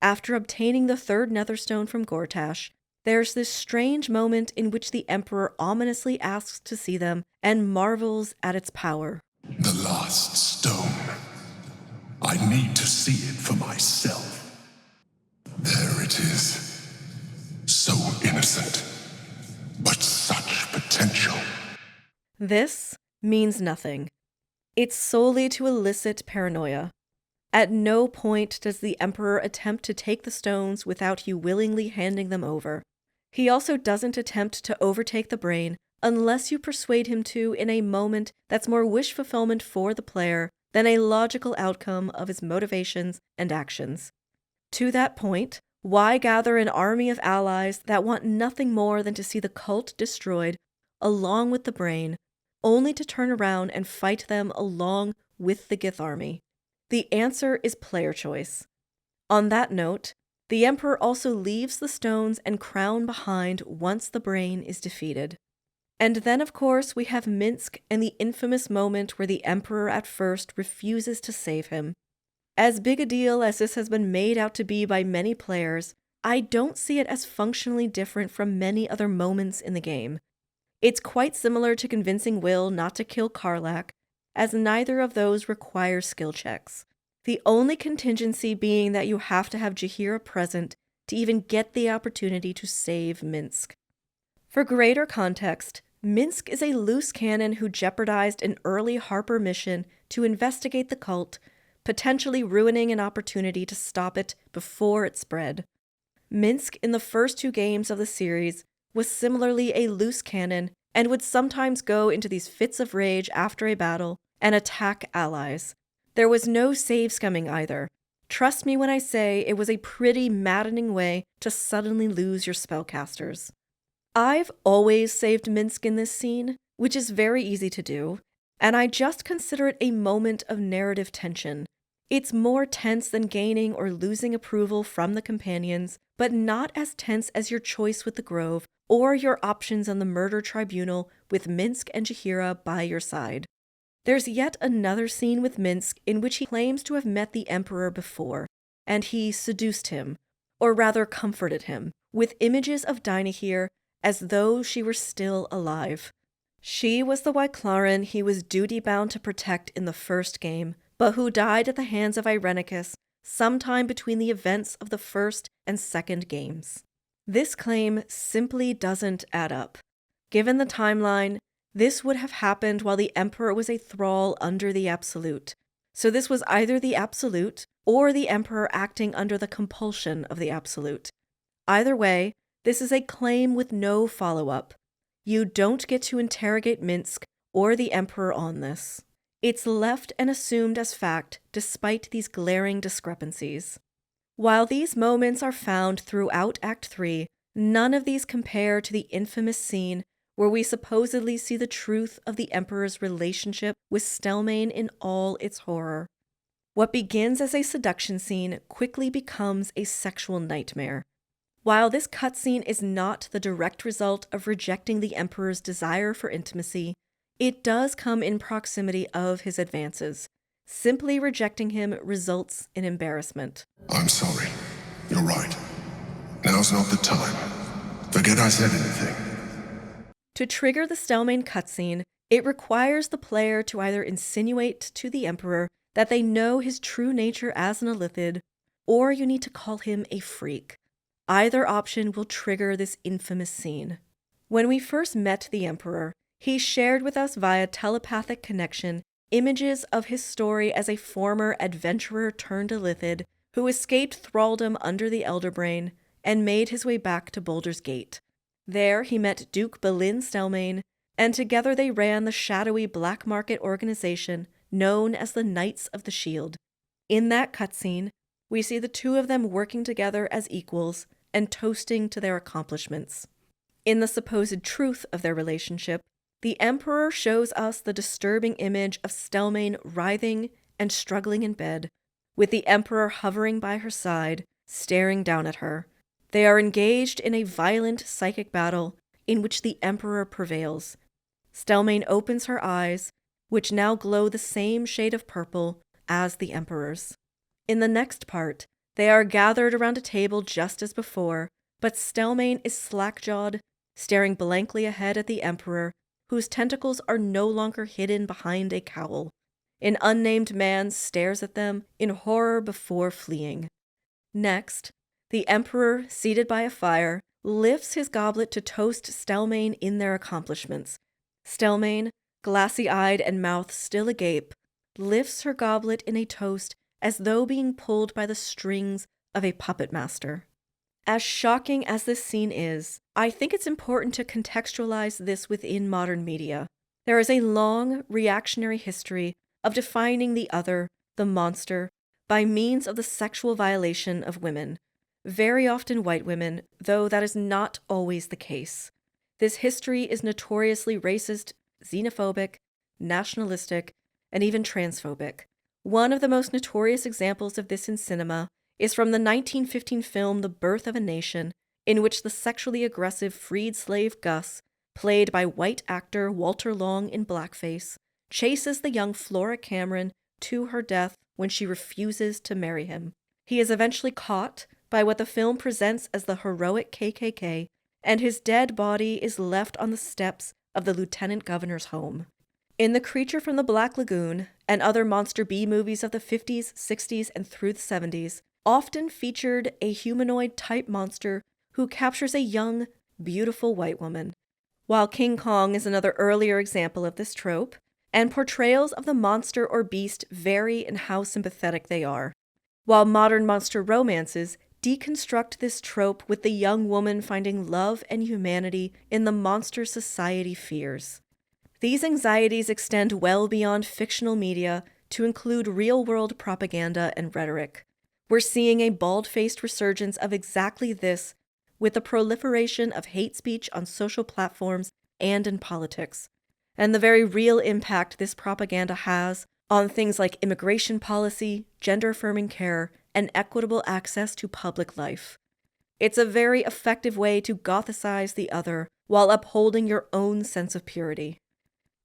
After obtaining the third Netherstone from Gortash, there's this strange moment in which the Emperor ominously asks to see them and marvels at its power. The last stone. I need to see it for myself. There it is. So innocent, but such potential. This means nothing. It's solely to elicit paranoia. At no point does the Emperor attempt to take the stones without you willingly handing them over. He also doesn't attempt to overtake the brain unless you persuade him to in a moment that's more wish fulfillment for the player than a logical outcome of his motivations and actions. To that point, why gather an army of allies that want nothing more than to see the cult destroyed, along with the brain, only to turn around and fight them along with the Gith army? The answer is player choice. On that note, the Emperor also leaves the stones and crown behind once the brain is defeated. And then, of course, we have Minsk and the infamous moment where the Emperor at first refuses to save him. As big a deal as this has been made out to be by many players, I don't see it as functionally different from many other moments in the game. It's quite similar to convincing Will not to kill Karlach, as neither of those require skill checks. The only contingency being that you have to have Jaheira present to even get the opportunity to save Minsk. For greater context, Minsk is a loose cannon who jeopardized an early Harper mission to investigate the cult, potentially ruining an opportunity to stop it before it spread. Minsk in the first two games of the series was similarly a loose cannon and would sometimes go into these fits of rage after a battle and attack allies. There was no save scumming either. Trust me when I say it was a pretty maddening way to suddenly lose your spellcasters. I've always saved Minsk in this scene, which is very easy to do, and I just consider it a moment of narrative tension. It's more tense than gaining or losing approval from the companions, but not as tense as your choice with the Grove or your options on the murder tribunal with Minsk and Jaheira by your side. There's yet another scene with Minsk in which he claims to have met the Emperor before, and he seduced him, or rather comforted him, with images of Dynahir as though she were still alive. She was the Wyclaren he was duty-bound to protect in the first game, but who died at the hands of Irenicus sometime between the events of the first and second games. This claim simply doesn't add up. Given the timeline, this would have happened while the Emperor was a thrall under the Absolute. So this was either the absolute or the emperor acting under the compulsion of the absolute. Either way, this is a claim with no follow-up. You don't get to interrogate Minsk or the emperor on this. It's left and assumed as fact despite these glaring discrepancies. While these moments are found throughout Act 3, none of these compare to the infamous scene where we supposedly see the truth of the emperor's relationship with Stelmane in all its horror. What begins as a seduction scene quickly becomes a sexual nightmare. While this cutscene is not the direct result of rejecting the emperor's desire for intimacy, it does come in proximity of his advances. Simply rejecting him results in embarrassment. I'm sorry. You're right. Now's not the time. Forget I said anything. To trigger the Stelmane cutscene, it requires the player to either insinuate to the emperor that they know his true nature as an illithid, or you need to call him a freak. Either option will trigger this infamous scene. When we first met the emperor, he shared with us via telepathic connection images of his story as a former adventurer turned illithid who escaped thraldom under the Elder Brain and made his way back to Baldur's Gate. There he met Duke Balin Stelmane, and together they ran the shadowy black market organization known as the Knights of the Shield. In that cutscene, we see the two of them working together as equals and toasting to their accomplishments. In the supposed truth of their relationship, the Emperor shows us the disturbing image of Stelmane writhing and struggling in bed, with the Emperor hovering by her side, staring down at her. They are engaged in a violent psychic battle in which the Emperor prevails. Stelmane opens her eyes, which now glow the same shade of purple as the Emperor's. In the next part, they are gathered around a table just as before, but Stelmane is slack-jawed, staring blankly ahead at the Emperor, whose tentacles are no longer hidden behind a cowl. An unnamed man stares at them in horror before fleeing. Next, the Emperor, seated by a fire, lifts his goblet to toast Stelmane in their accomplishments. Stelmane, glassy-eyed and mouth still agape, lifts her goblet in a toast as though being pulled by the strings of a puppet master. As shocking as this scene is, I think it's important to contextualize this within modern media. There is a long, reactionary history of defining the other, the monster, by means of the sexual violation of women, very often white women, though that is not always the case. This history is notoriously racist, xenophobic, nationalistic, and even transphobic. One of the most notorious examples of this in cinema is from the 1915 film The Birth of a Nation, in which the sexually aggressive freed slave Gus, played by white actor Walter Long in blackface, chases the young Flora Cameron to her death when she refuses to marry him. He is eventually caught by what the film presents as the heroic KKK, and his dead body is left on the steps of the lieutenant governor's home. In The Creature from the Black Lagoon and other Monster B movies of the 50s, 60s, and through the 70s, often featured a humanoid-type monster who captures a young, beautiful white woman. While King Kong is another earlier example of this trope, and portrayals of the monster or beast vary in how sympathetic they are. While modern monster romances deconstruct this trope with the young woman finding love and humanity in the monster society fears. These anxieties extend well beyond fictional media to include real-world propaganda and rhetoric. We're seeing a bald-faced resurgence of exactly this with the proliferation of hate speech on social platforms and in politics, and the very real impact this propaganda has on things like immigration policy, gender-affirming care, and equitable access to public life. It's a very effective way to gothicize the other while upholding your own sense of purity.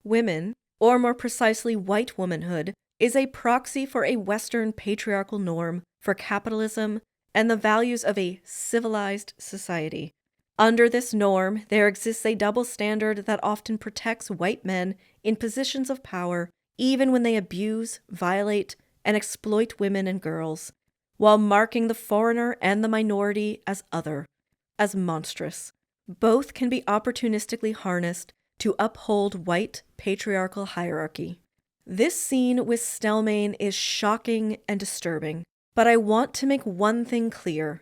Women, or more precisely white womanhood, is a proxy for a Western patriarchal norm for capitalism and the values of a civilized society. Under this norm, there exists a double standard that often protects white men in positions of power even when they abuse, violate, and exploit women and girls, while marking the foreigner and the minority as other, as monstrous. Both can be opportunistically harnessed to uphold white patriarchal hierarchy. This scene with Stelmane is shocking and disturbing, but I want to make one thing clear.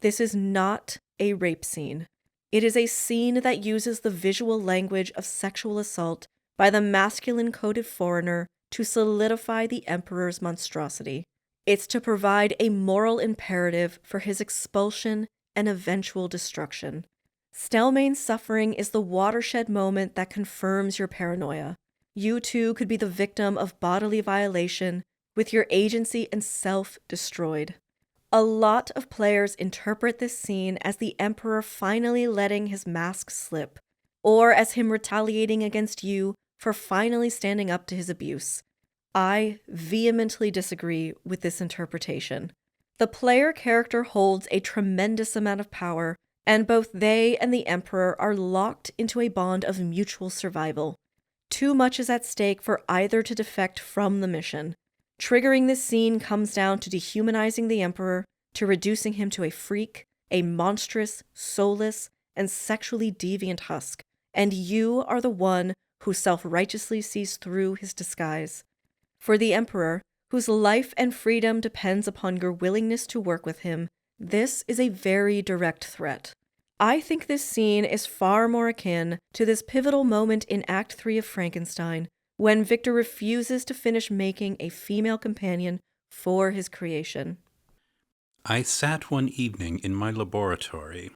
This is not a rape scene. It is a scene that uses the visual language of sexual assault by the masculine-coded foreigner to solidify the Emperor's monstrosity. It's to provide a moral imperative for his expulsion and eventual destruction. Stelmane's suffering is the watershed moment that confirms your paranoia. You too could be the victim of bodily violation, with your agency and self destroyed. A lot of players interpret this scene as the Emperor finally letting his mask slip, or as him retaliating against you for finally standing up to his abuse. I vehemently disagree with this interpretation. The player character holds a tremendous amount of power, and both they and the Emperor are locked into a bond of mutual survival. Too much is at stake for either to defect from the mission. Triggering this scene comes down to dehumanizing the Emperor, to reducing him to a freak, a monstrous, soulless, and sexually deviant husk, and you are the one who self-righteously sees through his disguise. For the Emperor, whose life and freedom depends upon your willingness to work with him, this is a very direct threat. I think this scene is far more akin to this pivotal moment in Act 3 of Frankenstein, when Victor refuses to finish making a female companion for his creation. I sat one evening in my laboratory.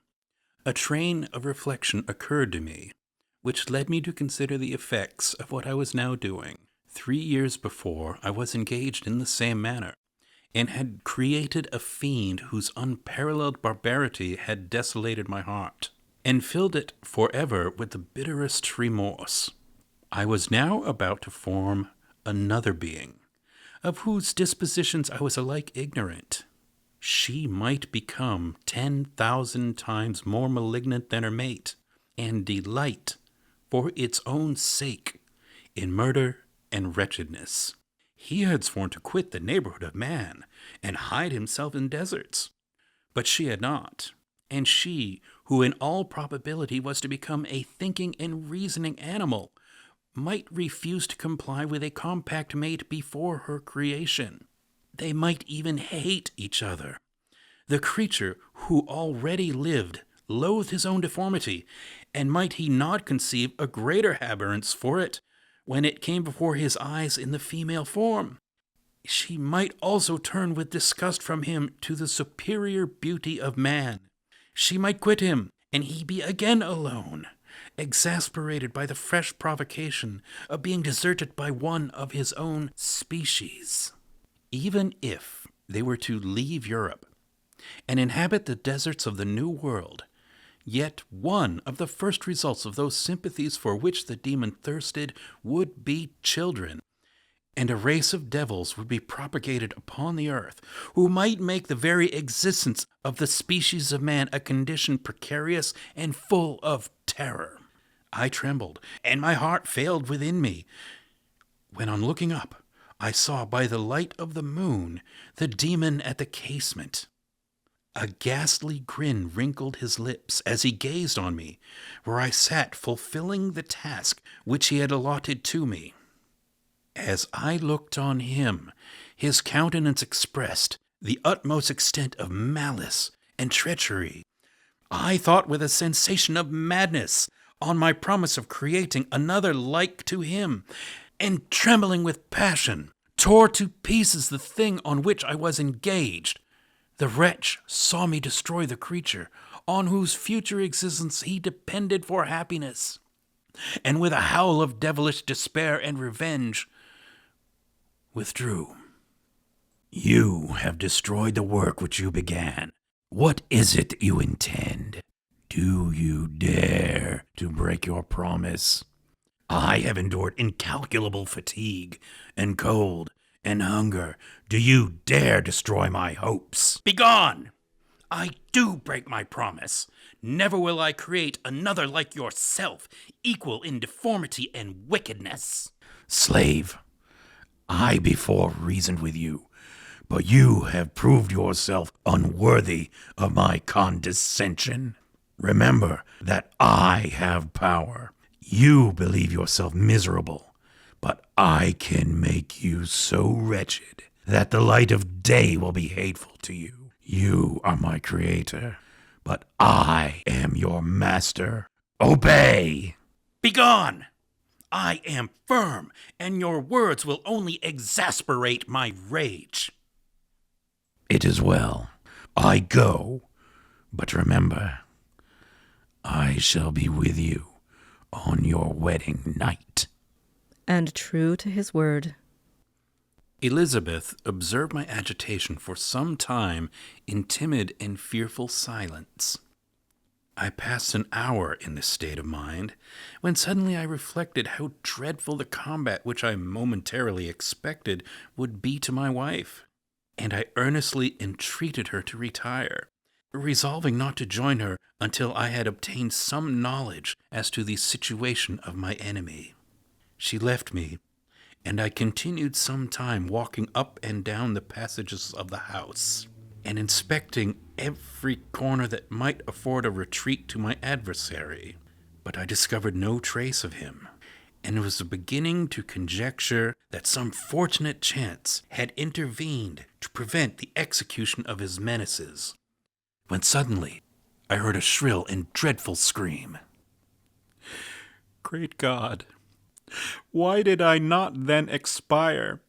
A train of reflection occurred to me, which led me to consider the effects of what I was now doing. 3 years before, I was engaged in the same manner, and had created a fiend whose unparalleled barbarity had desolated my heart, and filled it forever with the bitterest remorse. I was now about to form another being, of whose dispositions I was alike ignorant. She might become 10,000 times more malignant than her mate, and delight, for its own sake, in murder and wretchedness. He had sworn to quit the neighborhood of man and hide himself in deserts. But she had not, and she, who in all probability was to become a thinking and reasoning animal, might refuse to comply with a compact mate before her creation. They might even hate each other. The creature who already lived loathed his own deformity, and might he not conceive a greater abhorrence for it when it came before his eyes in the female form? She might also turn with disgust from him to the superior beauty of man. She might quit him, and he be again alone, exasperated by the fresh provocation of being deserted by one of his own species. Even if they were to leave Europe and inhabit the deserts of the New World, yet one of the first results of those sympathies for which the demon thirsted would be children, and a race of devils would be propagated upon the earth, who might make the very existence of the species of man a condition precarious and full of terror. I trembled, and my heart failed within me, when on looking up, I saw by the light of the moon the demon at the casement. A ghastly grin wrinkled his lips as he gazed on me, where I sat fulfilling the task which he had allotted to me. As I looked on him, his countenance expressed the utmost extent of malice and treachery. I thought with a sensation of madness on my promise of creating another like to him, and trembling with passion, tore to pieces the thing on which I was engaged. The wretch saw me destroy the creature on whose future existence he depended for happiness, and with a howl of devilish despair and revenge, withdrew. "You have destroyed the work which you began. What is it you intend? Do you dare to break your promise? I have endured incalculable fatigue and cold and hunger. Do you dare destroy my hopes? Begone! I do break my promise. Never will I create another like yourself, equal in deformity and wickedness." "Slave, I before reasoned with you, but you have proved yourself unworthy of my condescension. Remember that I have power. You believe yourself miserable, but I can make you so wretched that the light of day will be hateful to you. You are my creator, but I am your master. Obey! Begone! I am firm, and your words will only exasperate my rage. It is well. I go, but remember, I shall be with you on your wedding night. And true to his word, Elizabeth observed my agitation for some time in timid and fearful silence. I passed an hour in this state of mind, when suddenly I reflected how dreadful the combat which I momentarily expected would be to my wife, and I earnestly entreated her to retire, resolving not to join her until I had obtained some knowledge as to the situation of my enemy. She left me, and I continued some time walking up and down the passages of the house, and inspecting every corner that might afford a retreat to my adversary. But I discovered no trace of him, and was beginning to conjecture that some fortunate chance had intervened to prevent the execution of his menaces, when suddenly I heard a shrill and dreadful scream. Great God! Why did I not then expire?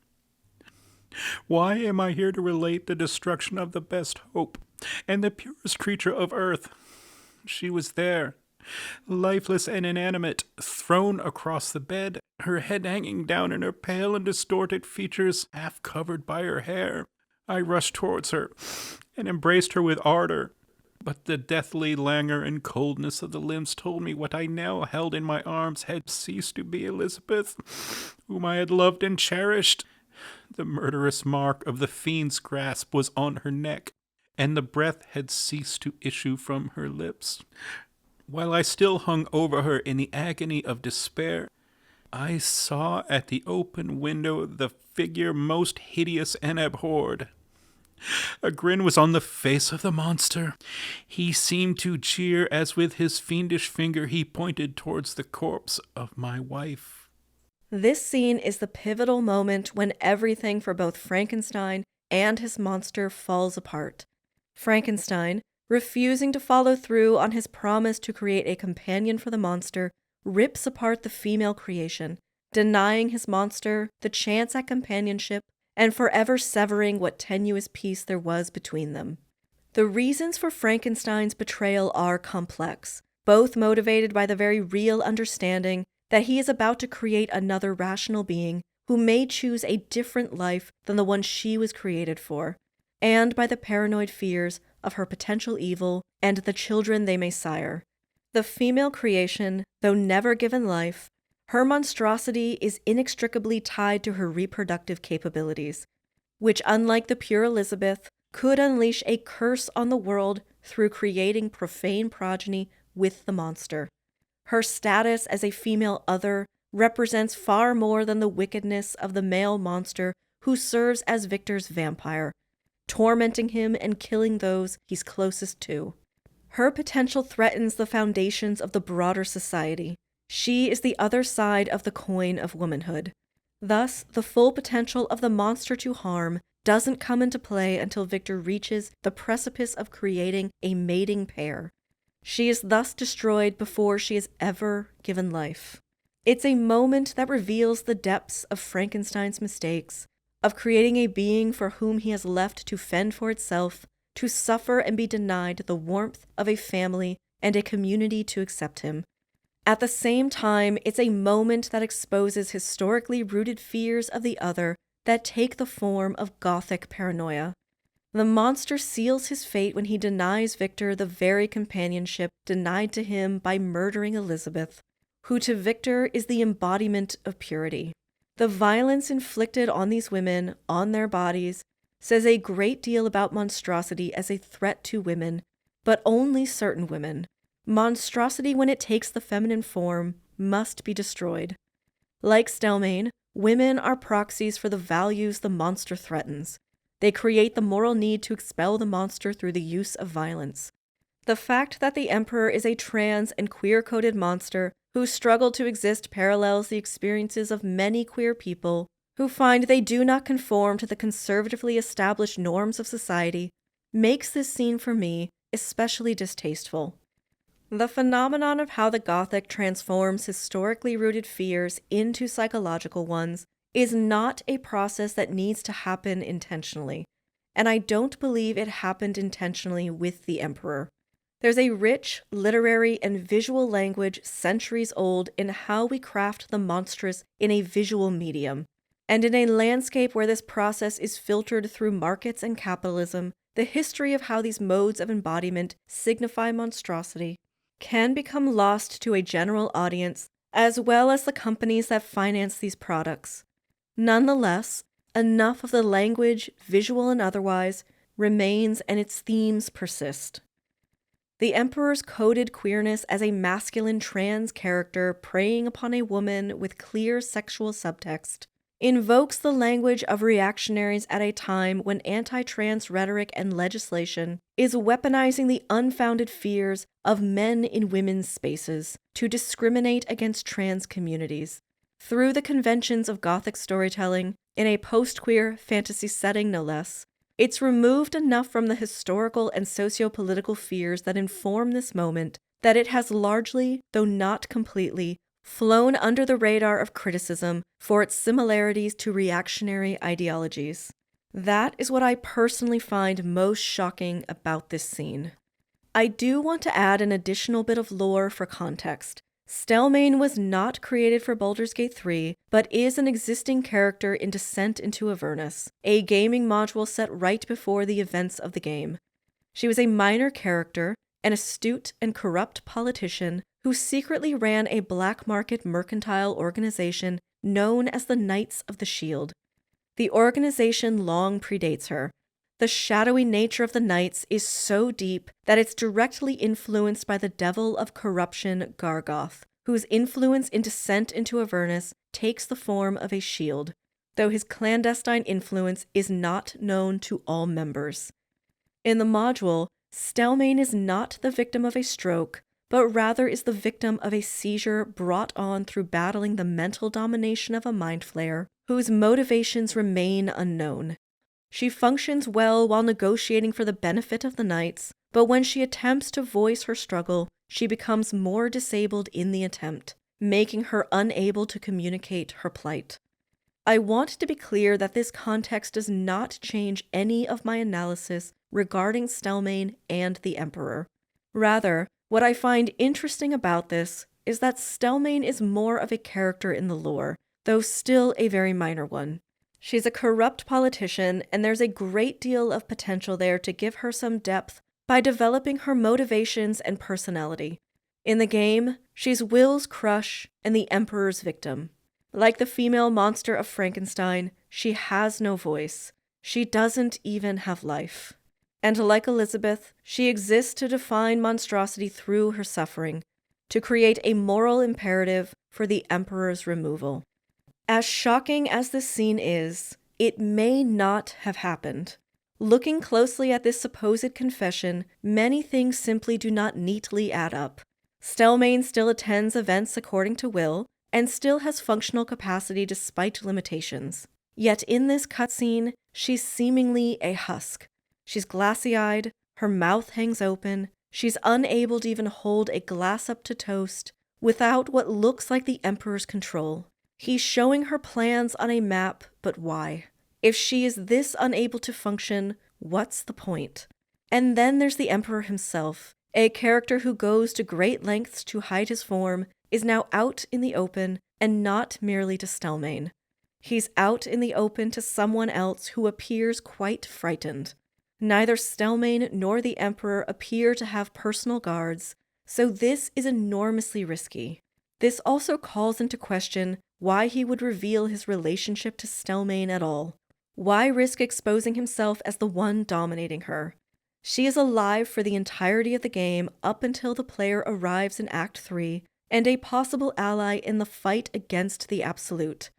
Why am I here to relate the destruction of the best hope and the purest creature of earth? She was there, lifeless and inanimate, thrown across the bed, her head hanging down and her pale and distorted features half covered by her hair. I rushed towards her and embraced her with ardor, but the deathly languor and coldness of the limbs told me what I now held in my arms had ceased to be Elizabeth, whom I had loved and cherished. The murderous mark of the fiend's grasp was on her neck, and the breath had ceased to issue from her lips. While I still hung over her in the agony of despair, I saw at the open window the figure most hideous and abhorred. A grin was on the face of the monster. He seemed to jeer as with his fiendish finger he pointed towards the corpse of my wife. this scene is the pivotal moment when everything for both Frankenstein and his monster falls apart. Frankenstein, refusing to follow through on his promise to create a companion for the monster, rips apart the female creation, denying his monster the chance at companionship and forever severing what tenuous peace there was between them. The reasons for Frankenstein's betrayal are complex, both motivated by the very real understanding that he is about to create another rational being who may choose a different life than the one she was created for, and by the paranoid fears of her potential evil and the children they may sire. The female creation, though never given life, her monstrosity is inextricably tied to her reproductive capabilities, which, unlike the pure Elizabeth, could unleash a curse on the world through creating profane progeny with the monster. Her status as a female other represents far more than the wickedness of the male monster who serves as Victor's vampire, tormenting him and killing those he's closest to. Her potential threatens the foundations of the broader society. She is the other side of the coin of womanhood. Thus, the full potential of the monster to harm doesn't come into play until Victor reaches the precipice of creating a mating pair. She is thus destroyed before she is ever given life. It's a moment that reveals the depths of Frankenstein's mistakes, of creating a being for whom he has left to fend for itself, to suffer and be denied the warmth of a family and a community to accept him. At the same time, it's a moment that exposes historically rooted fears of the other that take the form of Gothic paranoia. The monster seals his fate when he denies Victor the very companionship denied to him by murdering Elizabeth, who to Victor is the embodiment of purity. The violence inflicted on these women, on their bodies, says a great deal about monstrosity as a threat to women, but only certain women. Monstrosity, when it takes the feminine form, must be destroyed. Like Stelmane, women are proxies for the values the monster threatens. They create the moral need to expel the monster through the use of violence. The fact that the Emperor is a trans and queer-coded monster whose struggle to exist parallels the experiences of many queer people who find they do not conform to the conservatively established norms of society, makes this scene for me especially distasteful. The phenomenon of how the Gothic transforms historically rooted fears into psychological ones is not a process that needs to happen intentionally, and I don't believe it happened intentionally with the Emperor. There's a rich literary and visual language centuries old in how we craft the monstrous in a visual medium, and in a landscape where this process is filtered through markets and capitalism, the history of how these modes of embodiment signify monstrosity can become lost to a general audience, as well as the companies that finance these products. Nonetheless, enough of the language, visual and otherwise, remains and its themes persist. The Emperor's coded queerness as a masculine trans character preying upon a woman with clear sexual subtext invokes the language of reactionaries at a time when anti-trans rhetoric and legislation is weaponizing the unfounded fears of men in women's spaces to discriminate against trans communities. Through the conventions of Gothic storytelling, in a post-queer fantasy setting no less, it's removed enough from the historical and socio-political fears that inform this moment that it has largely, though not completely, flown under the radar of criticism for its similarities to reactionary ideologies. That is what I personally find most shocking about this scene. I do want to add an additional bit of lore for context. Stelmane was not created for Baldur's Gate 3, but is an existing character in Descent into Avernus, a gaming module set right before the events of the game. She was a minor character, an astute and corrupt politician who secretly ran a black market mercantile organization known as the Knights of the Shield. The organization long predates her. The shadowy nature of the Knights is so deep that it's directly influenced by the devil of corruption, Gargoth, whose influence in Descent into Avernus takes the form of a shield, though his clandestine influence is not known to all members. In the module, Stelmane is not the victim of a stroke, but rather is the victim of a seizure brought on through battling the mental domination of a mind flayer, whose motivations remain unknown. She functions well while negotiating for the benefit of the Knights, but when she attempts to voice her struggle, she becomes more disabled in the attempt, making her unable to communicate her plight. I want to be clear that this context does not change any of my analysis regarding Stelmane and the Emperor. Rather, what I find interesting about this is that Stelmane is more of a character in the lore, though still a very minor one. She's a corrupt politician, and there's a great deal of potential there to give her some depth by developing her motivations and personality. In the game, she's Will's crush and the Emperor's victim. Like the female monster of Frankenstein, she has no voice. She doesn't even have life. And like Elizabeth, she exists to define monstrosity through her suffering, to create a moral imperative for the Emperor's removal. As shocking as this scene is, it may not have happened. Looking closely at this supposed confession, many things simply do not neatly add up. Stelmane still attends events according to will, and still has functional capacity despite limitations. Yet in this cutscene, she's seemingly a husk. She's glassy-eyed, her mouth hangs open, she's unable to even hold a glass up to toast, without what looks like the Emperor's control. He's showing her plans on a map, but why? If she is this unable to function, what's the point? And then there's the Emperor himself, a character who goes to great lengths to hide his form, is now out in the open, and not merely to Stelmane. He's out in the open to someone else who appears quite frightened. Neither Stelmane nor the Emperor appear to have personal guards, so this is enormously risky. This also calls into question why he would reveal his relationship to Stelmane at all. Why risk exposing himself as the one dominating her? She is alive for the entirety of the game up until the player arrives in Act 3, and a possible ally in the fight against the Absolute.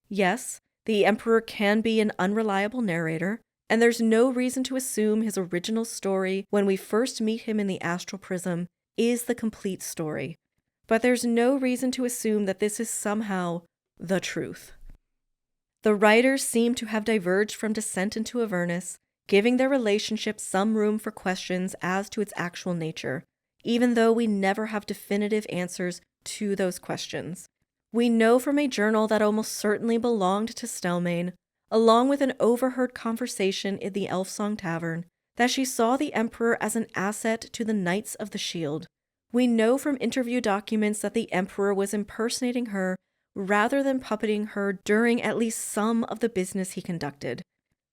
Yes, the Emperor can be an unreliable narrator, and there's no reason to assume his original story when we first meet him in the Astral Prism is the complete story. but there's no reason to assume that this is somehow the truth. The writers seem to have diverged from descent into Avernus, giving their relationship some room for questions as to its actual nature, even though we never have definitive answers to those questions. We know from a journal that almost certainly belonged to Stelmane, along with an overheard conversation in the Elfsong Tavern, that she saw the Emperor as an asset to the Knights of the Shield. We know from interview documents that the Emperor was impersonating her rather than puppeting her during at least some of the business he conducted.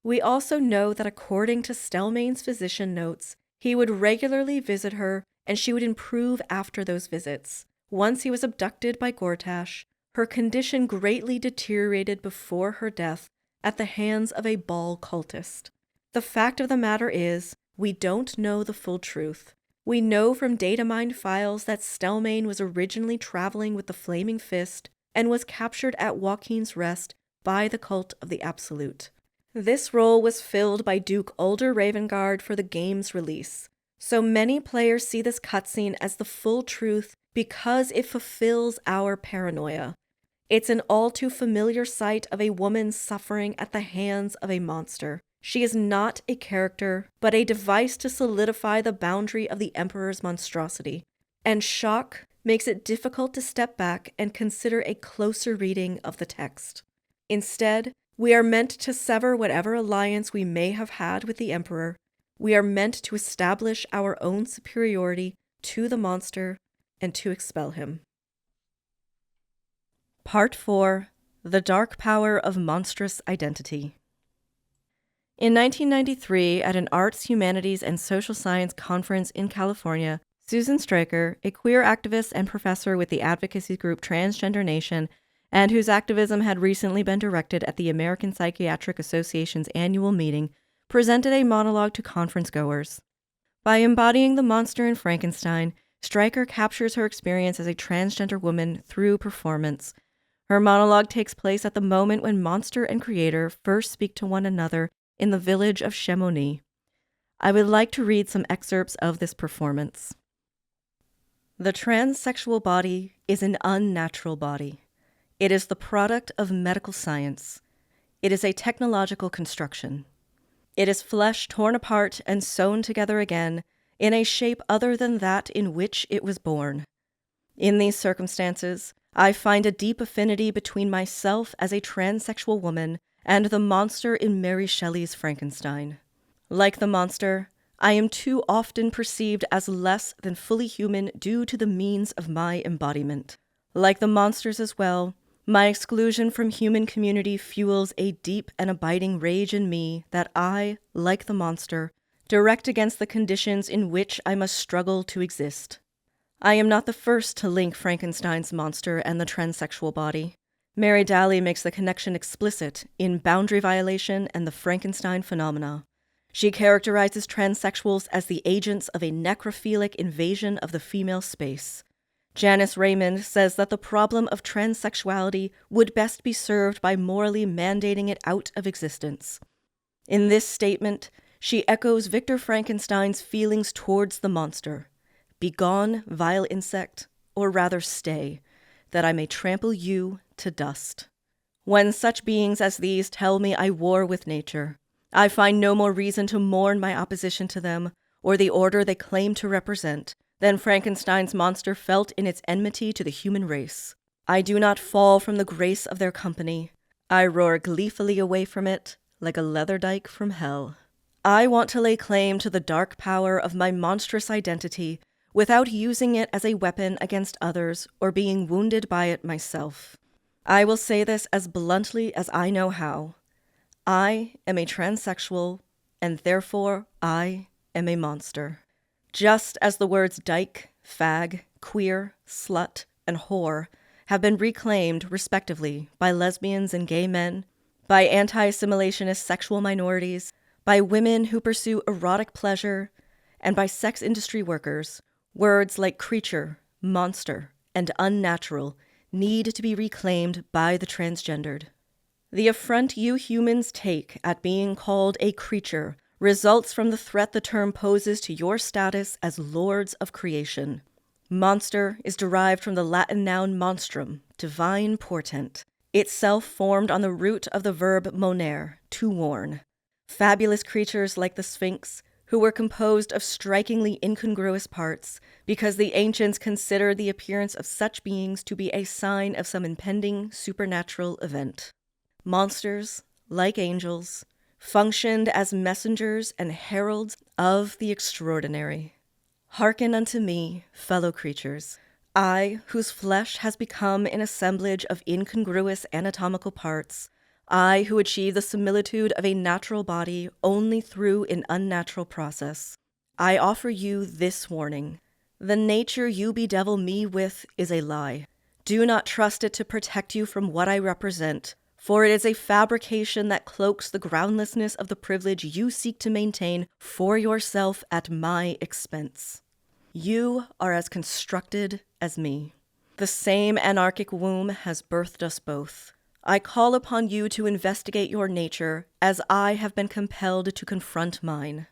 We also know that according to Stelmane's physician notes, he would regularly visit her and she would improve after those visits. Once he was abducted by Gortash, her condition greatly deteriorated before her death at the hands of a Baal cultist. The fact of the matter is, we don't know the full truth. We know from data mined files that Stelmane was originally traveling with the Flaming Fist and was captured at Joaquin's Rest by the Cult of the Absolute. This role was filled by Duke Ulder Ravengard for the game's release. So many players see this cutscene as the full truth because it fulfills our paranoia. It's an all too familiar sight of a woman suffering at the hands of a monster. She is not a character, but a device to solidify the boundary of the Emperor's monstrosity. And shock makes it difficult to step back and consider a closer reading of the text. Instead, we are meant to sever whatever alliance we may have had with the Emperor. We are meant to establish our own superiority to the monster and to expel him. Part 4. The Dark Power of Monstrous Identity. In 1993, at an Arts, Humanities, and Social Science conference in California, Susan Stryker, a queer activist and professor with the advocacy group Transgender Nation, and whose activism had recently been directed at the American Psychiatric Association's annual meeting, presented a monologue to conference goers. By embodying the monster in Frankenstein, Stryker captures her experience as a transgender woman through performance. Her monologue takes place at the moment when monster and creator first speak to one another in the village of Chamonix. I would like to read some excerpts of this performance. The transsexual body is an unnatural body. It is the product of medical science. It is a technological construction. It is flesh torn apart and sewn together again in a shape other than that in which it was born. In these circumstances, I find a deep affinity between myself as a transsexual woman and the monster in Mary Shelley's Frankenstein. Like the monster, I am too often perceived as less than fully human due to the means of my embodiment. Like the monsters as well, my exclusion from human community fuels a deep and abiding rage in me that I, like the monster, direct against the conditions in which I must struggle to exist. I am not the first to link Frankenstein's monster and the transsexual body. Mary Daly makes the connection explicit in Boundary Violation and the Frankenstein Phenomena. She characterizes transsexuals as the agents of a necrophilic invasion of the female space. Janice Raymond says that the problem of transsexuality would best be served by morally mandating it out of existence. In this statement, she echoes Victor Frankenstein's feelings towards the monster. Begone, vile insect, or rather stay, that I may trample you to dust. When such beings as these tell me I war with nature, I find no more reason to mourn my opposition to them, or the order they claim to represent, than Frankenstein's monster felt in its enmity to the human race. I do not fall from the grace of their company. I roar gleefully away from it, like a leather dyke from hell. I want to lay claim to the dark power of my monstrous identity without using it as a weapon against others or being wounded by it myself. I will say this as bluntly as I know how. I am a transsexual, and therefore I am a monster. Just as the words dyke, fag, queer, slut, and whore have been reclaimed, respectively, by lesbians and gay men, by anti-assimilationist sexual minorities, by women who pursue erotic pleasure, and by sex industry workers, words like creature, monster, and unnatural need to be reclaimed by the transgendered. The affront you humans take at being called a creature results from the threat the term poses to your status as lords of creation. Monster is derived from the Latin noun monstrum, divine portent, itself formed on the root of the verb monere, to warn. Fabulous creatures like the Sphinx, who were composed of strikingly incongruous parts, because the ancients considered the appearance of such beings to be a sign of some impending supernatural event. Monsters, like angels, functioned as messengers and heralds of the extraordinary. Hearken unto me, fellow creatures. I, whose flesh has become an assemblage of incongruous anatomical parts, I, who achieve the similitude of a natural body only through an unnatural process. I offer you this warning. The nature you bedevil me with is a lie. Do not trust it to protect you from what I represent, for it is a fabrication that cloaks the groundlessness of the privilege you seek to maintain for yourself at my expense. You are as constructed as me. The same anarchic womb has birthed us both. I call upon you to investigate your nature as I have been compelled to confront mine.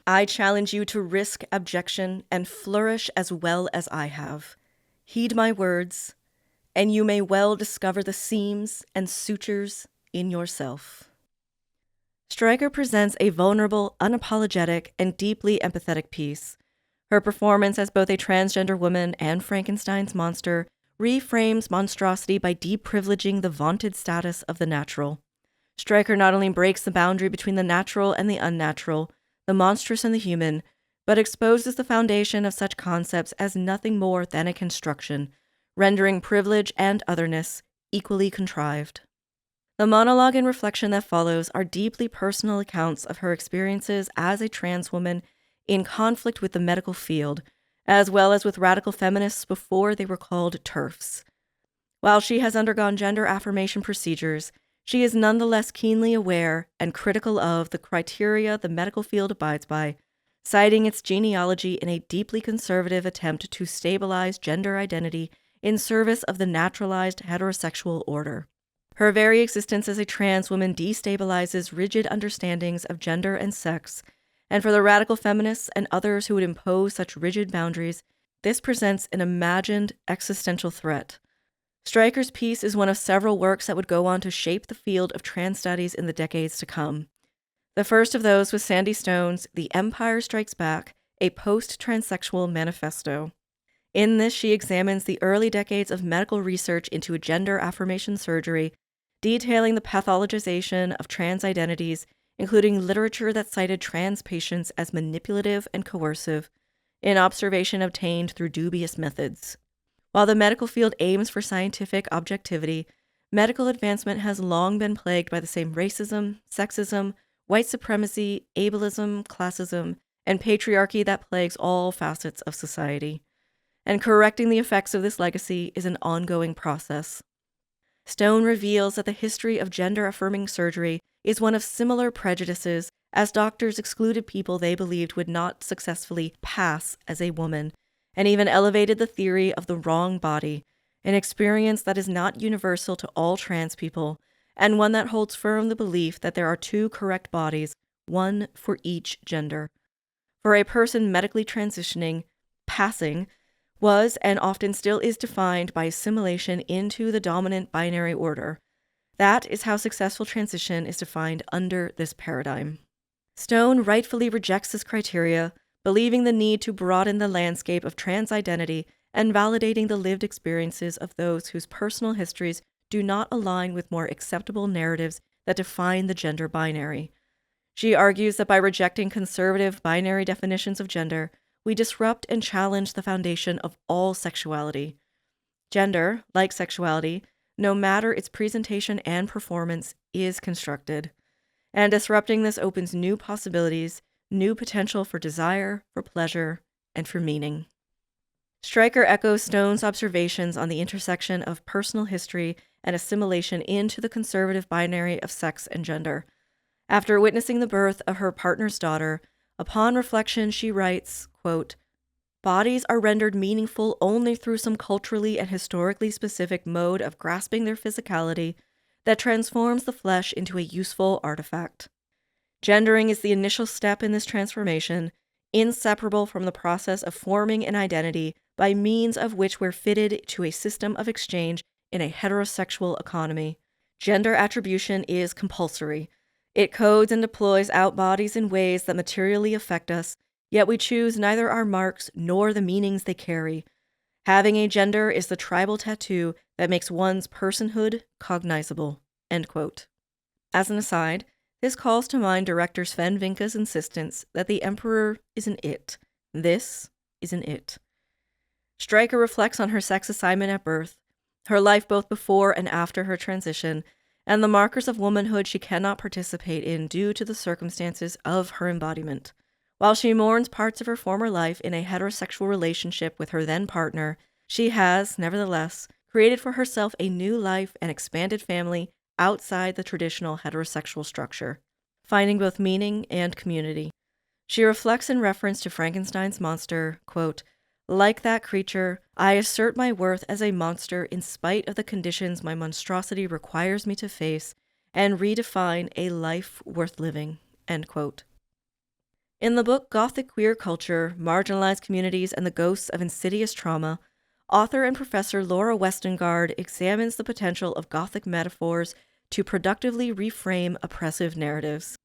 I challenge you to risk abjection and flourish as well as I have. Heed my words, and you may well discover the seams and sutures in yourself. Stryker presents a vulnerable, unapologetic, and deeply empathetic piece. Her performance as both a transgender woman and Frankenstein's monster reframes monstrosity by deprivileging the vaunted status of the natural. Stryker not only breaks the boundary between the natural and the unnatural, the monstrous and the human, but exposes the foundation of such concepts as nothing more than a construction, rendering privilege and otherness equally contrived. The monologue and reflection that follows are deeply personal accounts of her experiences as a trans woman in conflict with the medical field, as well as with radical feminists before they were called TERFs. While she has undergone gender affirmation procedures, she is nonetheless keenly aware and critical of the criteria the medical field abides by, citing its genealogy in a deeply conservative attempt to stabilize gender identity in service of the naturalized heterosexual order. Her very existence as a trans woman destabilizes rigid understandings of gender and sex, and for the radical feminists and others who would impose such rigid boundaries, this presents an imagined existential threat. Stryker's piece is one of several works that would go on to shape the field of trans studies in the decades to come. The first of those was Sandy Stone's The Empire Strikes Back, a post-transsexual manifesto. In this, she examines the early decades of medical research into gender affirmation surgery, detailing the pathologization of trans identities, including literature that cited trans patients as manipulative and coercive, an observation obtained through dubious methods. While the medical field aims for scientific objectivity, medical advancement has long been plagued by the same racism, sexism, white supremacy, ableism, classism, and patriarchy that plagues all facets of society. And correcting the effects of this legacy is an ongoing process. Stone reveals that the history of gender-affirming surgery is one of similar prejudices, as doctors excluded people they believed would not successfully pass as a woman, and even elevated the theory of the wrong body, an experience that is not universal to all trans people, and one that holds firm the belief that there are two correct bodies, one for each gender. For a person medically transitioning, passing was and often still is defined by assimilation into the dominant binary order. That is how successful transition is defined under this paradigm. Stone rightfully rejects this criteria, believing the need to broaden the landscape of trans identity and validating the lived experiences of those whose personal histories do not align with more acceptable narratives that define the gender binary. She argues that by rejecting conservative binary definitions of gender, we disrupt and challenge the foundation of all sexuality. Gender, like sexuality, no matter its presentation and performance, is constructed. And disrupting this opens new possibilities, new potential for desire, for pleasure, and for meaning. Stryker echoes Stone's observations on the intersection of personal history and assimilation into the conservative binary of sex and gender. After witnessing the birth of her partner's daughter, upon reflection she writes, quote, "Bodies are rendered meaningful only through some culturally and historically specific mode of grasping their physicality that transforms the flesh into a useful artifact. Gendering is the initial step in this transformation, inseparable from the process of forming an identity, by means of which we're fitted to a system of exchange in a heterosexual economy. Gender attribution is compulsory. It codes and deploys out bodies in ways that materially affect us, yet we choose neither our marks nor the meanings they carry. Having a gender is the tribal tattoo that makes one's personhood cognizable." End quote. As an aside, this calls to mind director Sven Vinke's insistence that the Emperor is an it. This is an it. Stryker reflects on her sex assignment at birth, her life both before and after her transition, and the markers of womanhood she cannot participate in due to the circumstances of her embodiment. While she mourns parts of her former life in a heterosexual relationship with her then partner, she has, nevertheless, created for herself a new life and expanded family outside the traditional heterosexual structure, finding both meaning and community. She reflects in reference to Frankenstein's monster, quote, "Like that creature, I assert my worth as a monster in spite of the conditions my monstrosity requires me to face and redefine a life worth living." End quote. In the book Gothic Queer Culture, Marginalized Communities and the Ghosts of Insidious Trauma, author and professor Laura Westengard examines the potential of Gothic metaphors to productively reframe oppressive narratives.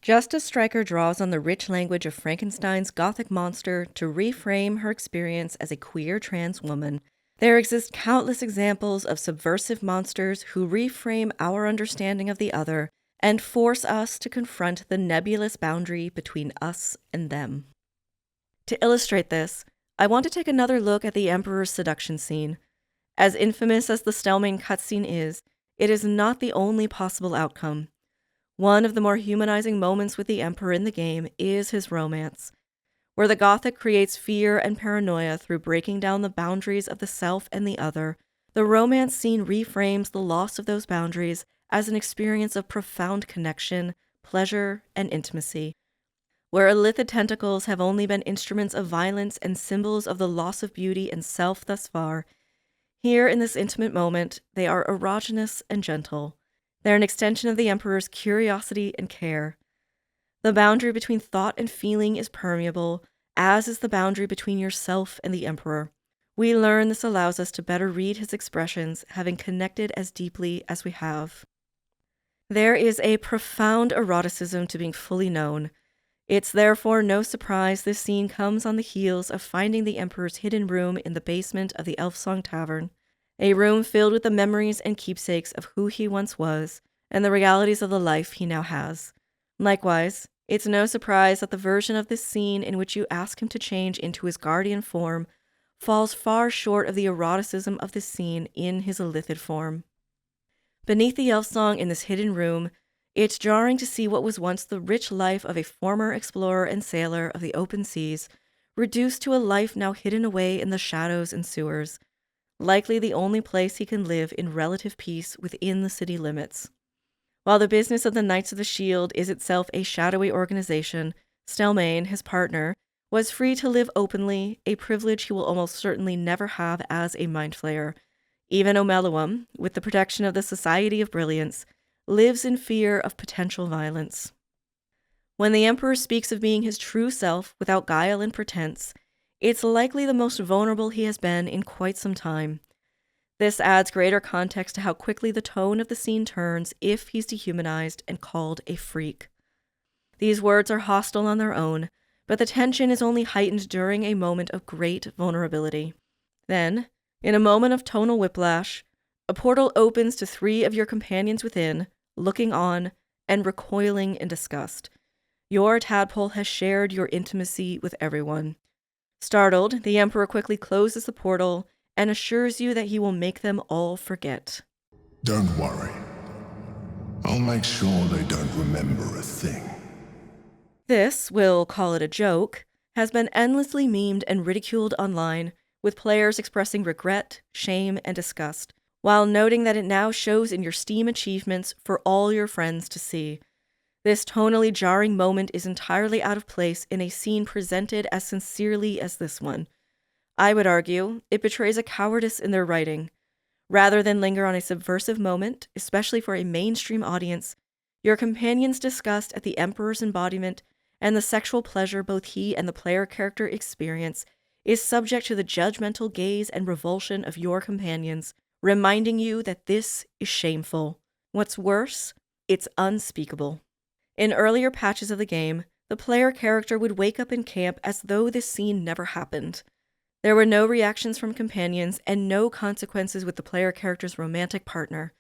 Just as Stryker draws on the rich language of Frankenstein's Gothic monster to reframe her experience as a queer trans woman, there exist countless examples of subversive monsters who reframe our understanding of the other and force us to confront the nebulous boundary between us and them. To illustrate this, I want to take another look at the Emperor's seduction scene. As infamous as the Stellmain cutscene is, it is not the only possible outcome. One of the more humanizing moments with the Emperor in the game is his romance, where the Gothic creates fear and paranoia through breaking down the boundaries of the self and the other. The romance scene reframes the loss of those boundaries as an experience of profound connection, pleasure, and intimacy. Where illithid tentacles have only been instruments of violence and symbols of the loss of beauty and self thus far, here in this intimate moment, they are erogenous and gentle. They're an extension of the Emperor's curiosity and care. The boundary between thought and feeling is permeable, as is the boundary between yourself and the Emperor. We learn this allows us to better read his expressions, having connected as deeply as we have. There is a profound eroticism to being fully known. It's therefore no surprise this scene comes on the heels of finding the Emperor's hidden room in the basement of the Elfsong Tavern, a room filled with the memories and keepsakes of who he once was and the realities of the life he now has. Likewise, it's no surprise that the version of this scene in which you ask him to change into his guardian form falls far short of the eroticism of this scene in his illithid form. Beneath the Elfsong in this hidden room, it's jarring to see what was once the rich life of a former explorer and sailor of the open seas, reduced to a life now hidden away in the shadows and sewers, likely the only place he can live in relative peace within the city limits. While the business of the Knights of the Shield is itself a shadowy organization, Stellmain, his partner, was free to live openly, a privilege he will almost certainly never have as a mind flayer. Even Omeluum, with the protection of the Society of Brilliance, lives in fear of potential violence. When the Emperor speaks of being his true self without guile and pretense, it's likely the most vulnerable he has been in quite some time. This adds greater context to how quickly the tone of the scene turns if he's dehumanized and called a freak. These words are hostile on their own, but the tension is only heightened during a moment of great vulnerability. Then, in a moment of tonal whiplash, a portal opens to 3 of your companions within, looking on and recoiling in disgust. Your tadpole has shared your intimacy with everyone. Startled, the Emperor quickly closes the portal and assures you that he will make them all forget. Don't worry. I'll make sure they don't remember a thing. This, we'll call it a joke, has been endlessly memed and ridiculed online, with players expressing regret, shame, and disgust, while noting that it now shows in your Steam achievements for all your friends to see. This tonally jarring moment is entirely out of place in a scene presented as sincerely as this one. I would argue it betrays a cowardice in their writing. Rather than linger on a subversive moment, especially for a mainstream audience, your companion's disgust at the Emperor's embodiment and the sexual pleasure both he and the player character experience is subject to the judgmental gaze and revulsion of your companions, reminding you that this is shameful. What's worse, it's unspeakable. In earlier patches of the game, the player character would wake up in camp as though this scene never happened. There were no reactions from companions and no consequences with the player character's romantic partner.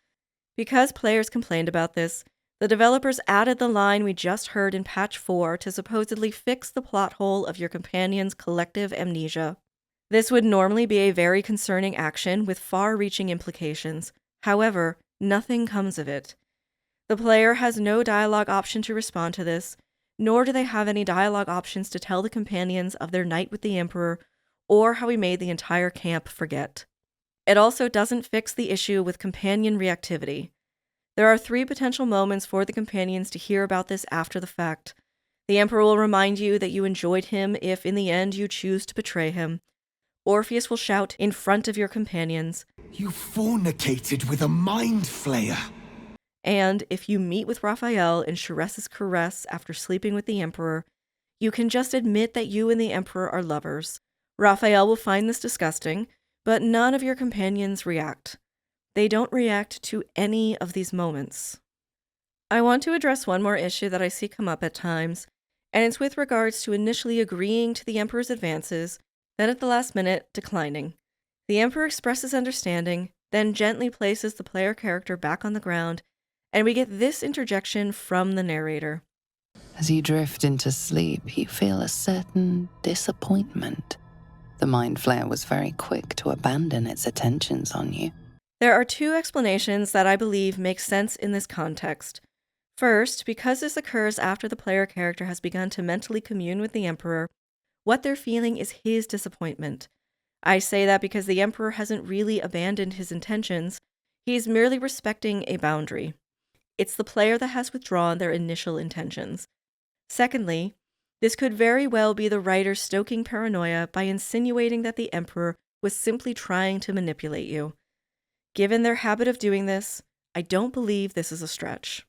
Because players complained about this, the developers added the line we just heard in patch 4 to supposedly fix the plot hole of your companion's collective amnesia. This would normally be a very concerning action with far-reaching implications. However, nothing comes of it. The player has no dialogue option to respond to this, nor do they have any dialogue options to tell the companions of their night with the Emperor or how he made the entire camp forget. It also doesn't fix the issue with companion reactivity. There are 3 potential moments for the companions to hear about this after the fact. The Emperor will remind you that you enjoyed him if in the end you choose to betray him. Orpheus will shout in front of your companions, "You fornicated with a mind flayer!" And if you meet with Raphael in Chares's caress after sleeping with the Emperor, you can just admit that you and the Emperor are lovers. Raphael will find this disgusting, but none of your companions react. They don't react to any of these moments. I want to address one more issue that I see come up at times, and it's with regards to initially agreeing to the Emperor's advances, then at the last minute, declining. The Emperor expresses understanding, then gently places the player character back on the ground, and we get this interjection from the narrator. As you drift into sleep, you feel a certain disappointment. The mind flayer was very quick to abandon its attentions on you. There are 2 explanations that I believe make sense in this context. First, because this occurs after the player character has begun to mentally commune with the Emperor, what they're feeling is his disappointment. I say that because the Emperor hasn't really abandoned his intentions, he's merely respecting a boundary. It's the player that has withdrawn their initial intentions. Secondly, this could very well be the writer stoking paranoia by insinuating that the Emperor was simply trying to manipulate you. Given their habit of doing this, I don't believe this is a stretch.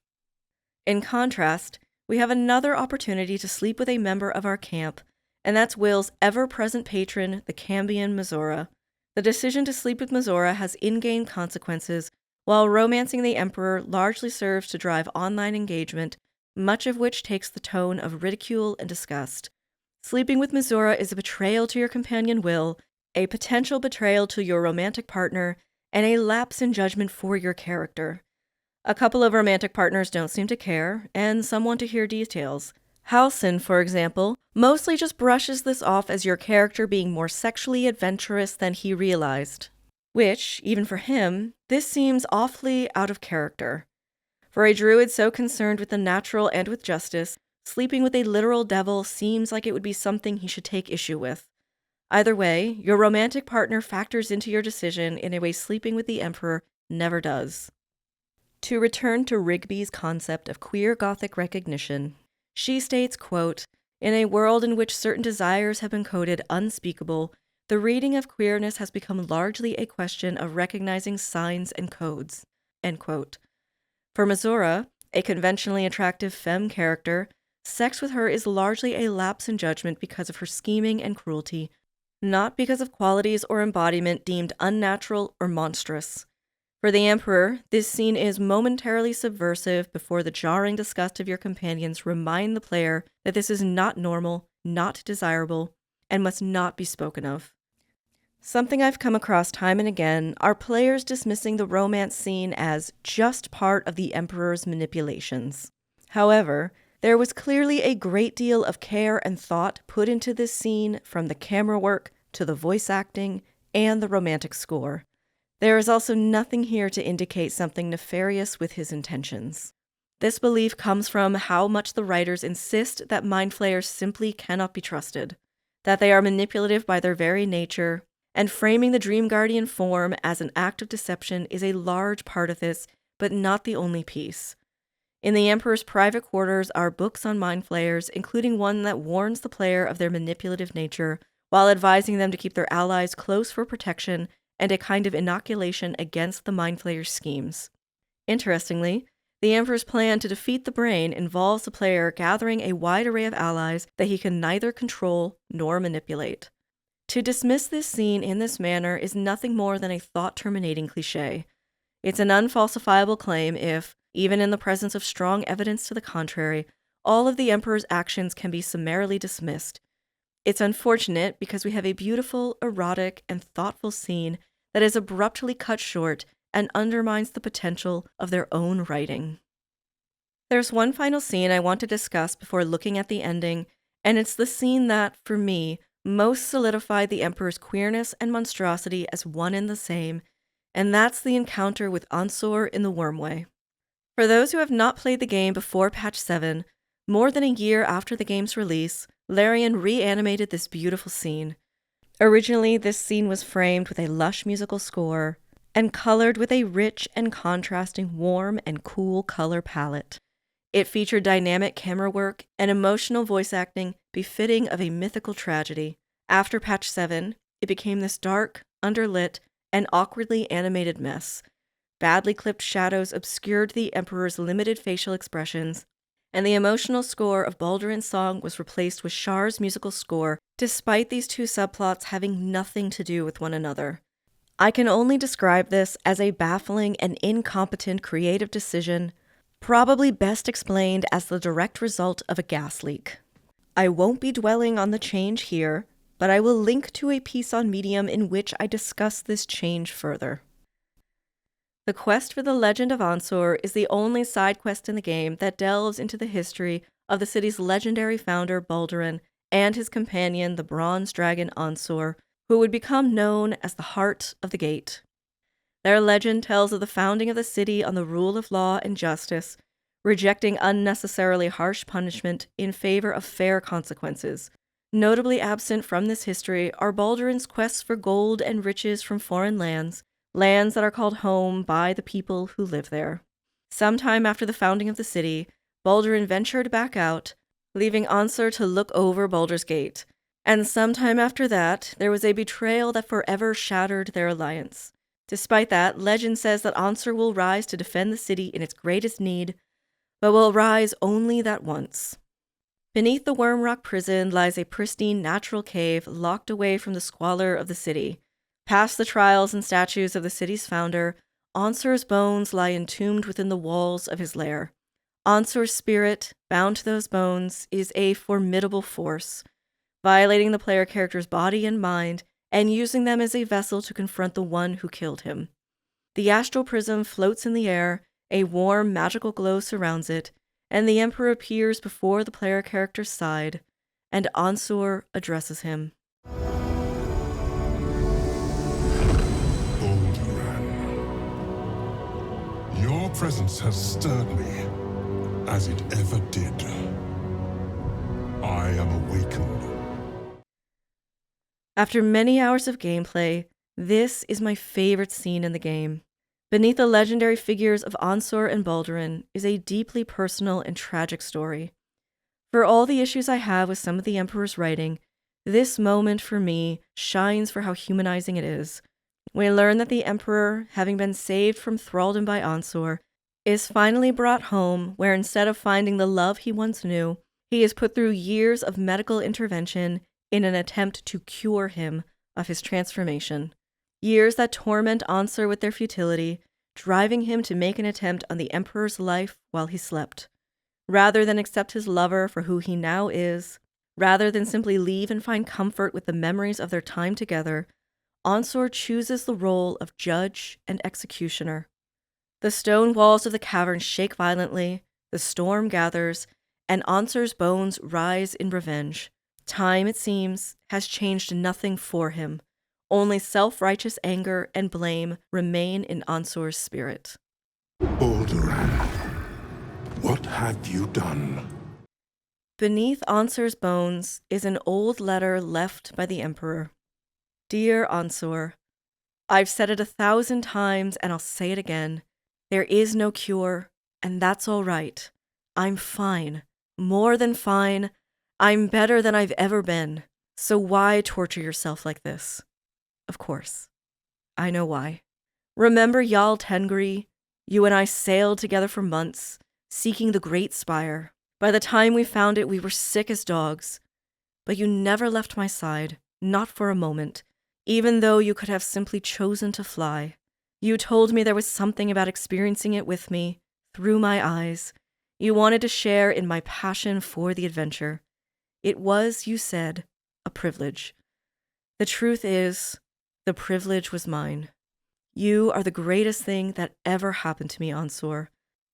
In contrast, we have another opportunity to sleep with a member of our camp, and that's Will's ever-present patron, the Cambion Mizora. The decision to sleep with Mizora has in-game consequences, while romancing the Emperor largely serves to drive online engagement, much of which takes the tone of ridicule and disgust. Sleeping with Mizora is a betrayal to your companion Will, a potential betrayal to your romantic partner, and a lapse in judgment for your character. A couple of romantic partners don't seem to care, and some want to hear details. Halsin, for example, mostly just brushes this off as your character being more sexually adventurous than he realized. Which, even for him, this seems awfully out of character. For a druid so concerned with the natural and with justice, sleeping with a literal devil seems like it would be something he should take issue with. Either way, your romantic partner factors into your decision in a way sleeping with the Emperor never does. To return to Rigby's concept of queer Gothic recognition, she states, quote, "In a world in which certain desires have been coded unspeakable, the reading of queerness has become largely a question of recognizing signs and codes." End quote. For Mizora, a conventionally attractive femme character, sex with her is largely a lapse in judgment because of her scheming and cruelty, not because of qualities or embodiment deemed unnatural or monstrous. For the Emperor, this scene is momentarily subversive before the jarring disgust of your companions remind the player that this is not normal, not desirable, and must not be spoken of. Something I've come across time and again are players dismissing the romance scene as just part of the Emperor's manipulations. However, there was clearly a great deal of care and thought put into this scene, from the camera work to the voice acting and the romantic score. There is also nothing here to indicate something nefarious with his intentions. This belief comes from how much the writers insist that mind flayers simply cannot be trusted, that they are manipulative by their very nature, and framing the Dream Guardian form as an act of deception is a large part of this, but not the only piece. In the Emperor's private quarters are books on mind flayers, including one that warns the player of their manipulative nature, while advising them to keep their allies close for protection and a kind of inoculation against the mind flayer's schemes. Interestingly, the Emperor's plan to defeat the brain involves the player gathering a wide array of allies that he can neither control nor manipulate. To dismiss this scene in this manner is nothing more than a thought-terminating cliché. It's an unfalsifiable claim if, even in the presence of strong evidence to the contrary, all of the Emperor's actions can be summarily dismissed. It's unfortunate because we have a beautiful, erotic, and thoughtful scene that is abruptly cut short and undermines the potential of their own writing. There's one final scene I want to discuss before looking at the ending, and it's the scene that, for me, most solidified the Emperor's queerness and monstrosity as one and the same, and that's the encounter with Ansor in the Wormway. For those who have not played the game before Patch 7, more than a year after the game's release, Larian reanimated this beautiful scene. Originally, this scene was framed with a lush musical score and colored with a rich and contrasting warm and cool color palette. It featured dynamic camera work and emotional voice acting befitting of a mythical tragedy. After Patch 7, it became this dark, underlit, and awkwardly animated mess. Badly clipped shadows obscured the Emperor's limited facial expressions, and the emotional score of Baldurin's song was replaced with Shar's musical score, despite these two subplots having nothing to do with one another. I can only describe this as a baffling and incompetent creative decision, probably best explained as the direct result of a gas leak. I won't be dwelling on the change here, but I will link to a piece on Medium in which I discuss this change further. The quest for the legend of Ansor is the only side quest in the game that delves into the history of the city's legendary founder Baldurin and his companion, the bronze dragon Ansor, who would become known as the Heart of the Gate. Their legend tells of the founding of the city on the rule of law and justice, rejecting unnecessarily harsh punishment in favor of fair consequences. Notably absent from this history are Baldurin's quests for gold and riches from foreign lands that are called home by the people who live there. Sometime after the founding of the city, Baldurin ventured back out, leaving Ansor to look over Baldur's Gate. And sometime after that, there was a betrayal that forever shattered their alliance. Despite that, legend says that Ansor will rise to defend the city in its greatest need, but will rise only that once. Beneath the Wormrock prison lies a pristine natural cave locked away from the squalor of the city. Past the trials and statues of the city's founder, Ansor's bones lie entombed within the walls of his lair. Ansor's spirit, bound to those bones, is a formidable force, violating the player character's body and mind and using them as a vessel to confront the one who killed him. The astral prism floats in the air, a warm, magical glow surrounds it, and the Emperor appears before the player character's side, and Ansor addresses him. Your presence has stirred me, as it ever did. I am awakened. After many hours of gameplay, this is my favorite scene in the game. Beneath the legendary figures of Ansor and Baldurin is a deeply personal and tragic story. For all the issues I have with some of the Emperor's writing, this moment for me shines for how humanizing it is. We learn that the Emperor, having been saved from thraldom by Ansor, is finally brought home where instead of finding the love he once knew, he is put through years of medical intervention in an attempt to cure him of his transformation. Years that torment Ansor with their futility, driving him to make an attempt on the Emperor's life while he slept. Rather than accept his lover for who he now is, rather than simply leave and find comfort with the memories of their time together, Ansor chooses the role of judge and executioner. The stone walls of the cavern shake violently, the storm gathers, and Ansor's bones rise in revenge. Time, it seems, has changed nothing for him. Only self-righteous anger and blame remain in Ansor's spirit. Baldurin, what have you done? Beneath Ansor's bones is an old letter left by the Emperor. Dear Ansor, I've said it 1,000 times and I'll say it again. There is no cure, and that's all right. I'm fine. More than fine. I'm better than I've ever been. So why torture yourself like this? Of course. I know why. Remember Jarl Tengri? You and I sailed together for months, seeking the Great Spire. By the time we found it, we were sick as dogs. But you never left my side. not for a moment, even though you could have simply chosen to fly. You told me there was something about experiencing it with me, through my eyes. You wanted to share in my passion for the adventure. It was, you said, a privilege. The truth is, the privilege was mine. You are the greatest thing that ever happened to me, Onsor.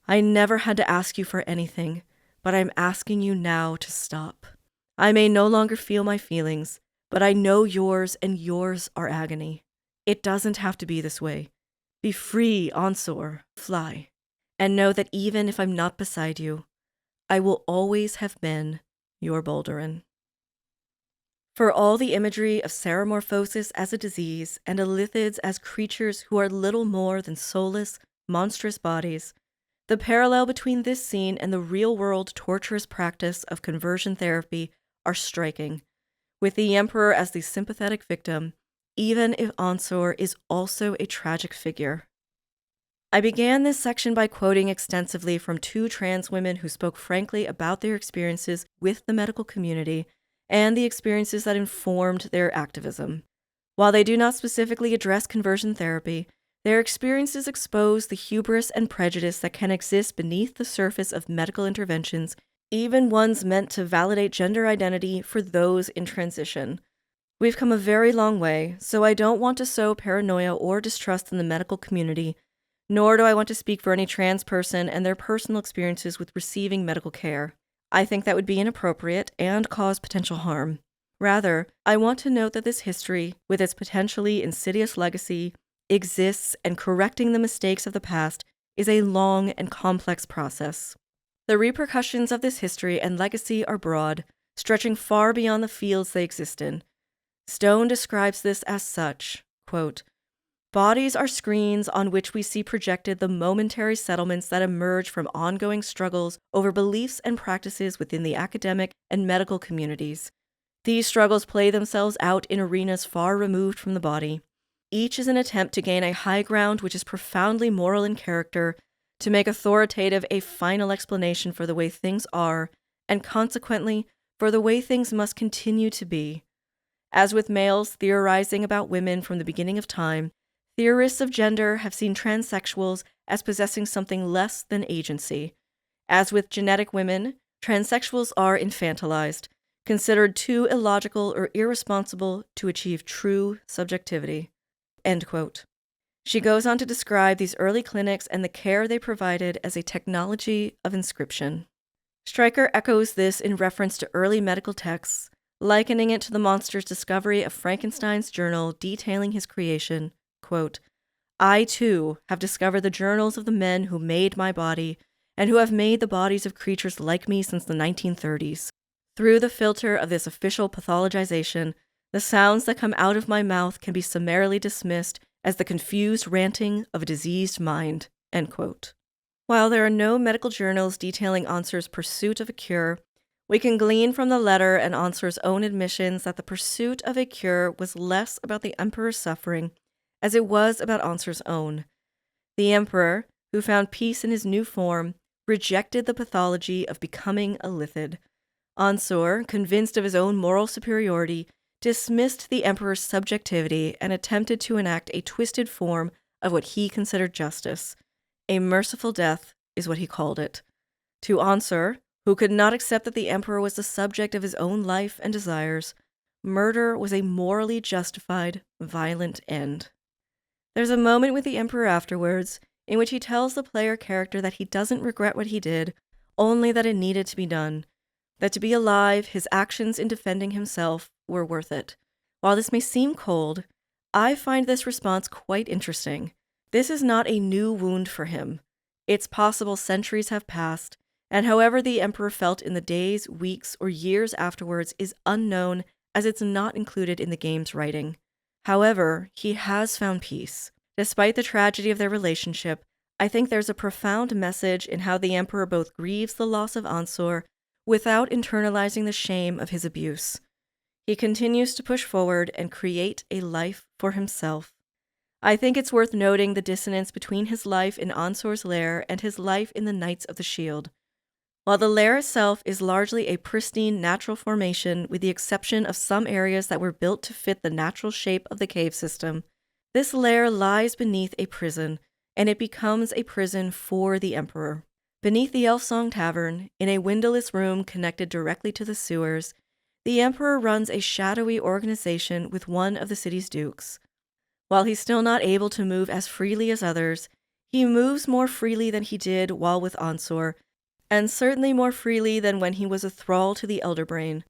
I never had to ask you for anything, but I'm asking you now to stop. I may no longer feel my feelings, but I know yours, and yours are agony. It doesn't have to be this way. Be free, Onsor, fly, and know that even if I'm not beside you, I will always have been your Baldurin. For all the imagery of seramorphosis as a disease and illithids as creatures who are little more than soulless, monstrous bodies, the parallel between this scene and the real-world torturous practice of conversion therapy are striking, with the Emperor as the sympathetic victim, even if Onsor is also a tragic figure. I began this section by quoting extensively from 2 trans women who spoke frankly about their experiences with the medical community and the experiences that informed their activism. While they do not specifically address conversion therapy, their experiences expose the hubris and prejudice that can exist beneath the surface of medical interventions, even ones meant to validate gender identity for those in transition. We've come a very long way, so I don't want to sow paranoia or distrust in the medical community, nor do I want to speak for any trans person and their personal experiences with receiving medical care. I think that would be inappropriate and cause potential harm. Rather, I want to note that this history, with its potentially insidious legacy, exists, and correcting the mistakes of the past is a long and complex process. The repercussions of this history and legacy are broad, stretching far beyond the fields they exist in. Stone describes this as such, quote, "Bodies are screens on which we see projected the momentary settlements that emerge from ongoing struggles over beliefs and practices within the academic and medical communities. These struggles play themselves out in arenas far removed from the body. Each is an attempt to gain a high ground which is profoundly moral in character, to make authoritative a final explanation for the way things are, and consequently, for the way things must continue to be. As with males theorizing about women from the beginning of time, theorists of gender have seen transsexuals as possessing something less than agency. As with genetic women, transsexuals are infantilized, considered too illogical or irresponsible to achieve true subjectivity." End quote. She goes on to describe these early clinics and the care they provided as a technology of inscription. Stryker echoes this in reference to early medical texts, likening it to the monster's discovery of Frankenstein's journal detailing his creation. Quote, "I, too, have discovered the journals of the men who made my body, and who have made the bodies of creatures like me since the 1930s. Through the filter of this official pathologization, the sounds that come out of my mouth can be summarily dismissed as the confused ranting of a diseased mind." End quote. While there are no medical journals detailing Onsor's pursuit of a cure, we can glean from the letter and Onsor's own admissions that the pursuit of a cure was less about the Emperor's suffering as it was about Onsor's own. The Emperor, who found peace in his new form, rejected the pathology of becoming a illithid. Onsor, convinced of his own moral superiority, dismissed the Emperor's subjectivity and attempted to enact a twisted form of what he considered justice. A merciful death is what he called it. To Onsor, who could not accept that the Emperor was the subject of his own life and desires, murder was a morally justified, violent end. There's a moment with the Emperor afterwards in which he tells the player character that he doesn't regret what he did, only that it needed to be done, that to be alive, his actions in defending himself were worth it. While this may seem cold, I find this response quite interesting. This is not a new wound for him. It's possible centuries have passed, and however the Emperor felt in the days, weeks, or years afterwards is unknown, as it's not included in the game's writing. However, he has found peace. Despite the tragedy of their relationship, I think there's a profound message in how the Emperor both grieves the loss of Onsor without internalizing the shame of his abuse. He continues to push forward and create a life for himself. I think it's worth noting the dissonance between his life in Onsor's lair and his life in the Knights of the Shield. While the lair itself is largely a pristine natural formation with the exception of some areas that were built to fit the natural shape of the cave system, this lair lies beneath a prison, and it becomes a prison for the Emperor. Beneath the Elfsong Tavern, in a windowless room connected directly to the sewers, the Emperor runs a shadowy organization with one of the city's dukes. While he's still not able to move as freely as others, he moves more freely than he did while with Onsor, and certainly more freely than when he was a thrall to the Elderbrain.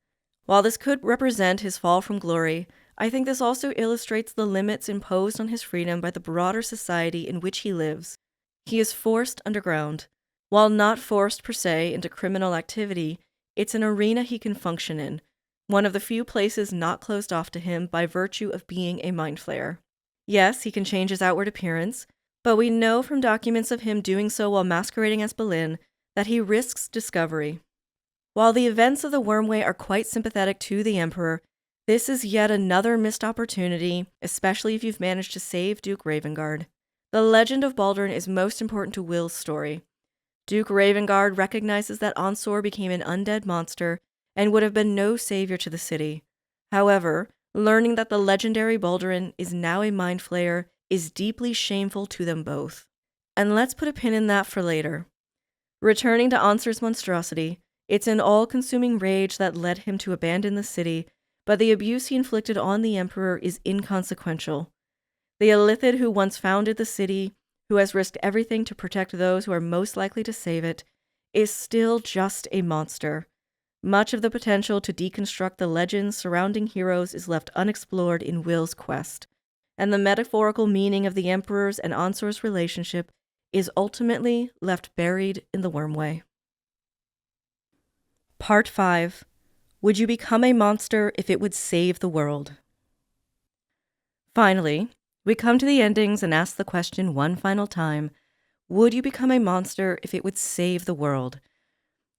While this could represent his fall from glory, I think this also illustrates the limits imposed on his freedom by the broader society in which he lives. He is forced underground. While not forced per se into criminal activity, it's an arena he can function in, one of the few places not closed off to him by virtue of being a mind flayer. Yes, he can change his outward appearance, but we know from documents of him doing so while masquerading as Boleyn that he risks discovery. While the events of the Wormway are quite sympathetic to the Emperor, this is yet another missed opportunity, especially if you've managed to save Duke Ravengard. The legend of Baldur is most important to Will's story. Duke Ravengard recognizes that Onsor became an undead monster and would have been no savior to the city. However, learning that the legendary Baldurin is now a mind flayer is deeply shameful to them both. And let's put a pin in that for later. Returning to Onsor's monstrosity, it's an all-consuming rage that led him to abandon the city, but the abuse he inflicted on the Emperor is inconsequential. The illithid who once founded the city, who has risked everything to protect those who are most likely to save it, is still just a monster. Much of the potential to deconstruct the legends surrounding heroes is left unexplored in Will's quest, and the metaphorical meaning of the Emperor's and Onsor's relationship is ultimately left buried in the Wormway. Part 5. Would you become a monster if it would save the world? Finally, we come to the endings and ask the question one final time, would you become a monster if it would save the world?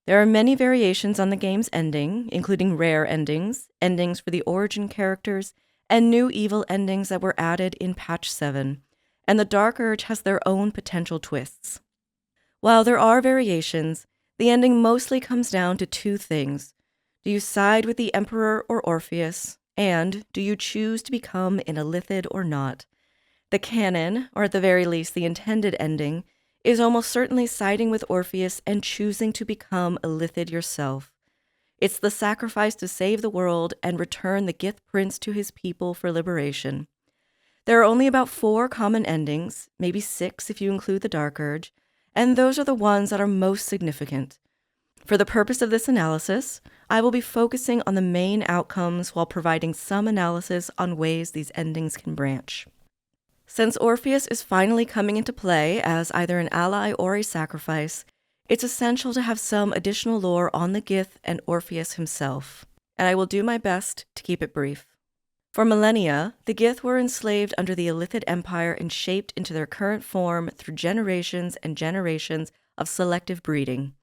There are many variations on the game's ending, including rare endings, endings for the origin characters, and new evil endings that were added in Patch 7, and the Dark Urge has their own potential twists. While there are variations, the ending mostly comes down to two things. Do you side with the Emperor or Orpheus? And do you choose to become an illithid or not? The canon, or at the very least the intended ending, is almost certainly siding with Orpheus and choosing to become illithid yourself. It's the sacrifice to save the world and return the Gith Prince to his people for liberation. There are only about 4 common endings, maybe 6 if you include the Dark Urge, and those are the ones that are most significant. For the purpose of this analysis, I will be focusing on the main outcomes while providing some analysis on ways these endings can branch. Since Orpheus is finally coming into play as either an ally or a sacrifice, it's essential to have some additional lore on the Gith and Orpheus himself, and I will do my best to keep it brief. For millennia, the Gith were enslaved under the Illithid Empire and shaped into their current form through generations and generations of selective breeding.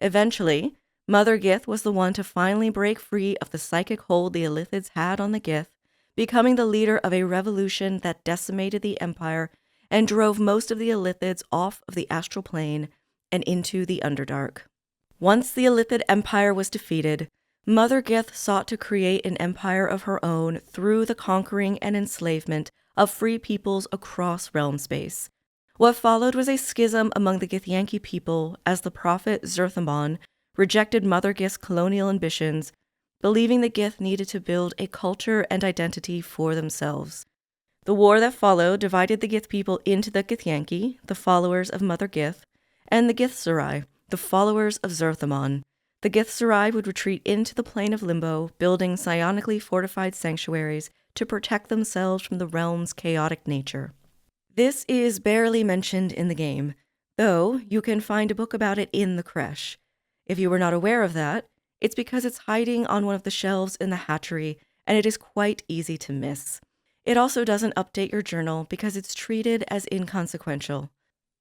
Eventually, Mother Gith was the one to finally break free of the psychic hold the Illithids had on the Gith, becoming the leader of a revolution that decimated the Empire and drove most of the Illithids off of the astral plane and into the Underdark. Once the Illithid Empire was defeated, Mother Gith sought to create an empire of her own through the conquering and enslavement of free peoples across realm space. What followed was a schism among the Githyanki people as the prophet Zerthamon rejected Mother Gith's colonial ambitions, believing the Gith needed to build a culture and identity for themselves. The war that followed divided the Gith people into the Githyanki, the followers of Mother Gith, and the Githzerai, the followers of Zerthamon. The Githzerai would retreat into the plane of Limbo, building psionically fortified sanctuaries to protect themselves from the realm's chaotic nature. This is barely mentioned in the game, though you can find a book about it in the creche. If you were not aware of that, it's because it's hiding on one of the shelves in the hatchery, and it is quite easy to miss. It also doesn't update your journal because it's treated as inconsequential.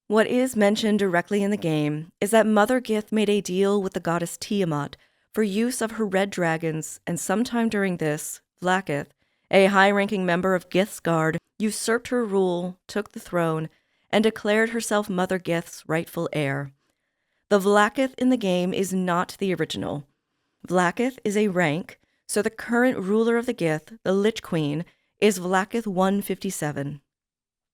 What is mentioned directly in the game is that Mother Gith made a deal with the goddess Tiamat for use of her red dragons, and sometime during this, Vlaakith, a high-ranking member of Gith's guard, usurped her rule, took the throne, and declared herself Mother Gith's rightful heir. The Vlaakith in the game is not the original. Vlaakith is a rank, so the current ruler of the Gith, the Lich Queen, is Vlaakith 157.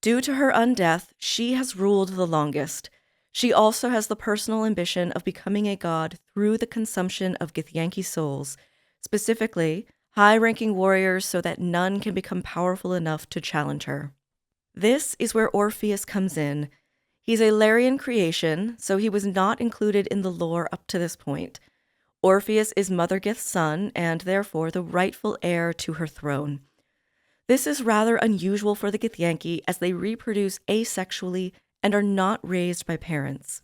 Due to her undeath, she has ruled the longest. She also has the personal ambition of becoming a god through the consumption of Githyanki souls, specifically high-ranking warriors so that none can become powerful enough to challenge her. This is where Orpheus comes in. He's a Larian creation, so he was not included in the lore up to this point. Orpheus is Mother Gith's son, and therefore the rightful heir to her throne. This is rather unusual for the Githyanki, as they reproduce asexually and are not raised by parents.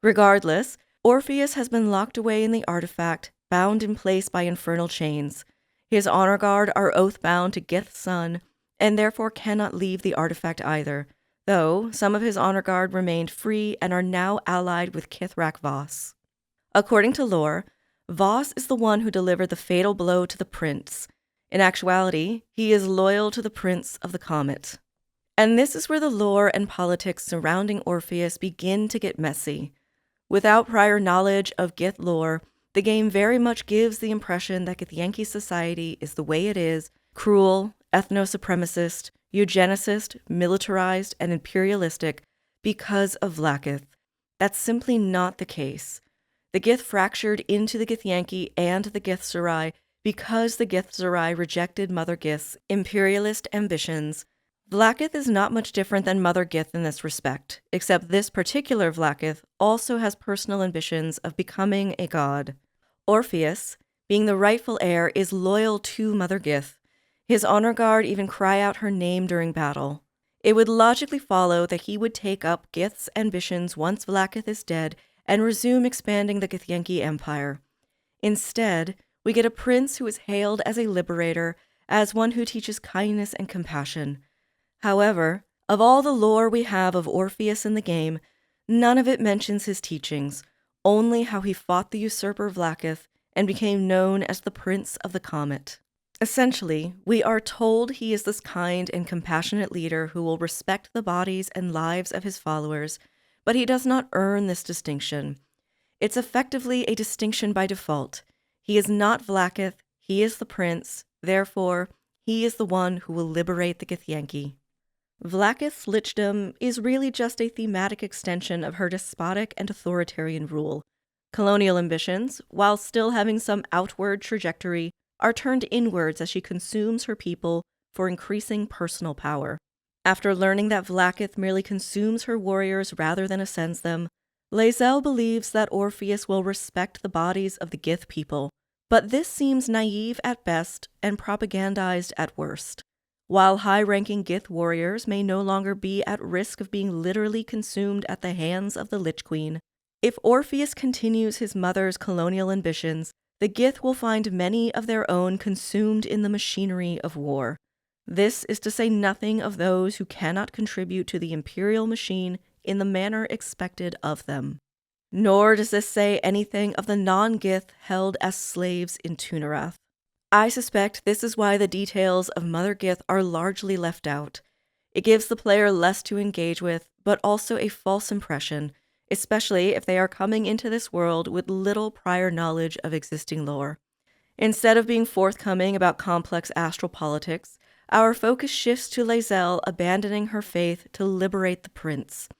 Regardless, Orpheus has been locked away in the artifact, bound in place by infernal chains. His honor guard are oath-bound to Gith's son, and therefore cannot leave the artifact either, though some of his honor guard remained free and are now allied with Kithrak Voss. According to lore, Voss is the one who delivered the fatal blow to the prince. In actuality, he is loyal to the Prince of the Comet. And this is where the lore and politics surrounding Orpheus begin to get messy. Without prior knowledge of Gith lore, the game very much gives the impression that Githyanki society is the way it is, cruel, ethno-supremacist, eugenicist, militarized, and imperialistic because of Vlaakith. That's simply not the case. The Gith fractured into the Githyanki and the Githzerai because the Githzerai rejected Mother Gith's imperialist ambitions. Vlaakith is not much different than Mother Gith in this respect, except this particular Vlaakith also has personal ambitions of becoming a god. Orpheus, being the rightful heir, is loyal to Mother Gith. His honor guard even cry out her name during battle. It would logically follow that he would take up Gith's ambitions once Vlaakith is dead and resume expanding the Githyanki Empire. Instead, we get a prince who is hailed as a liberator, as one who teaches kindness and compassion. However, of all the lore we have of Orpheus in the game, none of it mentions his teachings, only how he fought the usurper Vlaakith and became known as the Prince of the Comet. Essentially, we are told he is this kind and compassionate leader who will respect the bodies and lives of his followers, but he does not earn this distinction. It's effectively a distinction by default. He is not Vlaakith, he is the prince, therefore, he is the one who will liberate the Githyanki. Vlaakith's lichdom is really just a thematic extension of her despotic and authoritarian rule. Colonial ambitions, while still having some outward trajectory, are turned inwards as she consumes her people for increasing personal power. After learning that Vlaakith merely consumes her warriors rather than ascends them, Lae'zel believes that Orpheus will respect the bodies of the Gith people, but this seems naive at best and propagandized at worst. While high-ranking Gith warriors may no longer be at risk of being literally consumed at the hands of the Lich Queen, if Orpheus continues his mother's colonial ambitions, the Gith will find many of their own consumed in the machinery of war. This is to say nothing of those who cannot contribute to the imperial machine in the manner expected of them. Nor does this say anything of the non-Gith held as slaves in Tunarath. I suspect this is why the details of Mother Gith are largely left out. It gives the player less to engage with, but also a false impression, especially if they are coming into this world with little prior knowledge of existing lore. Instead of being forthcoming about complex astral politics, our focus shifts to Lae'zel abandoning her faith to liberate the prince.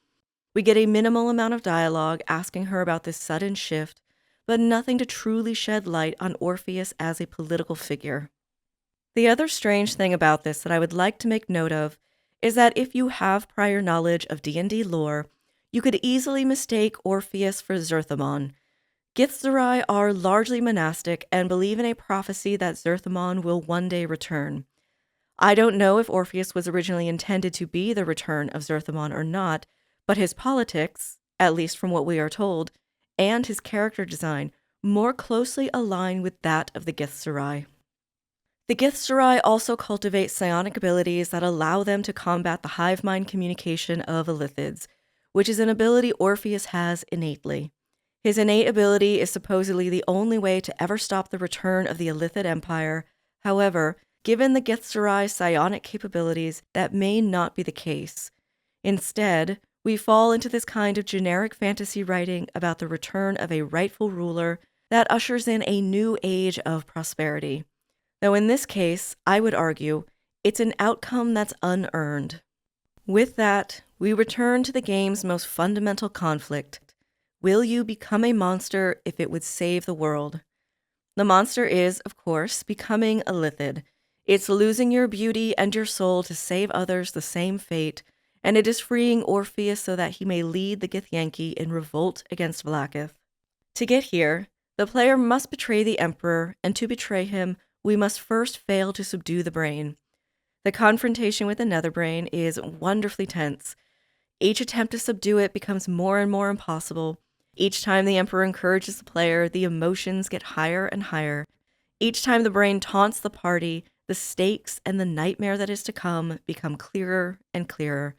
We get a minimal amount of dialogue asking her about this sudden shift, but nothing to truly shed light on Orpheus as a political figure. The other strange thing about this that I would like to make note of is that if you have prior knowledge of D&D lore, you could easily mistake Orpheus for Zerthamon. Githzerai are largely monastic and believe in a prophecy that Zerthamon will one day return. I don't know if Orpheus was originally intended to be the return of Zerthamon or not, but his politics, at least from what we are told, and his character design more closely align with that of the Githzerai. The Githzerai also cultivate psionic abilities that allow them to combat the hive mind communication of illithids, which is an ability Orpheus has innately. His innate ability is supposedly the only way to ever stop the return of the Illithid Empire. However, given the Githzerai's psionic capabilities, that may not be the case. Instead, We fall into this kind of generic fantasy writing about the return of a rightful ruler that ushers in a new age of prosperity. Though in this case, I would argue, it's an outcome that's unearned. With that, we return to the game's most fundamental conflict. Will you become a monster if it would save the world? The monster is, of course, becoming illithid. It's losing your beauty and your soul to save others the same fate, and it is freeing Orpheus so that he may lead the Githyanki in revolt against Vlaakith. To get here, the player must betray the Emperor, and to betray him, we must first fail to subdue the brain. The confrontation with the Netherbrain is wonderfully tense. Each attempt to subdue it becomes more and more impossible. Each time the Emperor encourages the player, the emotions get higher and higher. Each time the brain taunts the party, the stakes and the nightmare that is to come become clearer and clearer.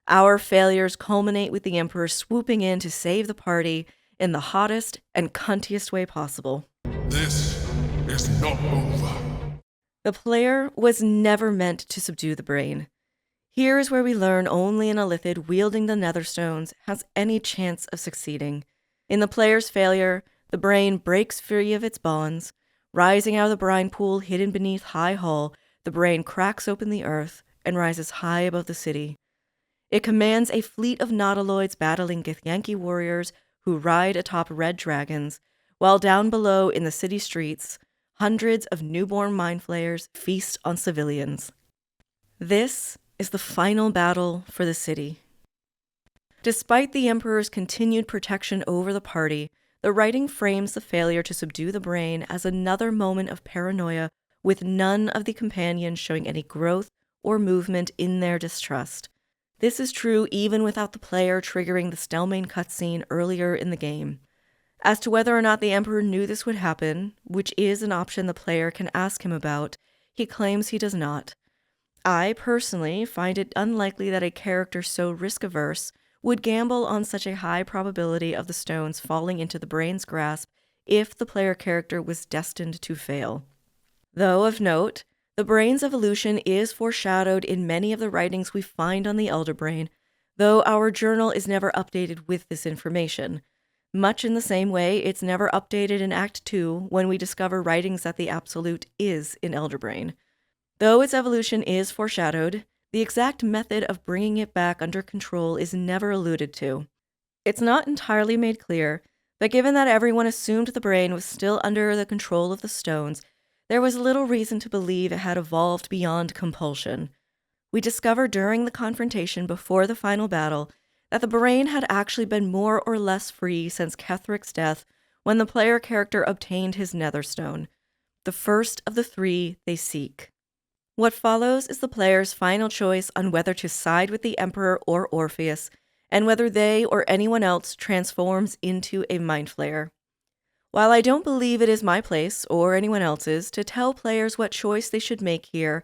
Our failures culminate with the Emperor swooping in to save the party in the hottest and cuntiest way possible. This is not over. The player was never meant to subdue the brain. Here is where we learn only an illithid wielding the Netherstones has any chance of succeeding. In the player's failure, the brain breaks free of its bonds. Rising out of the brine pool hidden beneath High Hall, the brain cracks open the earth and rises high above the city. It commands a fleet of nautiloids battling Githyanki warriors who ride atop red dragons, while down below in the city streets, hundreds of newborn mind flayers feast on civilians. This is the final battle for the city. Despite the Emperor's continued protection over the party, the writing frames the failure to subdue the brain as another moment of paranoia, with none of the companions showing any growth or movement in their distrust. This is true even without the player triggering the Stelmane cutscene earlier in the game. As to whether or not the Emperor knew this would happen, which is an option the player can ask him about, he claims he does not. I, personally, find it unlikely that a character so risk-averse would gamble on such a high probability of the stones falling into the brain's grasp if the player character was destined to fail. Though, of note, the brain's evolution is foreshadowed in many of the writings we find on the Elder Brain, though our journal is never updated with this information. Much in the same way, it's never updated in Act 2 when we discover writings that the Absolute is in Elder Brain. Though its evolution is foreshadowed, the exact method of bringing it back under control is never alluded to. It's not entirely made clear, but given that everyone assumed the brain was still under the control of the stones, there was little reason to believe it had evolved beyond compulsion. We discover during the confrontation before the final battle that the brain had actually been more or less free since Kethric's death when the player character obtained his Netherstone, the first of the three they seek. What follows is the player's final choice on whether to side with the Emperor or Orpheus, and whether they or anyone else transforms into a Mind Flayer. While I don't believe it is my place, or anyone else's, to tell players what choice they should make here,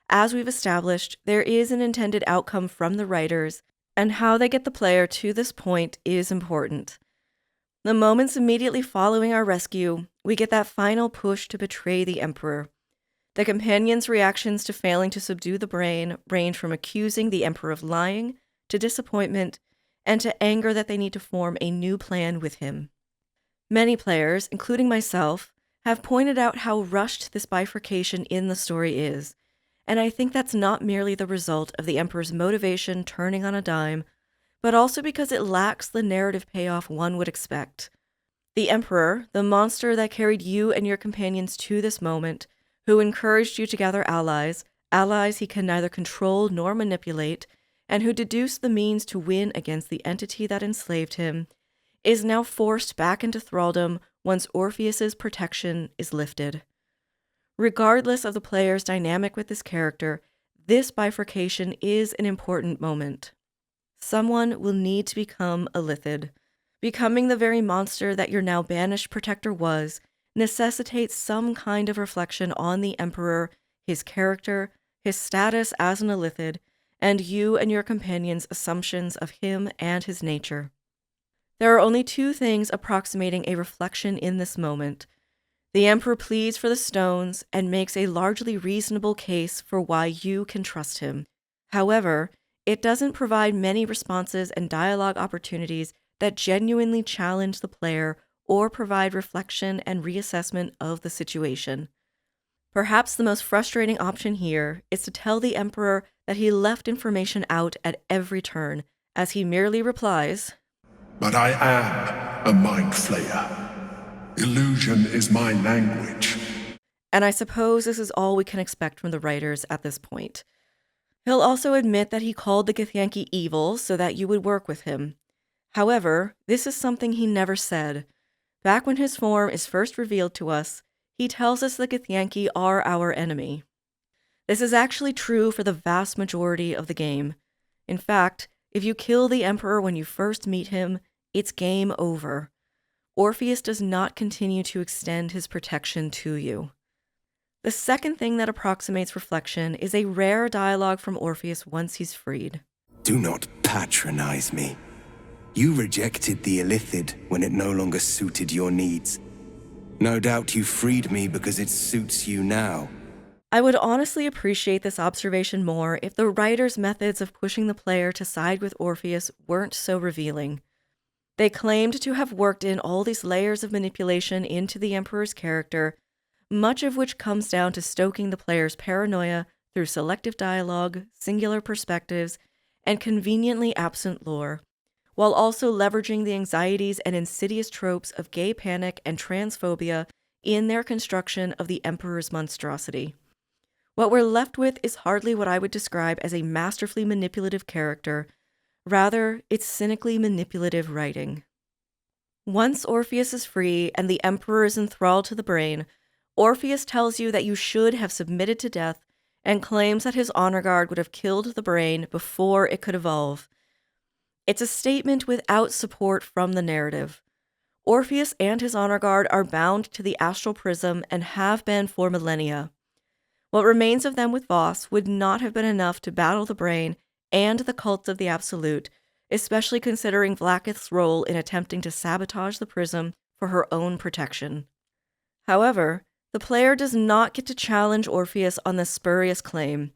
as we've established, there is an intended outcome from the writers, and how they get the player to this point is important. The moments immediately following our rescue, we get that final push to betray the Emperor. The companions' reactions to failing to subdue the brain range from accusing the Emperor of lying, to disappointment, and to anger that they need to form a new plan with him. Many players, including myself, have pointed out how rushed this bifurcation in the story is, and I think that's not merely the result of the Emperor's motivation turning on a dime, but also because it lacks the narrative payoff one would expect. The Emperor, the monster that carried you and your companions to this moment, who encouraged you to gather allies he can neither control nor manipulate, and who deduced the means to win against the entity that enslaved him, is now forced back into thraldom once Orpheus's protection is lifted. Regardless of the player's dynamic with this character, this bifurcation is an important moment. Someone will need to become illithid. Becoming the very monster that your now banished protector was necessitates some kind of reflection on the Emperor, his character, his status as an illithid, and you and your companions' assumptions of him and his nature. There are only two things approximating a reflection in this moment. The Emperor pleads for the stones and makes a largely reasonable case for why you can trust him. However, it doesn't provide many responses and dialogue opportunities that genuinely challenge the player or provide reflection and reassessment of the situation. Perhaps the most frustrating option here is to tell the Emperor that he left information out at every turn, as he merely replies, But I am a mind flayer. Illusion is my language. and I suppose this is all we can expect from the writers at this point. He'll also admit that he called the Githyanki evil so that you would work with him. However, this is something he never said. Back when his form is first revealed to us, he tells us the Githyanki are our enemy. This is actually true for the vast majority of the game. In fact, if you kill the Emperor when you first meet him, it's game over. Orpheus does not continue to extend his protection to you. The second thing that approximates reflection is a rare dialogue from Orpheus once he's freed. Do not patronize me. You rejected the illithid when it no longer suited your needs. No doubt you freed me because it suits you now. I would honestly appreciate this observation more if the writer's methods of pushing the player to side with Orpheus weren't so revealing. They claimed to have worked in all these layers of manipulation into the Emperor's character, much of which comes down to stoking the player's paranoia through selective dialogue, singular perspectives, and conveniently absent lore, while also leveraging the anxieties and insidious tropes of gay panic and transphobia in their construction of the Emperor's monstrosity. What we're left with is hardly what I would describe as a masterfully manipulative character. Rather, it's cynically manipulative writing. Once Orpheus is free and the Emperor is enthralled to the brain, Orpheus tells you that you should have submitted to death and claims that his honor guard would have killed the brain before it could evolve. It's a statement without support from the narrative. Orpheus and his honor guard are bound to the astral prism and have been for millennia. What remains of them with Voss would not have been enough to battle the brain and the cults of the Absolute, especially considering Vlaakith's role in attempting to sabotage the prism for her own protection. However, the player does not get to challenge Orpheus on this spurious claim.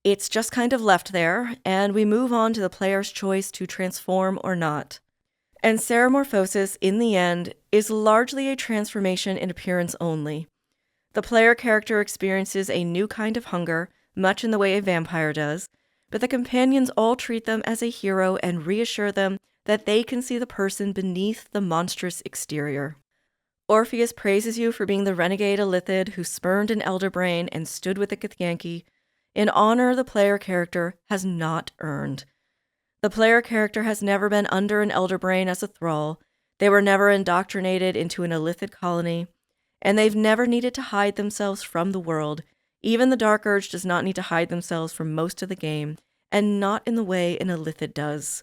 It's just kind of left there, and we move on to the player's choice to transform or not. And Ceramorphosis, in the end, is largely a transformation in appearance only. The player character experiences a new kind of hunger, much in the way a vampire does, but the companions all treat them as a hero and reassure them that they can see the person beneath the monstrous exterior. Orpheus praises you for being the renegade illithid who spurned an elder brain and stood with the Githyanki, an honor the player character has not earned. The player character has never been under an elder brain as a thrall, they were never indoctrinated into an illithid colony, and they've never needed to hide themselves from the world. Even the Dark Urge does not need to hide themselves from most of the game, and not in the way an illithid does.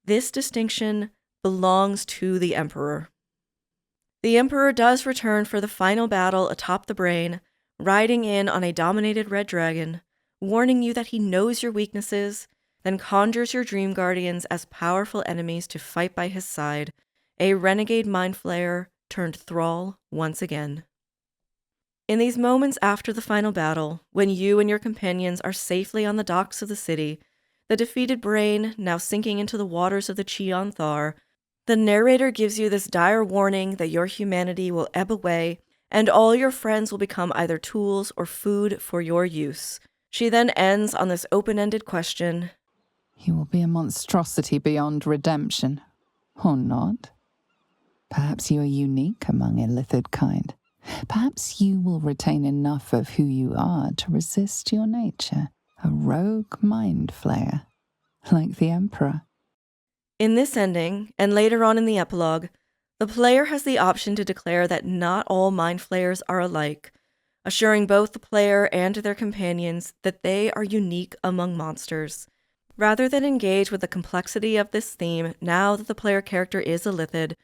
This distinction belongs to the Emperor. The Emperor does return for the final battle atop the brain, riding in on a dominated red dragon, warning you that he knows your weaknesses, then conjures your dream guardians as powerful enemies to fight by his side, a renegade mind flayer turned thrall once again. In these moments after the final battle, when you and your companions are safely on the docks of the city, the defeated brain now sinking into the waters of the Cheon Thar, the narrator gives you this dire warning that your humanity will ebb away and all your friends will become either tools or food for your use. She then ends on this open-ended question. You will be a monstrosity beyond redemption, or not? Perhaps you are unique among illithid kind. Perhaps you will retain enough of who you are to resist your nature, a rogue mind flayer, like the Emperor. In this ending, and later on in the epilogue, the player has the option to declare that not all mind flayers are alike, assuring both the player and their companions that they are unique among monsters. Rather than engage with the complexity of this theme now that the player character is illithid,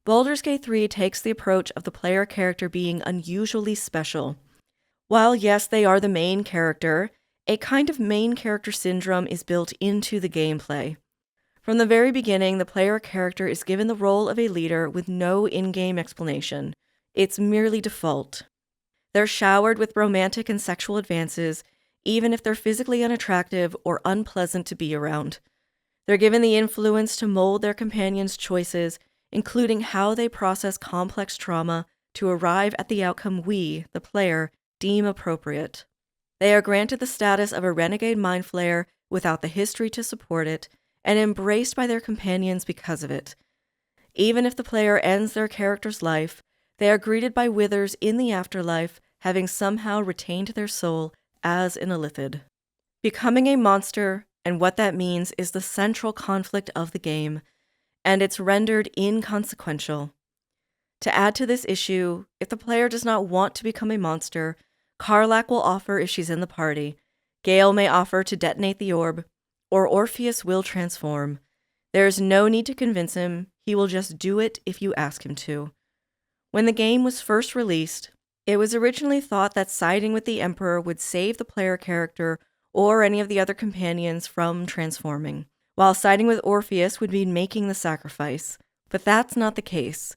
Baldur's Gate 3 takes the approach of the player character being unusually special. While yes, they are the main character, a kind of main character syndrome is built into the gameplay. From the very beginning, the player character is given the role of a leader with no in-game explanation. It's merely default. They're showered with romantic and sexual advances, even if they're physically unattractive or unpleasant to be around. They're given the influence to mold their companions' choices, including how they process complex trauma to arrive at the outcome we, the player, deem appropriate. They are granted the status of a renegade mind flayer without the history to support it, and embraced by their companions because of it. Even if the player ends their character's life, they are greeted by withers in the afterlife, having somehow retained their soul as an illithid. Becoming a monster, and what that means, is the central conflict of the game, and it's rendered inconsequential. To add to this issue, if the player does not want to become a monster, Karlach will offer if she's in the party, Gale may offer to detonate the orb, or Orpheus will transform. There is no need to convince him, he will just do it if you ask him to. When the game was first released, it was originally thought that siding with the Emperor would save the player character or any of the other companions from transforming, while siding with Orpheus would mean making the sacrifice. But that's not the case.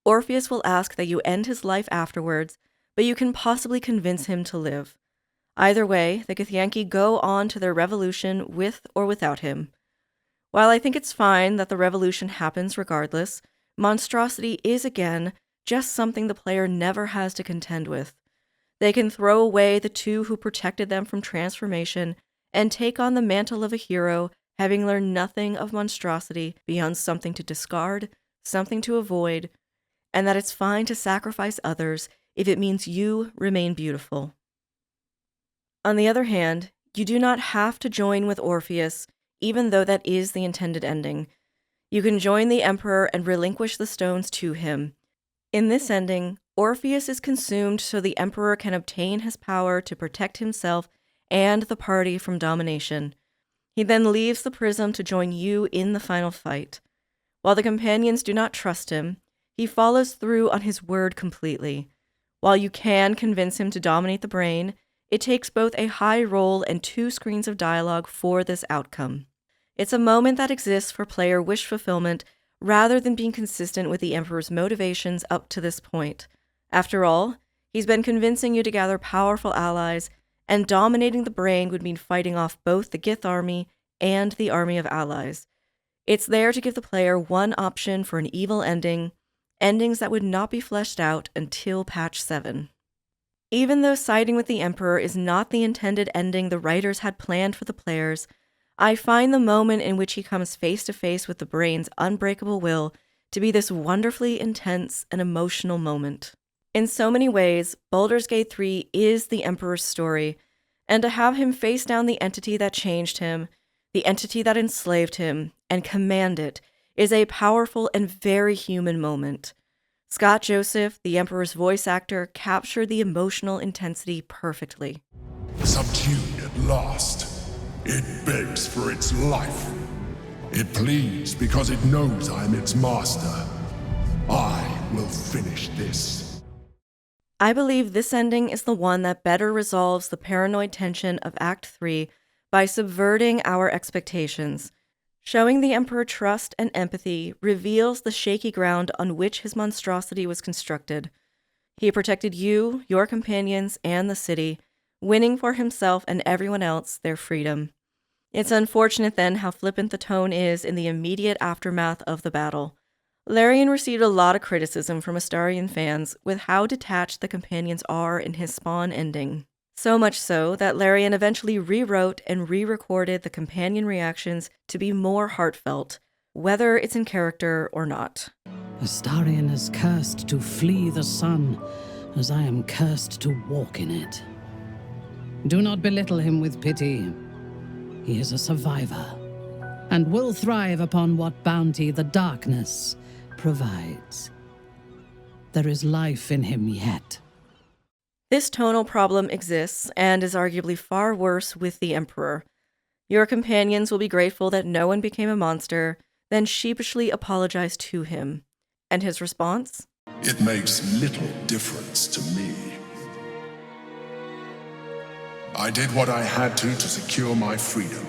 Orpheus will ask that you end his life afterwards, but you can possibly convince him to live. Either way, the Githyanki go on to their revolution with or without him. While I think it's fine that the revolution happens regardless, Monstrosity is again just something the player never has to contend with. They can throw away the two who protected them from transformation and take on the mantle of a hero, having learned nothing of monstrosity beyond something to discard, something to avoid, and that it's fine to sacrifice others if it means you remain beautiful. On the other hand, you do not have to join with Orpheus, even though that is the intended ending. You can join the Emperor and relinquish the stones to him. In this ending, Orpheus is consumed so the Emperor can obtain his power to protect himself and the party from domination. He then leaves the prism to join you in the final fight. While the companions do not trust him, he follows through on his word completely. While you can convince him to dominate the brain, it takes both a high roll and 2 screens of dialogue for this outcome. It's a moment that exists for player wish fulfillment rather than being consistent with the Emperor's motivations up to this point. After all, he's been convincing you to gather powerful allies, and dominating the brain would mean fighting off both the Gith army and the army of allies. It's there to give the player one option for an evil ending, endings that would not be fleshed out until patch 7. Even though siding with the Emperor is not the intended ending the writers had planned for the players, I find the moment in which he comes face to face with the brain's unbreakable will to be this wonderfully intense and emotional moment. In so many ways, Baldur's Gate 3 is the Emperor's story, and to have him face down the entity that changed him, the entity that enslaved him, and command it, is a powerful and very human moment. Scott Joseph, the Emperor's voice actor, captured the emotional intensity perfectly. Subdued at last, it begs for its life. It pleads because it knows I am its master. I will finish this. I believe this ending is the one that better resolves the paranoid tension of Act 3 by subverting our expectations. Showing the Emperor trust and empathy reveals the shaky ground on which his monstrosity was constructed. He protected you, your companions, and the city, winning for himself and everyone else their freedom. It's unfortunate then how flippant the tone is in the immediate aftermath of the battle. Larian received a lot of criticism from Astarion fans with how detached the companions are in his Spawn ending. So much so that Larian eventually rewrote and re-recorded the companion reactions to be more heartfelt, whether it's in character or not. Astarion is cursed to flee the sun, as I am cursed to walk in it. Do not belittle him with pity. He is a survivor, and will thrive upon what bounty the darkness provides. There is life in him yet. This tonal problem exists and is arguably far worse with the Emperor. Your companions will be grateful that no one became a monster, then sheepishly apologize to him. And his response? It makes little difference to me. I did what I had to secure my freedom.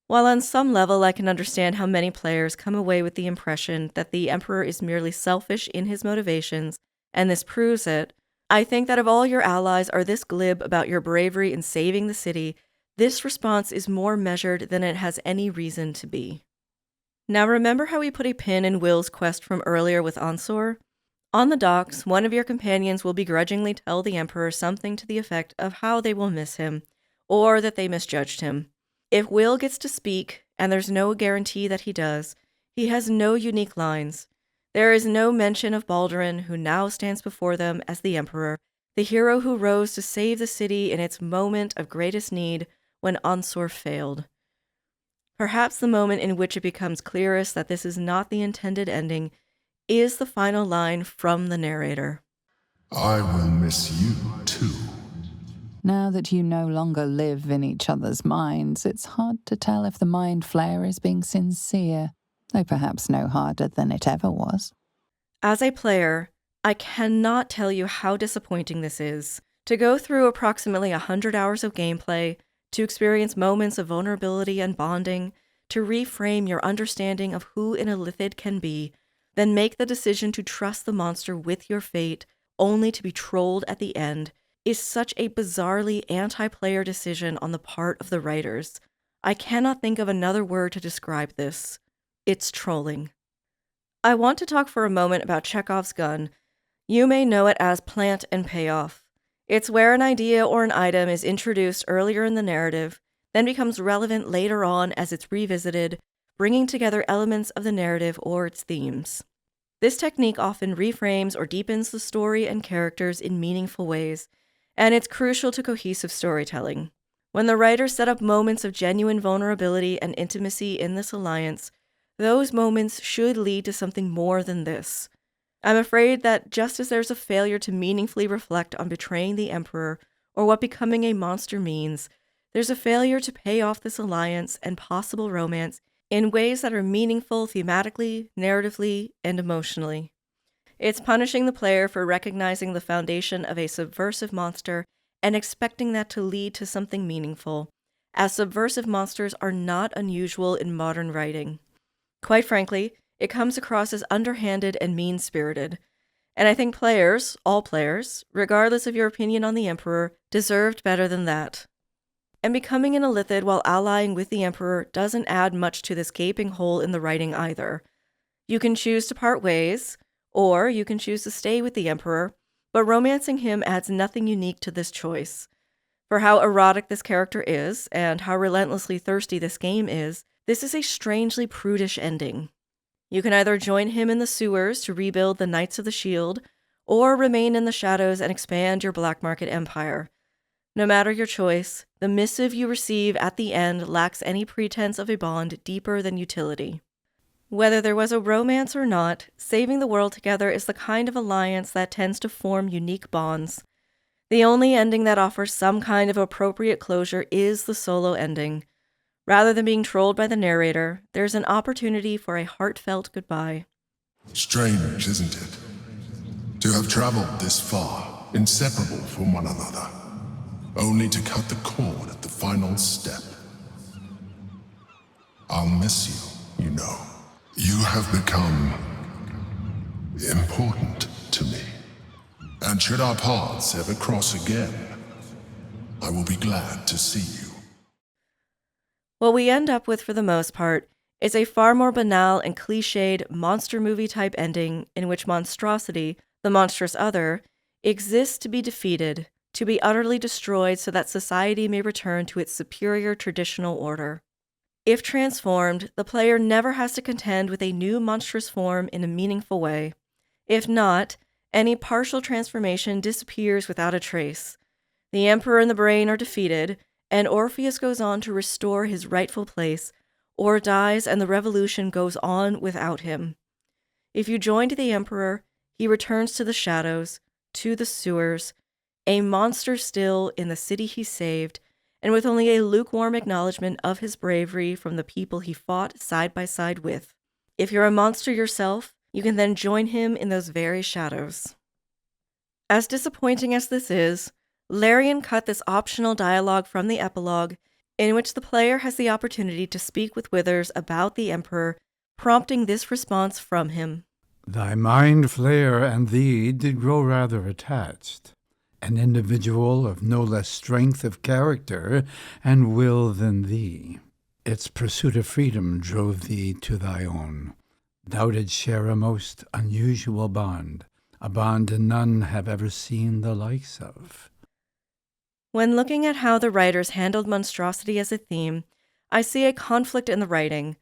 While on some level I can understand how many players come away with the impression that the Emperor is merely selfish in his motivations, and this proves it, I think that if all your allies are this glib about your bravery in saving the city, this response is more measured than it has any reason to be. Now remember how we put a pin in Will's quest from earlier with Ansor? On the docks, one of your companions will begrudgingly tell the Emperor something to the effect of how they will miss him, or that they misjudged him. If Will gets to speak, and there's no guarantee that he does, he has no unique lines. There is no mention of Baldur, who now stands before them as the Emperor, the hero who rose to save the city in its moment of greatest need when Ansor failed. Perhaps the moment in which it becomes clearest that this is not the intended ending is the final line from the narrator. I will miss you too. Now that you no longer live in each other's minds, it's hard to tell if the mind flayer is being sincere, though perhaps no harder than it ever was. As a player, I cannot tell you how disappointing this is. To go through approximately 100 hours of gameplay, to experience moments of vulnerability and bonding, to reframe your understanding of who an illithid can be, then make the decision to trust the monster with your fate, only to be trolled at the end, is such a bizarrely anti-player decision on the part of the writers. I cannot think of another word to describe this. It's trolling. I want to talk for a moment about Chekhov's gun. You may know it as plant and payoff. It's where an idea or an item is introduced earlier in the narrative, then becomes relevant later on as it's revisited, bringing together elements of the narrative or its themes. This technique often reframes or deepens the story and characters in meaningful ways, and it's crucial to cohesive storytelling. When the writers set up moments of genuine vulnerability and intimacy in this alliance, those moments should lead to something more than this. I'm afraid that just as there's a failure to meaningfully reflect on betraying the Emperor or what becoming a monster means, there's a failure to pay off this alliance and possible romance in ways that are meaningful thematically, narratively, and emotionally. It's punishing the player for recognizing the foundation of a subversive monster and expecting that to lead to something meaningful, as subversive monsters are not unusual in modern writing. Quite frankly, it comes across as underhanded and mean-spirited, and I think players, all players, regardless of your opinion on the Emperor, deserved better than that. And becoming an illithid while allying with the Emperor doesn't add much to this gaping hole in the writing either. You can choose to part ways, or you can choose to stay with the Emperor, but romancing him adds nothing unique to this choice. For how erotic this character is, and how relentlessly thirsty this game is, this is a strangely prudish ending. You can either join him in the sewers to rebuild the Knights of the Shield, or remain in the shadows and expand your black market empire. No matter your choice, the missive you receive at the end lacks any pretense of a bond deeper than utility. Whether there was a romance or not, saving the world together is the kind of alliance that tends to form unique bonds. The only ending that offers some kind of appropriate closure is the solo ending. Rather than being trolled by the narrator, there's an opportunity for a heartfelt goodbye. Strange, isn't it? To have traveled this far, inseparable from one another, only to cut the cord at the final step. I'll miss you, you know. You have become important to me. And should our paths ever cross again, I will be glad to see you. What we end up with, for the most part, is a far more banal and cliched monster movie-type ending in which Monstrosity, the monstrous other, exists to be defeated, to be utterly destroyed so that society may return to its superior traditional order. If transformed, the player never has to contend with a new monstrous form in a meaningful way. If not, any partial transformation disappears without a trace. The Emperor and the Brain are defeated, and Orpheus goes on to restore his rightful place, or dies and the revolution goes on without him. If you joined the Emperor, he returns to the shadows, to the sewers, a monster still in the city he saved, and with only a lukewarm acknowledgement of his bravery from the people he fought side by side with. If you're a monster yourself, you can then join him in those very shadows. As disappointing as this is, Larian cut this optional dialogue from the epilogue, in which the player has the opportunity to speak with Withers about the Emperor, prompting this response from him. Thy mind flayer and thee did grow rather attached. an individual of no less strength of character and will than thee. Its pursuit of freedom drove thee to thy own. Thou didst share a most unusual bond, a bond none have ever seen the likes of. When looking at how the writers handled monstrosity as a theme, I see a conflict in the writing.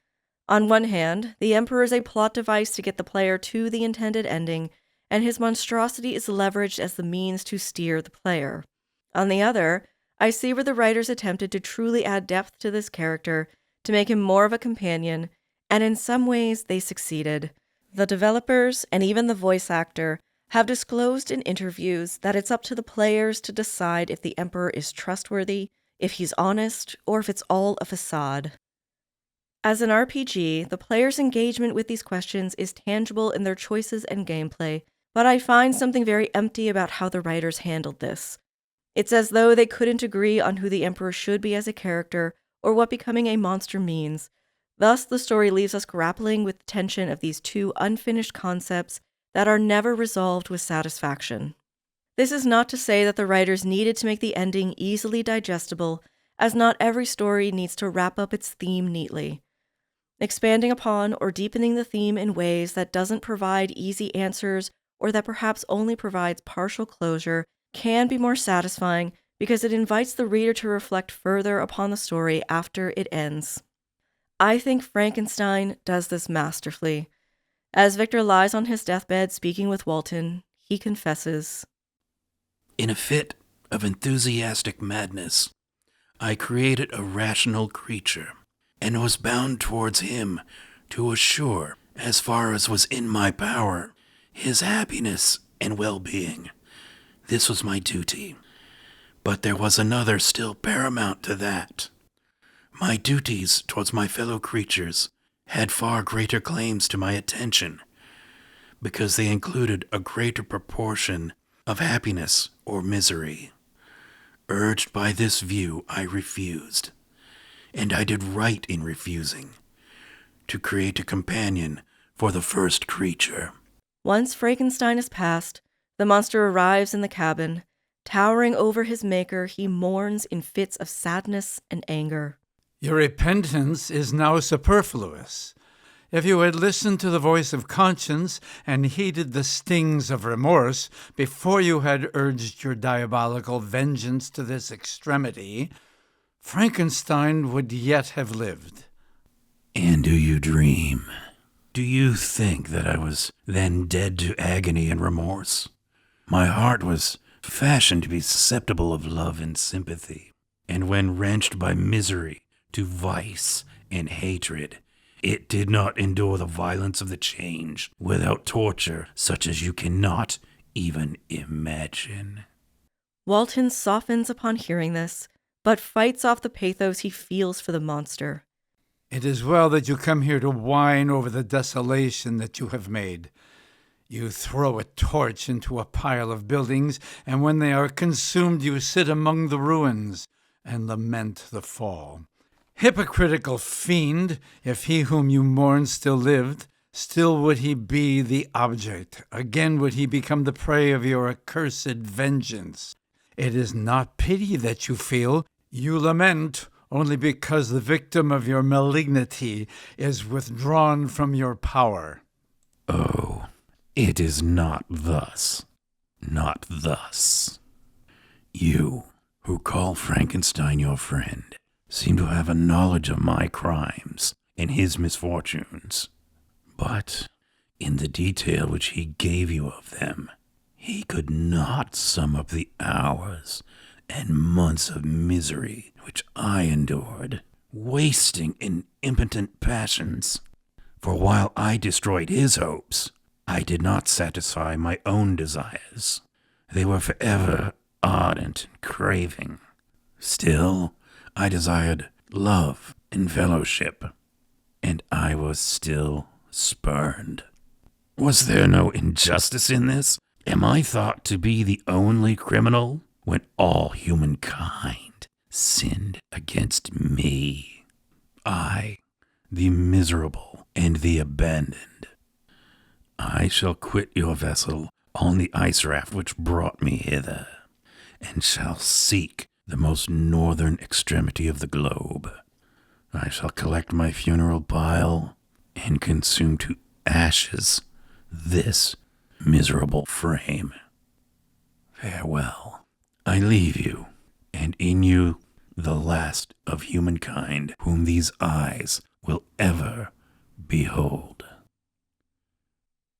On one hand, the Emperor is a plot device to get the player to the intended ending, and his monstrosity is leveraged as the means to steer the player. On the other, I see where the writers attempted to truly add depth to this character, to make him more of a companion, and in some ways they succeeded. The developers, and even the voice actor, have disclosed in interviews that it's up to the players to decide if the Emperor is trustworthy, if he's honest, or if it's all a facade. As an RPG, the player's engagement with these questions is tangible in their choices and gameplay, but I find something very empty about how the writers handled this. It's as though they couldn't agree on who the Emperor should be as a character, or what becoming a monster means. Thus, the story leaves us grappling with the tension of these two unfinished concepts that are never resolved with satisfaction. This is not to say that the writers needed to make the ending easily digestible, as not every story needs to wrap up its theme neatly. Expanding upon or deepening the theme in ways that doesn't provide easy answers or that perhaps only provides partial closure can be more satisfying because it invites the reader to reflect further upon the story after it ends. I think Frankenstein does this masterfully. As Victor lies on his deathbed speaking with Walton, he confesses, "In a fit of enthusiastic madness, I created a rational creature, and was bound towards him to assure, as far as was in my power, his happiness and well-being. This was my duty. But there was another still paramount to that. My duties towards my fellow creatures had far greater claims to my attention, because they included a greater proportion of happiness or misery. Urged by this view, I refused, and I did right in refusing, to create a companion for the first creature." Once Frankenstein is past, the monster arrives in the cabin. Towering over his maker, he mourns in fits of sadness and anger. Your repentance is now superfluous. If you had listened to the voice of conscience and heeded the stings of remorse before you had urged your diabolical vengeance to this extremity, Frankenstein would yet have lived. "And do you dream? Do you think that I was then dead to agony and remorse? My heart was fashioned to be susceptible of love and sympathy, and when wrenched by misery to vice and hatred, it did not endure the violence of the change without torture such as you cannot even imagine." Walton softens upon hearing this, but fights off the pathos he feels for the monster. It is well that you come here to whine over the desolation that you have made. You throw a torch into a pile of buildings, and when they are consumed, you sit among the ruins and lament the fall. Hypocritical fiend, if he whom you mourn still lived, still would he be the object. Again would he become the prey of your accursed vengeance. It is not pity that you feel. You lament only because the victim of your malignity is withdrawn from your power. Oh, it is not thus. Not thus. You, who call Frankenstein your friend, seem to have a knowledge of my crimes and his misfortunes. But in the detail which he gave you of them, he could not sum up the hours and months of misery which I endured, wasting in impotent passions. For while I destroyed his hopes, I did not satisfy my own desires. They were forever ardent and craving. Still, I desired love and fellowship, and I was still spurned. Was there no injustice in this? Am I thought to be the only criminal when all humankind sinned against me? I, the miserable and the abandoned. I shall quit your vessel on the ice raft which brought me hither, and shall seek the most northern extremity of the globe. I shall collect my funeral pile and consume to ashes this miserable frame. Farewell. I leave you, and in you the last of humankind whom these eyes will ever behold.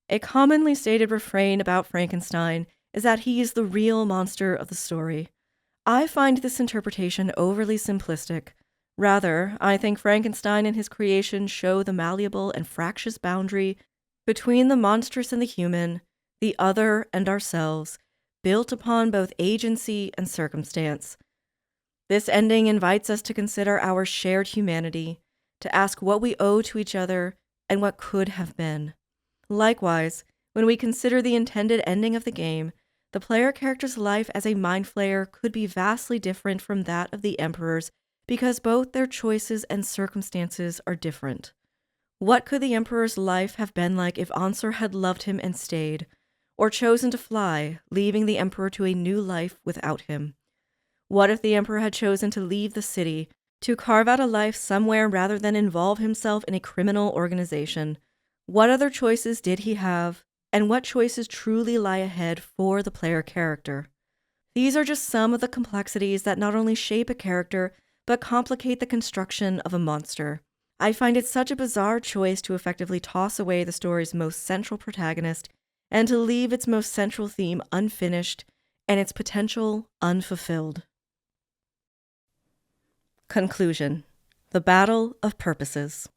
A commonly stated refrain about Frankenstein is that he is the real monster of the story. I find this interpretation overly simplistic. Rather, I think Frankenstein and his creation show the malleable and fractious boundary between the monstrous and the human, the other and ourselves, built upon both agency and circumstance. This ending invites us to consider our shared humanity, to ask what we owe to each other and what could have been. Likewise, when we consider the intended ending of the game, the player character's life as a mind flayer could be vastly different from that of the Emperor's because both their choices and circumstances are different. What could the Emperor's life have been like if Ansar had loved him and stayed, or chosen to fly, leaving the Emperor to a new life without him? What if the Emperor had chosen to leave the city, to carve out a life somewhere rather than involve himself in a criminal organization? What other choices did he have, and what choices truly lie ahead for the player character? These are just some of the complexities that not only shape a character, but complicate the construction of a monster. I find it such a bizarre choice to effectively toss away the story's most central protagonist and to leave its most central theme unfinished and its potential unfulfilled. Conclusion: The Battle of Purposes.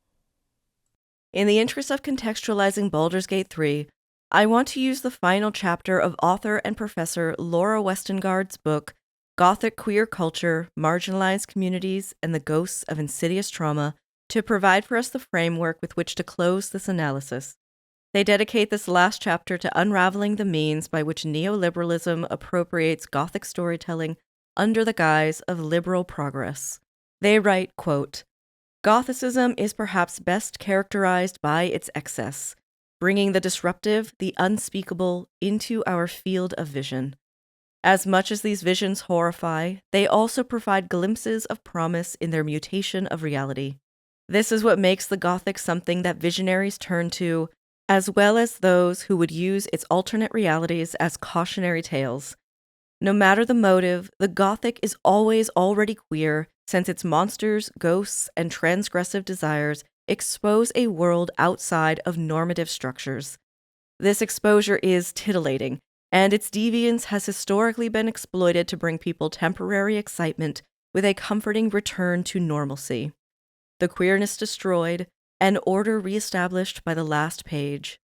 In the interest of contextualizing Baldur's Gate 3, I want to use the final chapter of author and professor Laura Westengard's book, Gothic Queer Culture, Marginalized Communities, and the Ghosts of Insidious Trauma, to provide for us the framework with which to close this analysis. They dedicate this last chapter to unraveling the means by which neoliberalism appropriates Gothic storytelling under the guise of liberal progress. They write, quote, "Gothicism is perhaps best characterized by its excess, bringing the disruptive, the unspeakable, into our field of vision. As much as these visions horrify, they also provide glimpses of promise in their mutation of reality. This is what makes the Gothic something that visionaries turn to, as well as those who would use its alternate realities as cautionary tales. No matter the motive, the Gothic is always already queer, since its monsters, ghosts, and transgressive desires expose a world outside of normative structures. This exposure is titillating, and its deviance has historically been exploited to bring people temporary excitement with a comforting return to normalcy. The queerness destroyed, and order reestablished by the last page.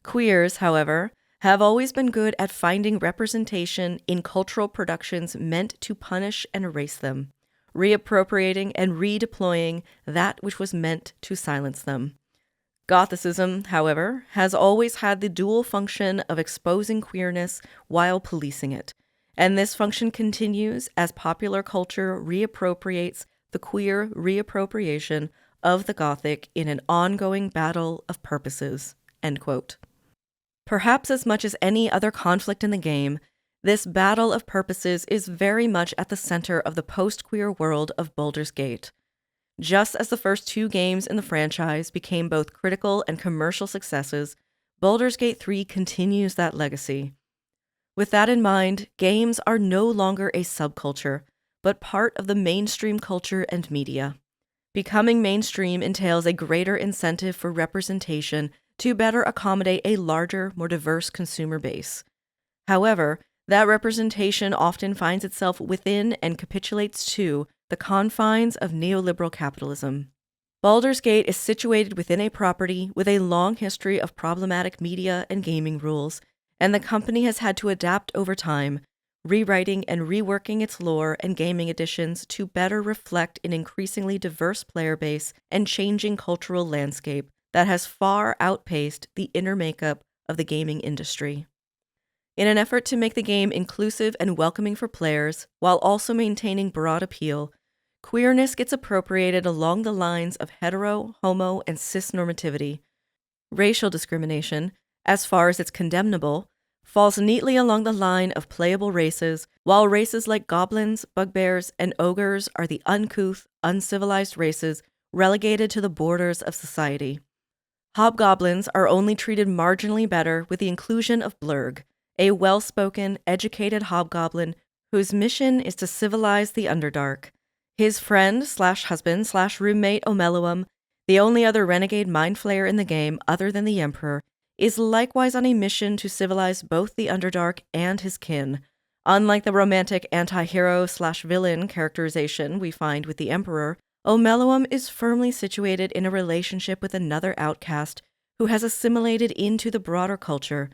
Queers, however, have always been good at finding representation in cultural productions meant to punish and erase them, reappropriating and redeploying that which was meant to silence them. Gothicism, however, has always had the dual function of exposing queerness while policing it, and this function continues as popular culture reappropriates the queer reappropriation of the Gothic in an ongoing battle of purposes." End quote. Perhaps as much as any other conflict in the game, this battle of purposes is very much at the center of the post-queer world of Baldur's Gate. Just as the first two games in the franchise became both critical and commercial successes, Baldur's Gate 3 continues that legacy. With that in mind, games are no longer a subculture, but part of the mainstream culture and media. Becoming mainstream entails a greater incentive for representation to better accommodate a larger, more diverse consumer base. However, that representation often finds itself within and capitulates to the confines of neoliberal capitalism. Baldur's Gate is situated within a property with a long history of problematic media and gaming rules, and the company has had to adapt over time, rewriting and reworking its lore and gaming editions to better reflect an increasingly diverse player base and changing cultural landscape that has far outpaced the inner makeup of the gaming industry. In an effort to make the game inclusive and welcoming for players, while also maintaining broad appeal, queerness gets appropriated along the lines of hetero, homo, and cis normativity. Racial discrimination, as far as it's condemnable, falls neatly along the line of playable races, while races like goblins, bugbears, and ogres are the uncouth, uncivilized races relegated to the borders of society. Hobgoblins are only treated marginally better with the inclusion of Blurg, a well-spoken, educated hobgoblin whose mission is to civilize the Underdark. His friend/husband/roommate Omeluum, the only other renegade mind flayer in the game other than the Emperor, is likewise on a mission to civilize both the Underdark and his kin. Unlike the romantic anti-hero/villain characterization we find with the Emperor, Omeluum is firmly situated in a relationship with another outcast who has assimilated into the broader culture,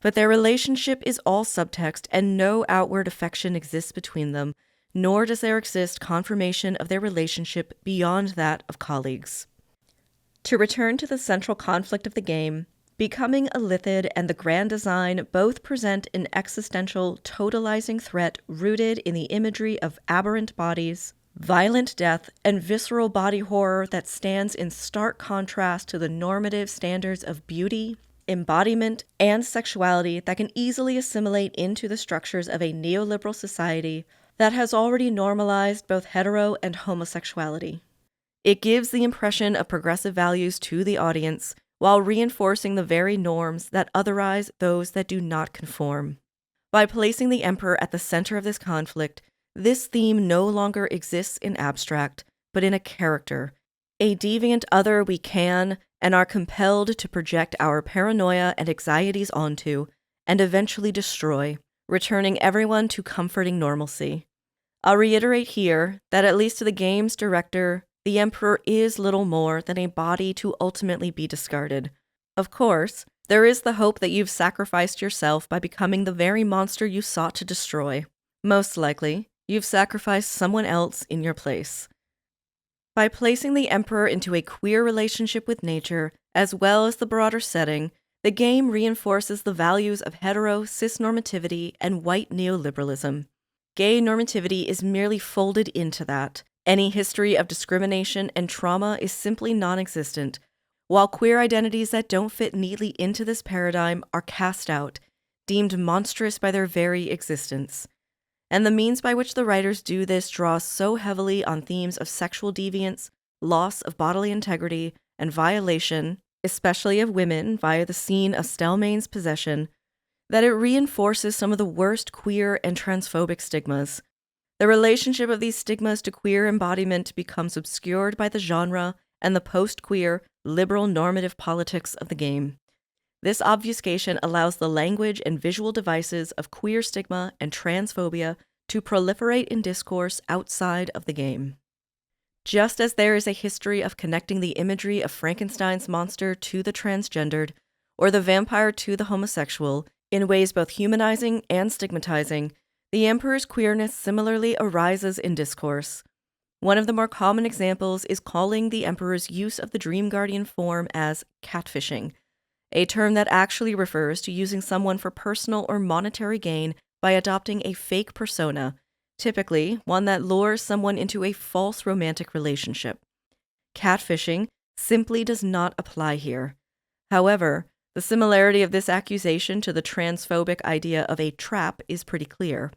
but their relationship is all subtext and no outward affection exists between them, nor does there exist confirmation of their relationship beyond that of colleagues. To return to the central conflict of the game, becoming illithid and the grand design both present an existential, totalizing threat rooted in the imagery of aberrant bodies, violent death, and visceral body horror that stands in stark contrast to the normative standards of beauty, embodiment, and sexuality that can easily assimilate into the structures of a neoliberal society that has already normalized both hetero and homosexuality. It gives the impression of progressive values to the audience while reinforcing the very norms that otherize those that do not conform. By placing the Emperor at the center of this conflict, this theme no longer exists in abstract, but in a character, a deviant other we can and are compelled to project our paranoia and anxieties onto, and eventually destroy, returning everyone to comforting normalcy. I'll reiterate here that at least to the game's director, the Emperor is little more than a body to ultimately be discarded. Of course, there is the hope that you've sacrificed yourself by becoming the very monster you sought to destroy. Most likely, you've sacrificed someone else in your place. By placing the Emperor into a queer relationship with nature, as well as the broader setting, the game reinforces the values of hetero-cis-normativity and white neoliberalism. Gay normativity is merely folded into that. Any history of discrimination and trauma is simply non-existent, while queer identities that don't fit neatly into this paradigm are cast out, deemed monstrous by their very existence. And the means by which the writers do this draws so heavily on themes of sexual deviance, loss of bodily integrity, and violation, especially of women via the scene of Stelmane's possession, that it reinforces some of the worst queer and transphobic stigmas. The relationship of these stigmas to queer embodiment becomes obscured by the genre and the post-queer, liberal normative politics of the game. This obfuscation allows the language and visual devices of queer stigma and transphobia to proliferate in discourse outside of the game. Just as there is a history of connecting the imagery of Frankenstein's monster to the transgendered, or the vampire to the homosexual, in ways both humanizing and stigmatizing, the Emperor's queerness similarly arises in discourse. One of the more common examples is calling the Emperor's use of the Dream Guardian form as catfishing, a term that actually refers to using someone for personal or monetary gain by adopting a fake persona, typically one that lures someone into a false romantic relationship. Catfishing simply does not apply here. However, the similarity of this accusation to the transphobic idea of a trap is pretty clear.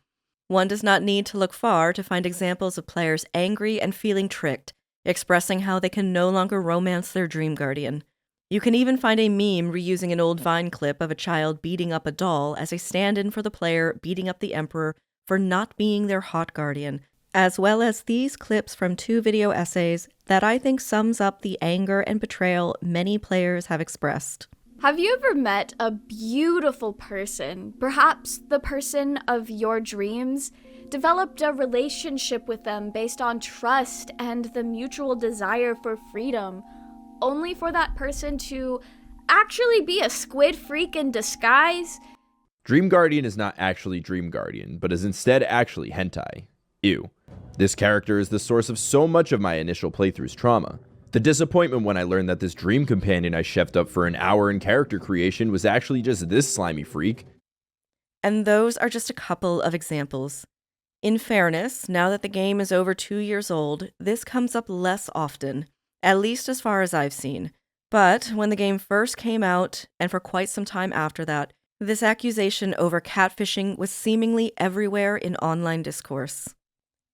One does not need to look far to find examples of players angry and feeling tricked, expressing how they can no longer romance their Dream Guardian. You can even find a meme reusing an old Vine clip of a child beating up a doll as a stand-in for the player beating up the Emperor for not being their hot guardian, as well as these clips from 2 video essays that I think sums up the anger and betrayal many players have expressed. Have you ever met a beautiful person, perhaps the person of your dreams, developed a relationship with them based on trust and the mutual desire for freedom, only for that person to actually be a squid freak in disguise? Dream Guardian is not actually Dream Guardian, but is instead actually hentai. Ew. This character is the source of so much of my initial playthrough's trauma. The disappointment when I learned that this dream companion I chefed up for an hour in character creation was actually just this slimy freak. And those are just a couple of examples. In fairness, now that the game is over 2 years old, this comes up less often, at least as far as I've seen. But when the game first came out, and for quite some time after that, This accusation over catfishing was seemingly everywhere in online discourse.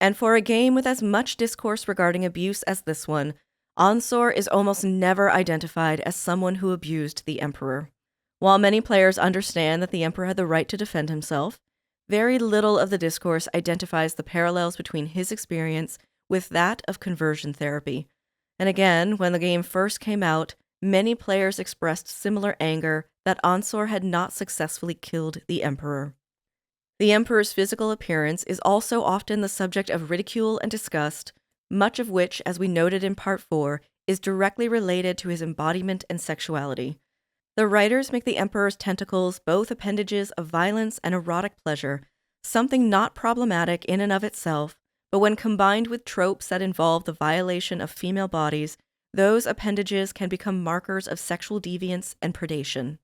And for a game with as much discourse regarding abuse as this one, Onsor is almost never identified as someone who abused the Emperor. While many players understand that the Emperor had the right to defend himself, very little of the discourse identifies the parallels between his experience with that of conversion therapy. And again, when the game first came out, many players expressed similar anger that Onsor had not successfully killed the Emperor. The Emperor's physical appearance is also often the subject of ridicule and disgust, much of which, as we noted in Part 4, is directly related to his embodiment and sexuality. The writers make the Emperor's tentacles both appendages of violence and erotic pleasure, something not problematic in and of itself, but when combined with tropes that involve the violation of female bodies, those appendages can become markers of sexual deviance and predation.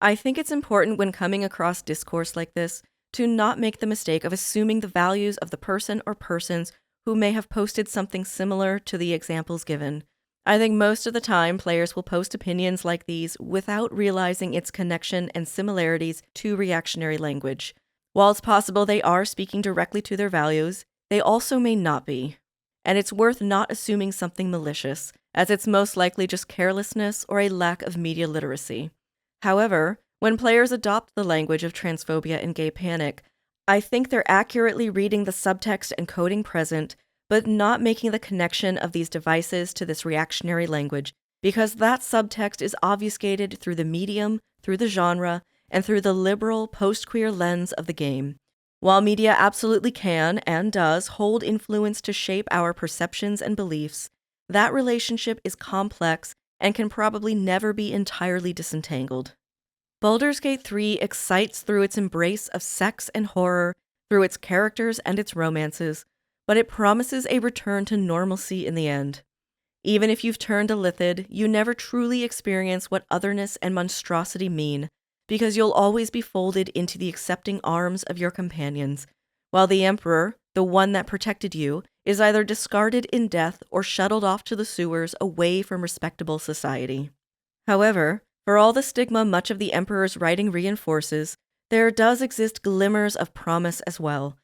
I think it's important when coming across discourse like this to not make the mistake of assuming the values of the person or persons who may have posted something similar to the examples given. I think most of the time players will post opinions like these without realizing its connection and similarities to reactionary language. While it's possible they are speaking directly to their values, they also may not be. And it's worth not assuming something malicious, as it's most likely just carelessness or a lack of media literacy. However, when players adopt the language of transphobia and gay panic, I think they're accurately reading the subtext and coding present, but not making the connection of these devices to this reactionary language, because that subtext is obfuscated through the medium, through the genre, and through the liberal, post-queer lens of the game. While media absolutely can, and does, hold influence to shape our perceptions and beliefs, that relationship is complex and can probably never be entirely disentangled. Baldur's Gate 3 excites through its embrace of sex and horror, through its characters and its romances, but it promises a return to normalcy in the end. Even if you've turned illithid, you never truly experience what otherness and monstrosity mean, because you'll always be folded into the accepting arms of your companions, while the Emperor, the one that protected you, is either discarded in death or shuttled off to the sewers away from respectable society. However, for all the stigma much of the Emperor's writing reinforces, there does exist glimmers of promise as well.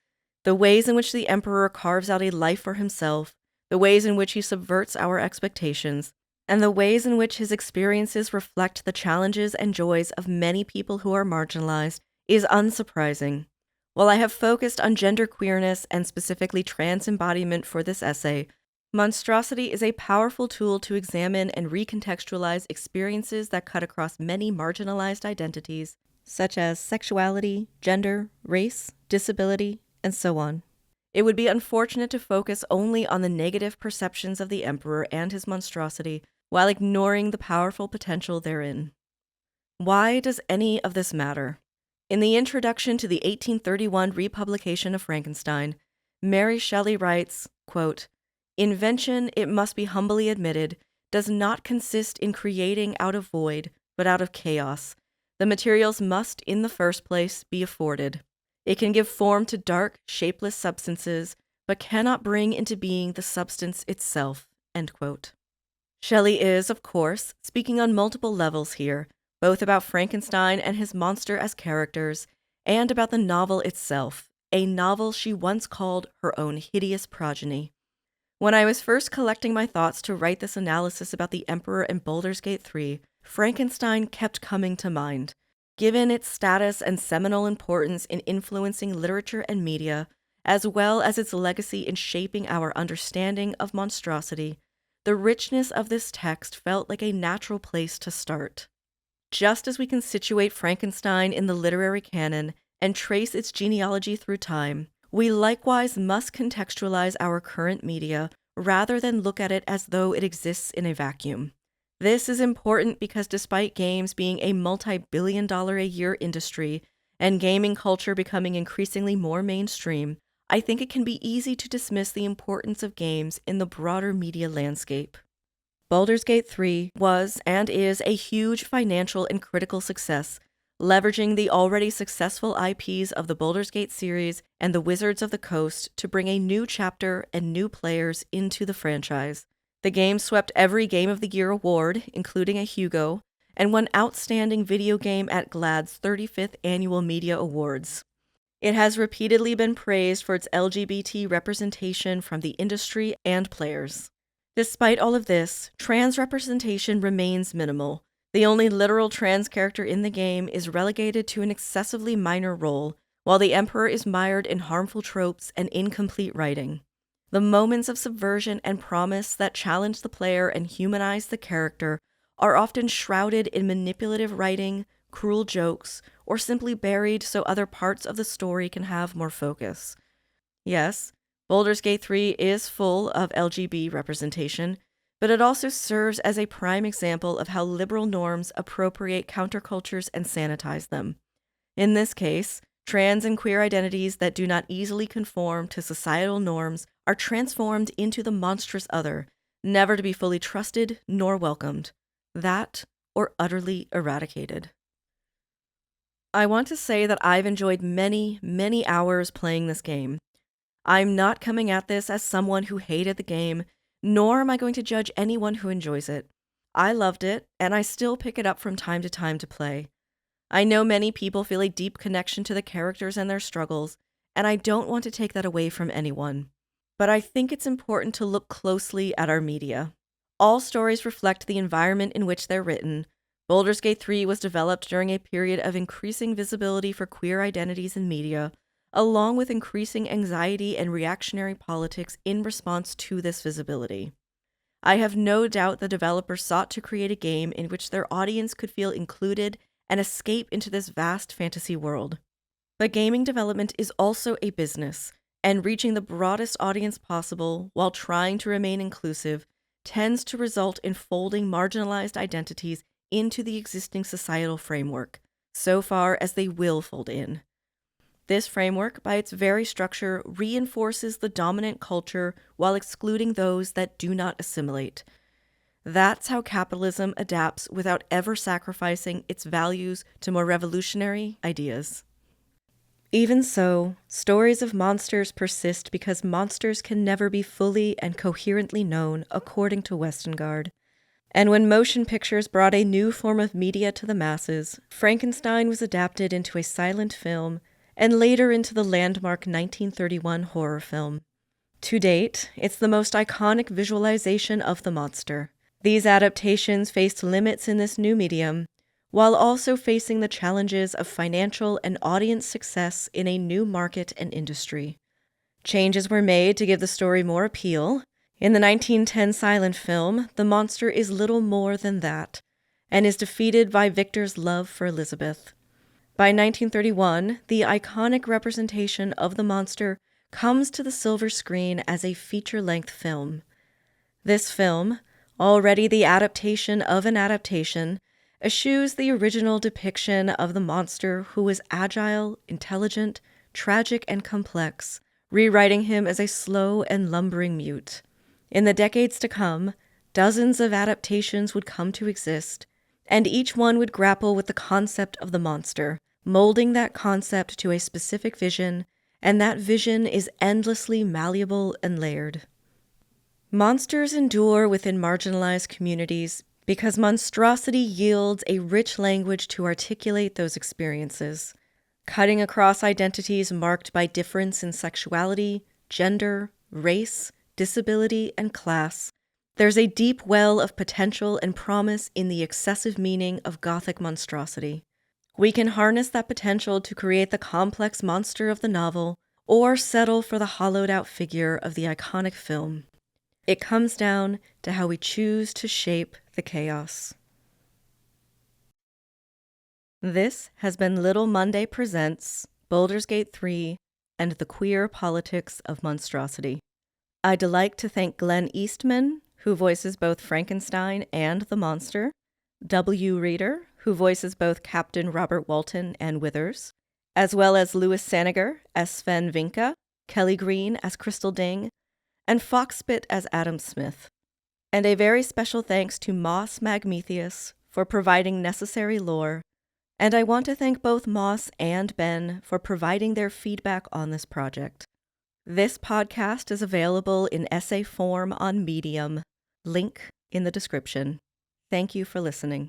The ways in which the Emperor carves out a life for himself, the ways in which he subverts our expectations, and the ways in which his experiences reflect the challenges and joys of many people who are marginalized is unsurprising. While I have focused on gender queerness and specifically trans embodiment for this essay, Monstrosity is a powerful tool to examine and recontextualize experiences that cut across many marginalized identities, such as sexuality, gender, race, disability, and so on. It would be unfortunate to focus only on the negative perceptions of the Emperor and his monstrosity while ignoring the powerful potential therein. Why does any of this matter? In the introduction to the 1831 republication of Frankenstein, Mary Shelley writes, quote, "Invention, it must be humbly admitted, does not consist in creating out of void, but out of chaos. The materials must, in the first place, be afforded. It can give form to dark, shapeless substances, but cannot bring into being the substance itself." End quote. Shelley is, of course, speaking on multiple levels here, both about Frankenstein and his monster as characters, and about the novel itself, a novel she once called her own hideous progeny. When I was first collecting my thoughts to write this analysis about the Emperor and Baldur's Gate 3, Frankenstein kept coming to mind. Given its status and seminal importance in influencing literature and media, as well as its legacy in shaping our understanding of monstrosity, the richness of this text felt like a natural place to start. Just as we can situate Frankenstein in the literary canon and trace its genealogy through time, we likewise must contextualize our current media rather than look at it as though it exists in a vacuum. This is important because despite games being a multi-billion-dollar-a-year industry and gaming culture becoming increasingly more mainstream, I think it can be easy to dismiss the importance of games in the broader media landscape. Baldur's Gate 3 was and is a huge financial and critical success, leveraging the already successful IPs of the Baldur's Gate series and the Wizards of the Coast to bring a new chapter and new players into the franchise. The game swept every Game of the Year award, including a Hugo, and won Outstanding Video Game at GLAAD's 35th Annual Media Awards. It has repeatedly been praised for its LGBT representation from the industry and players. Despite all of this, trans representation remains minimal. The only literal trans character in the game is relegated to an excessively minor role, while the Emperor is mired in harmful tropes and incomplete writing. The moments of subversion and promise that challenge the player and humanize the character are often shrouded in manipulative writing, cruel jokes, or simply buried so other parts of the story can have more focus. Yes, Baldur's Gate 3 is full of LGB representation, but it also serves as a prime example of how liberal norms appropriate countercultures and sanitize them. In this case, trans and queer identities that do not easily conform to societal norms are transformed into the monstrous other, never to be fully trusted nor welcomed. That, or utterly eradicated. I want to say that I've enjoyed many, many hours playing this game. I'm not coming at this as someone who hated the game, nor am I going to judge anyone who enjoys it. I loved it, and I still pick it up from time to play. I know many people feel a deep connection to the characters and their struggles, and I don't want to take that away from anyone. But I think it's important to look closely at our media. All stories reflect the environment in which they're written. Baldur's Gate 3 was developed during a period of increasing visibility for queer identities in media, along with increasing anxiety and reactionary politics in response to this visibility. I have no doubt the developers sought to create a game in which their audience could feel included and escape into this vast fantasy world. But gaming development is also a business, and reaching the broadest audience possible while trying to remain inclusive tends to result in folding marginalized identities into the existing societal framework, so far as they will fold in. This framework, by its very structure, reinforces the dominant culture while excluding those that do not assimilate. That's how capitalism adapts without ever sacrificing its values to more revolutionary ideas. Even so, stories of monsters persist because monsters can never be fully and coherently known according to Westengard. And when motion pictures brought a new form of media to the masses, Frankenstein was adapted into a silent film and later into the landmark 1931 horror film. To date, it's the most iconic visualization of the monster. These adaptations faced limits in this new medium, while also facing the challenges of financial and audience success in a new market and industry. Changes were made to give the story more appeal. In the 1910 silent film, the monster is little more than that, and is defeated by Victor's love for Elizabeth. By 1931, the iconic representation of the monster comes to the silver screen as a feature-length film. This film, already the adaptation of an adaptation, eschews the original depiction of the monster who was agile, intelligent, tragic, and complex, rewriting him as a slow and lumbering mute. In the decades to come, dozens of adaptations would come to exist, and each one would grapple with the concept of the monster, molding that concept to a specific vision, and that vision is endlessly malleable and layered. Monsters endure within marginalized communities because monstrosity yields a rich language to articulate those experiences, cutting across identities marked by difference in sexuality, gender, race, disability, and class. There's a deep well of potential and promise in the excessive meaning of Gothic monstrosity. We can harness that potential to create the complex monster of the novel, or settle for the hollowed-out figure of the iconic film. It comes down to how we choose to shape the chaos. This has been Little Monday Presents Baldur's Gate 3 and the Queer Politics of Monstrosity. I'd like to thank Glenn Eastman, who voices both Frankenstein and the monster, W. Reeder, who voices both Captain Robert Walton and Withers, as well as Louis Saniger as Sven Vinka, Kelly Green as Crystal Ding, and Foxspit as Adam Smith. And a very special thanks to Moss Magmethius for providing necessary lore, and I want to thank both Moss and Ben for providing their feedback on this project. This podcast is available in essay form on Medium, link in the description. Thank you for listening.